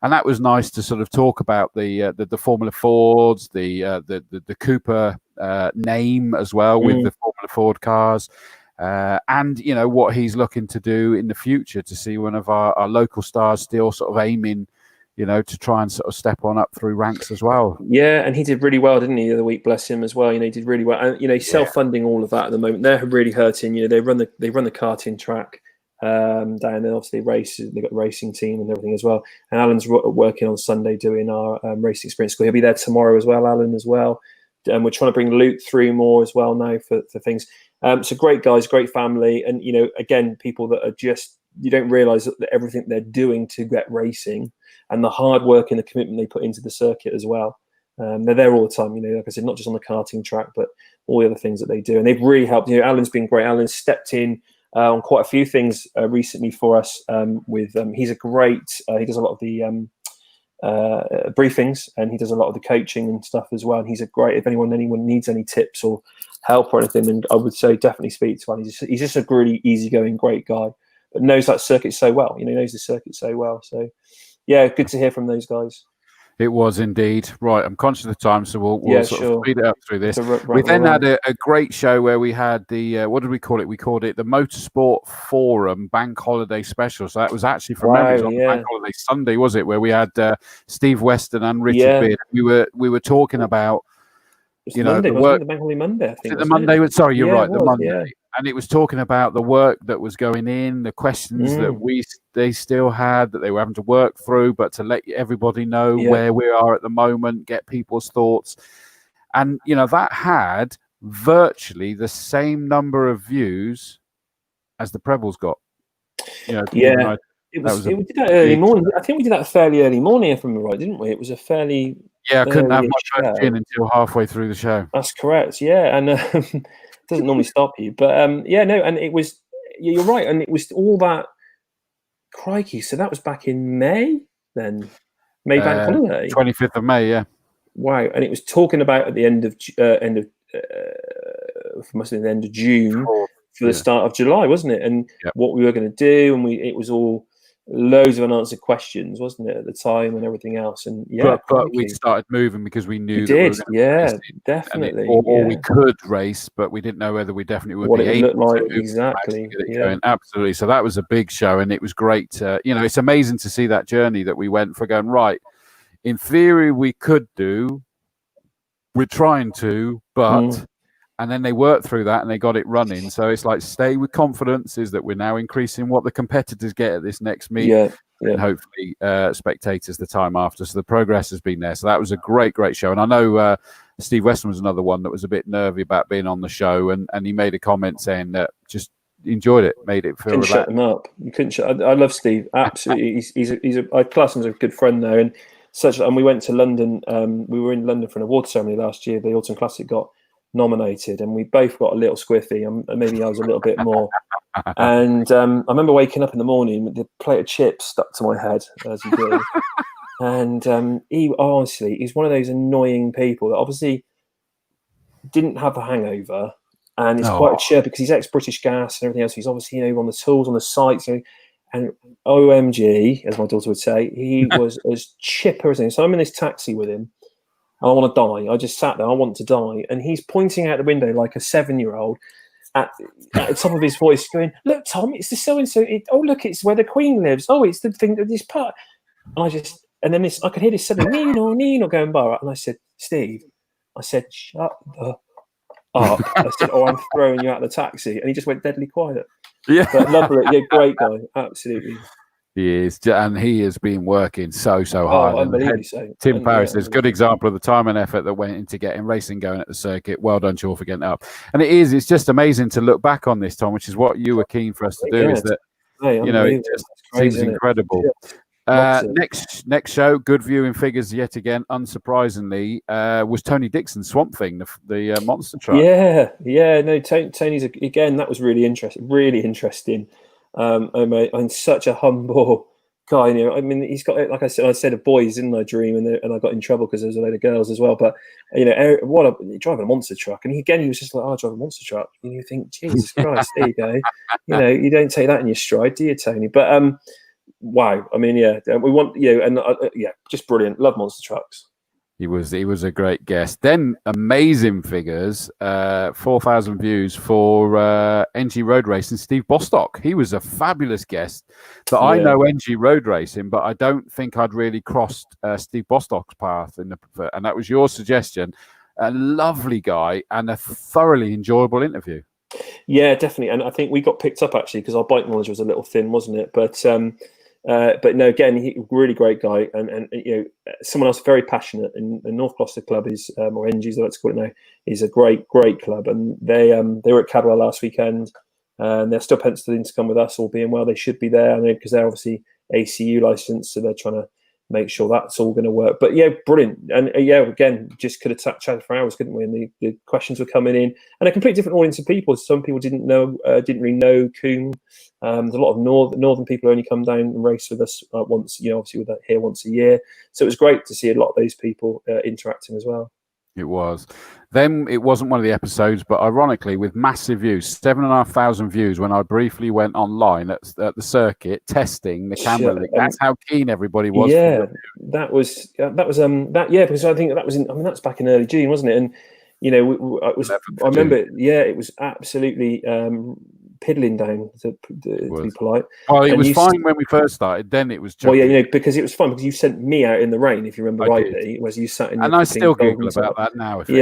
Speaker 1: And that was nice to sort of talk about the Formula Fords, the Cooper name as well with the Formula Ford cars. And, you know, what he's looking to do in the future, to see one of our local stars still sort of aiming, you know, to try and sort of step on up through ranks as well.
Speaker 2: Yeah, and he did really well, didn't he, the other week? Bless him as well. You know, he did really well. And, you know, he's self-funding all of that at the moment. They're really hurting. You know, they run the karting track down there. Obviously, they've got the racing team and everything as well. And Alan's working on Sunday doing our racing experience school. He'll be there tomorrow as well, Alan as well. And we're trying to bring Luke through more as well now for things. So great guys, great family. And, you know, again, people that are just, you don't realise that everything they're doing to get racing and the hard work and the commitment they put into the circuit as well. They're there all the time, you know, like I said, not just on the karting track, but all the other things that they do. And they've really helped. You know, Alan's been great. Alan's stepped in on quite a few things recently for us he's a great, he does a lot of the briefings, and he does a lot of the coaching and stuff as well. And he's a great, if anyone needs any tips or help or anything, then I would say definitely speak to him. He's just a really easygoing, great guy, but knows that circuit so well. You know, knows the circuit so well. So, yeah, good to hear from those guys.
Speaker 1: It was indeed. Right, I'm conscious of the time, so we'll sort of speed it up through this. We then had a great show where we had the, what did we call it? We called it the Motorsport Forum Bank Holiday Special. So that was actually from memories on Bank Holiday Sunday, was it? Where we had Steve Weston and Richard Beard. We were talking about, you know,
Speaker 2: Monday, the Bank Holiday Monday, I think.
Speaker 1: The Monday, sorry, you're right, the Monday.
Speaker 2: Yeah.
Speaker 1: And it was talking about the work that was going in, the questions that they still had that they were having to work through, but to let everybody know where we are at the moment, get people's thoughts. And, that had virtually the same number of views as the Prebbles got.
Speaker 2: We did that early morning. I think we did that fairly early morning, if I'm right, didn't we? It was a fairly
Speaker 1: I couldn't have my first gin until halfway through the show.
Speaker 2: That's correct. Yeah, and it doesn't normally stop you, but and it was. You're right, and it was all that. Crikey! So that was back in May, then May bank holiday,
Speaker 1: 25th of May. Yeah.
Speaker 2: Wow, and it was talking about at the end of must have been the end of June for the start of July, wasn't it? And what we were going to do, and it was all loads of unanswered questions, wasn't it, at the time, and everything else. And
Speaker 1: but we started moving because we knew
Speaker 2: definitely,
Speaker 1: or we could race, but we didn't know whether we definitely would be able to move
Speaker 2: exactly.
Speaker 1: Absolutely. So that was a big show, and it was great. It's amazing to see that journey that we went for. Going right. In theory, we could do. We're trying to, but and then they worked through that and they got it running. So it's like stay with confidence. Is that we're now increasing what the competitors get at this next meet, and hopefully spectators the time after. So the progress has been there. So that was a great show. And I know Steve Weston was another one that was a bit nervy about being on the show, and he made a comment saying that just enjoyed it, made it feel
Speaker 2: relaxed. Shut him up. You couldn't shut. I love Steve. Absolutely, I class him as a good friend now, and. And we went to London. We were in London for an award ceremony last year. The Autumn Classic got nominated, and we both got a little squiffy. Maybe I was a little bit more. And I remember waking up in the morning with the plate of chips stuck to my head, as you do. And he's one of those annoying people that obviously didn't have a hangover, and he's quite a chirp because he's ex-British Gas and everything else. He's obviously on the tools on the site. And OMG, as my daughter would say, he was as chipper as anything. So I'm in this taxi with him. And I want to die. I just sat there. I want to die. And he's pointing out the window like a 7-year-old at the top of his voice going, look, Tom, it's the so-and-so. Oh, look, it's where the Queen lives. Oh, it's the thing that this part. And then I could hear this suddenly, Nino going by. And I said, Steve, shut the up. I said, I'm throwing you out of the taxi. And he just went deadly quiet.
Speaker 1: Yeah,
Speaker 2: but lovely. Yeah, great guy. Absolutely.
Speaker 1: He is, and he has been working so hard.
Speaker 2: Unbelievably so.
Speaker 1: Tim Paris is a good example of the time and effort that went into getting racing going at the circuit. Well done, Shaw, for getting up. And it's just amazing to look back on this, Tom, which is what you were keen for us to do. Is that it just seems incredible. Next show, good viewing figures yet again. Unsurprisingly, was Tony Dixon's Swamp Thing, the monster truck.
Speaker 2: No, Tony's again. That was really interesting. I'm such a humble guy. I mean, he's got, like I said, a boys in my dream, and I got in trouble because there was a load of girls as well. But driving a monster truck, and he was just like, I drive a monster truck, and you think, Jesus Christ, there you go. You don't take that in your stride, do you, Tony? But wow, I mean, we want and just brilliant. Love monster trucks.
Speaker 1: He was a great guest. Then amazing figures, 4,000 views for NG Road Racing. Steve Bostock. He was a fabulous guest. But I know NG Road Racing, but I don't think I'd really crossed Steve Bostock's path and that was your suggestion. A lovely guy and a thoroughly enjoyable interview.
Speaker 2: Yeah, definitely. And I think we got picked up actually because our bike knowledge was a little thin, wasn't it? But no, again, he really great guy, and someone else very passionate. And North Gloucester Club is, or NG's, let's call it now, is a great club. And they were at Cadwell last weekend, and they're still penciled in to come with us. All being well, they should be there, because they're obviously ACU licensed, so they're trying to make sure that's all going to work. But brilliant. And again, just could have chatted for hours, couldn't we? And the questions were coming in, and a completely different audience of people. Some people didn't really know Combe. There's a lot of northern people who only come down and race with us once, obviously we're here once a year. So it was great to see a lot of those people interacting as well.
Speaker 1: It was. Then it wasn't one of the episodes, but ironically, with massive views, 7,500 views when I briefly went online at the circuit testing the camera. That's how keen everybody was.
Speaker 2: Yeah, that was because I think that was that's back in early June, wasn't it? And I remember, it was absolutely piddling down to be polite.
Speaker 1: Oh, it was fine when we first started. Then it was.
Speaker 2: Because it was fun because you sent me out in the rain, if you remember rightly. Was you sat in?
Speaker 1: And I still Google about that now.
Speaker 2: But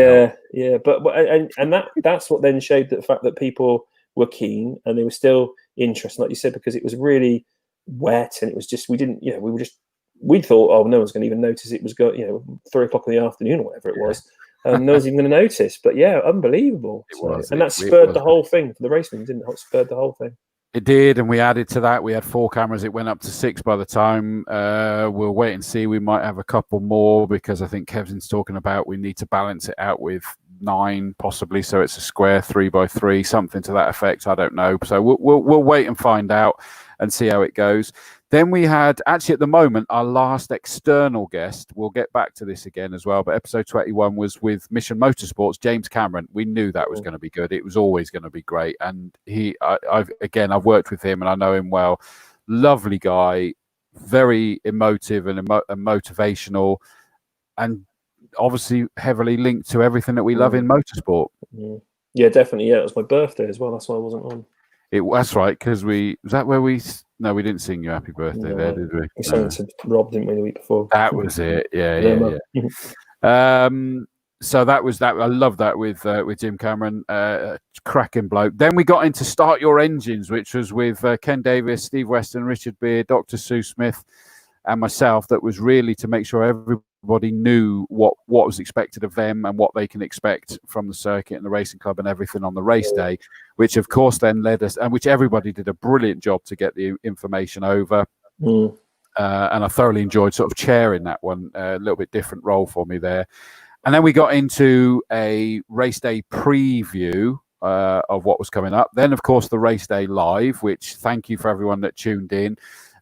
Speaker 2: that's what then showed the fact that people were keen and they were still interested, like you said, because it was really wet and it was just, we thought, oh, no one's going to even notice it was 3 o'clock in the afternoon or whatever it was. No one's even going to notice. But yeah, unbelievable. And that spurred the whole thing for the race meeting, didn't it? Spurred the whole thing.
Speaker 1: It did, and we added to that. We had 4 cameras. It went up to 6 by the time. We'll wait and see. We might have a couple more because I think Kevin's talking about we need to balance it out with 9 possibly, so it's a square 3 by 3, something to that effect. I don't know. So we'll wait and find out and see how it goes. Then we had, actually at the moment, our last external guest. We'll get back to this again as well, but episode 21 was with Mission Motorsports, James Cameron. We knew that was going to be good. It was always going to be great. And I've worked with him and I know him well. Lovely guy, very emotive and motivational, and obviously heavily linked to everything that we love in motorsport.
Speaker 2: Yeah, definitely. Yeah, it was my birthday as well. That's why I wasn't on.
Speaker 1: That's right, because we didn't sing you happy birthday there, did we?
Speaker 2: We sang to Rob, didn't we, the week before?
Speaker 1: That was it. Yeah. So that was that. I love that with Jim Cameron, cracking bloke. Then we got into Start Your Engines, which was with Ken Davis, Steve Weston, Richard Beard, Dr. Sue Smith, and myself. That was really to make sure everybody knew what was expected of them and what they can expect from the circuit and the racing club and everything on the race day, which of course then led us, and which everybody did a brilliant job to get the information over. And I thoroughly enjoyed sort of chairing that one, a little bit different role for me there. And then we got into a race day preview of what was coming up. Then, of course, the race day live, which thank you for everyone that tuned in.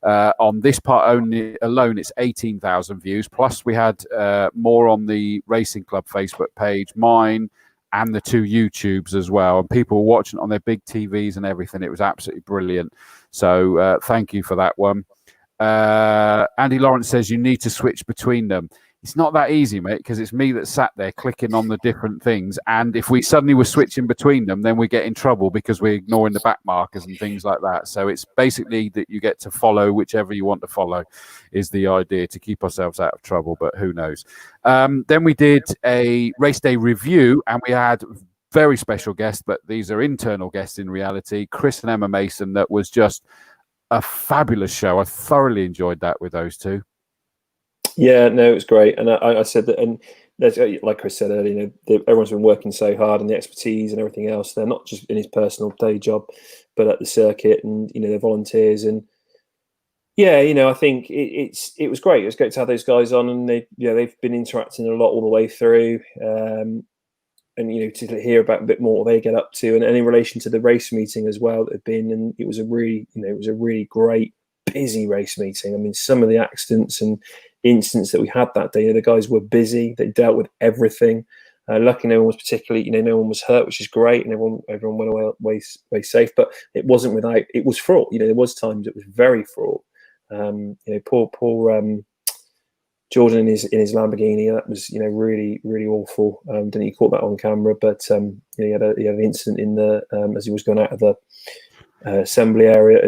Speaker 1: On this part alone, it's 18,000 views. Plus, we had more on the Racing Club Facebook page, mine, and the 2 YouTubes as well. And people were watching on their big TVs and everything. It was absolutely brilliant. So thank you for that one. Andy Lawrence says you need to switch between them. It's not that easy, mate, because it's me that sat there clicking on the different things. And if we suddenly were switching between them, then we get in trouble because we're ignoring the back markers and things like that. So it's basically that you get to follow whichever you want to follow is the idea, to keep ourselves out of trouble, but who knows. Then we did a race day review and we had very special guests, but these are internal guests in reality, Chris and Emma Mason. That was just a fabulous show. I thoroughly enjoyed that with those two.
Speaker 2: Yeah, no, it was great. And I said that, and there's, like Chris said earlier, everyone's been working so hard and the expertise and everything else. They're not just in his personal day job, but at the circuit, and they're volunteers. And yeah, I think it was great. It was great to have those guys on, and they've been interacting a lot all the way through. And to hear about a bit more what they get up to, and in relation to the race meeting as well that had been, and it was a really great busy race meeting. I mean, some of the accidents and incidents that we had that day, the guys were busy. They dealt with everything. Lucky no one was particularly, no one was hurt, which is great, and everyone went away safe. But it wasn't without. It was fraught. There was times it was very fraught. Poor Jordan in his Lamborghini. That was really really awful. Didn't he caught that on camera? But he had an incident in the as he was going out of the assembly area,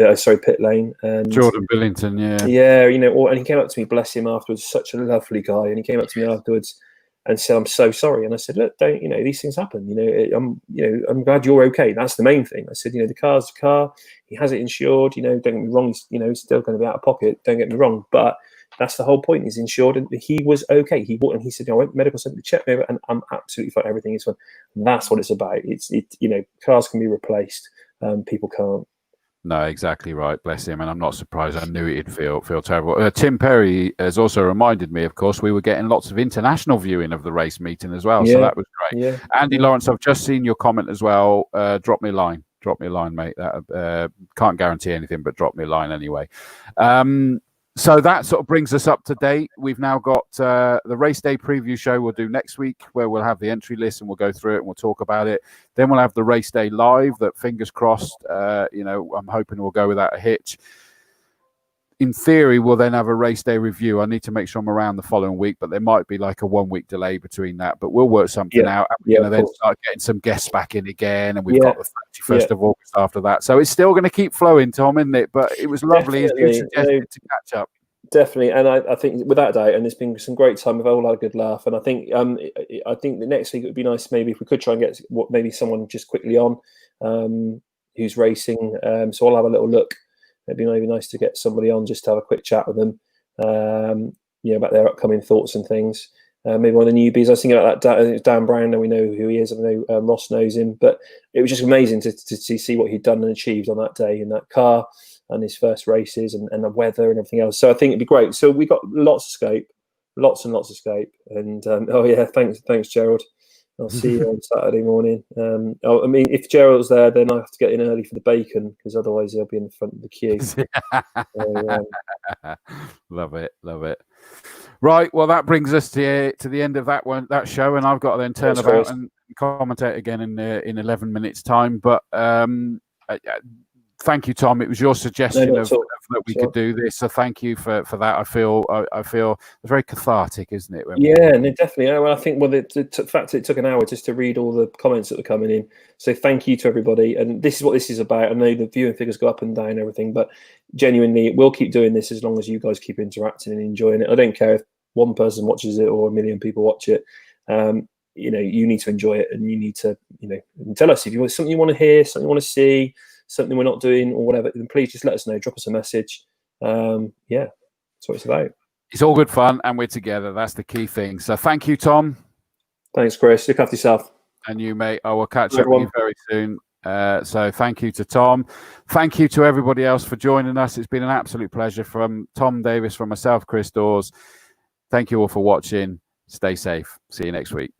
Speaker 2: pit lane. And
Speaker 1: Jordan Billington,
Speaker 2: and he came up to me, bless him, afterwards. Such a lovely guy, and he came up to me afterwards and said, "I'm so sorry." And I said, "Look, don't these things happen. I'm glad you're okay. That's the main thing." I said, "The car's the car. He has it insured. Don't get me wrong. He's still going to be out of pocket. Don't get me wrong, but." That's the whole point. He's insured, and he was okay. He said, "I went to medical center to check me over, and I'm absolutely fine. Everything is fine." And that's what it's about. Cars can be replaced. People can't.
Speaker 1: No, exactly right. Bless him, and I'm not surprised. I knew he'd feel terrible. Tim Perry has also reminded me, of course, we were getting lots of international viewing of the race meeting as well. So that was great. Yeah. Andy Lawrence, I've just seen your comment as well. Drop me a line. Drop me a line, mate. Can't guarantee anything, but drop me a line anyway. So that sort of brings us up to date. We've now got the race day preview show we'll do next week, where we'll have the entry list and we'll go through it and we'll talk about it. Then we'll have the race day live that, fingers crossed, I'm hoping we'll go without a hitch. In theory, we'll then have a race day review. I need to make sure I'm around the following week, but there might be like a 1 week delay between that. But we'll work something out. And we're going to then start getting some guests back in again. And we've got the 31st of August after that. So it's still going to keep flowing, Tom, isn't it? But it was lovely, as you suggested, to catch up.
Speaker 2: Definitely. And I think without a doubt, and there's been some great time. We've all had a good laugh. And I think the next week it would be nice maybe if we could try and get maybe someone just quickly on. who's racing. So I'll have a little look. It'd be maybe nice to get somebody on just to have a quick chat with them, about their upcoming thoughts and things. Maybe one of the newbies. I was thinking about that. Dan Brown. Now we know who he is. I know Ross knows him, but it was just amazing to see what he'd done and achieved on that day in that car and his first races and the weather and everything else. So I think it'd be great. So we got lots of scope, lots and lots of scope. And thanks, Gerald. I'll see you on Saturday morning. I mean, if Gerald's there, then I have to get in early for the bacon because otherwise he'll be in the front of the queue.
Speaker 1: Love it. Right, well, that brings us to the end of that show, and I've got to then turn about and commentate again in 11 minutes' time. But thank you, Tom. It was your suggestion that we could do this, so thank you for that. I feel it's very cathartic, isn't it?
Speaker 2: Definitely. Well, I think the fact that it took an hour just to read all the comments that were coming in. So thank you to everybody. And this is what this is about. I know the viewing figures go up and down and everything, but genuinely, we'll keep doing this as long as you guys keep interacting and enjoying it. I don't care if one person watches it or a million people watch it. You need to enjoy it, and you need to, tell us if you want something you want to hear, something you want to see, something we're not doing or whatever, then please just let us know. Drop us a message. That's what it's about.
Speaker 1: It's all good fun, and we're together. That's the key thing. So thank you, Tom.
Speaker 2: Thanks, Chris. Look after yourself.
Speaker 1: And you, mate. I will catch up with you very soon. So thank you to Tom. Thank you to everybody else for joining us. It's been an absolute pleasure. From Tom Davis, from myself, Chris Dawes. Thank you all for watching. Stay safe. See you next week.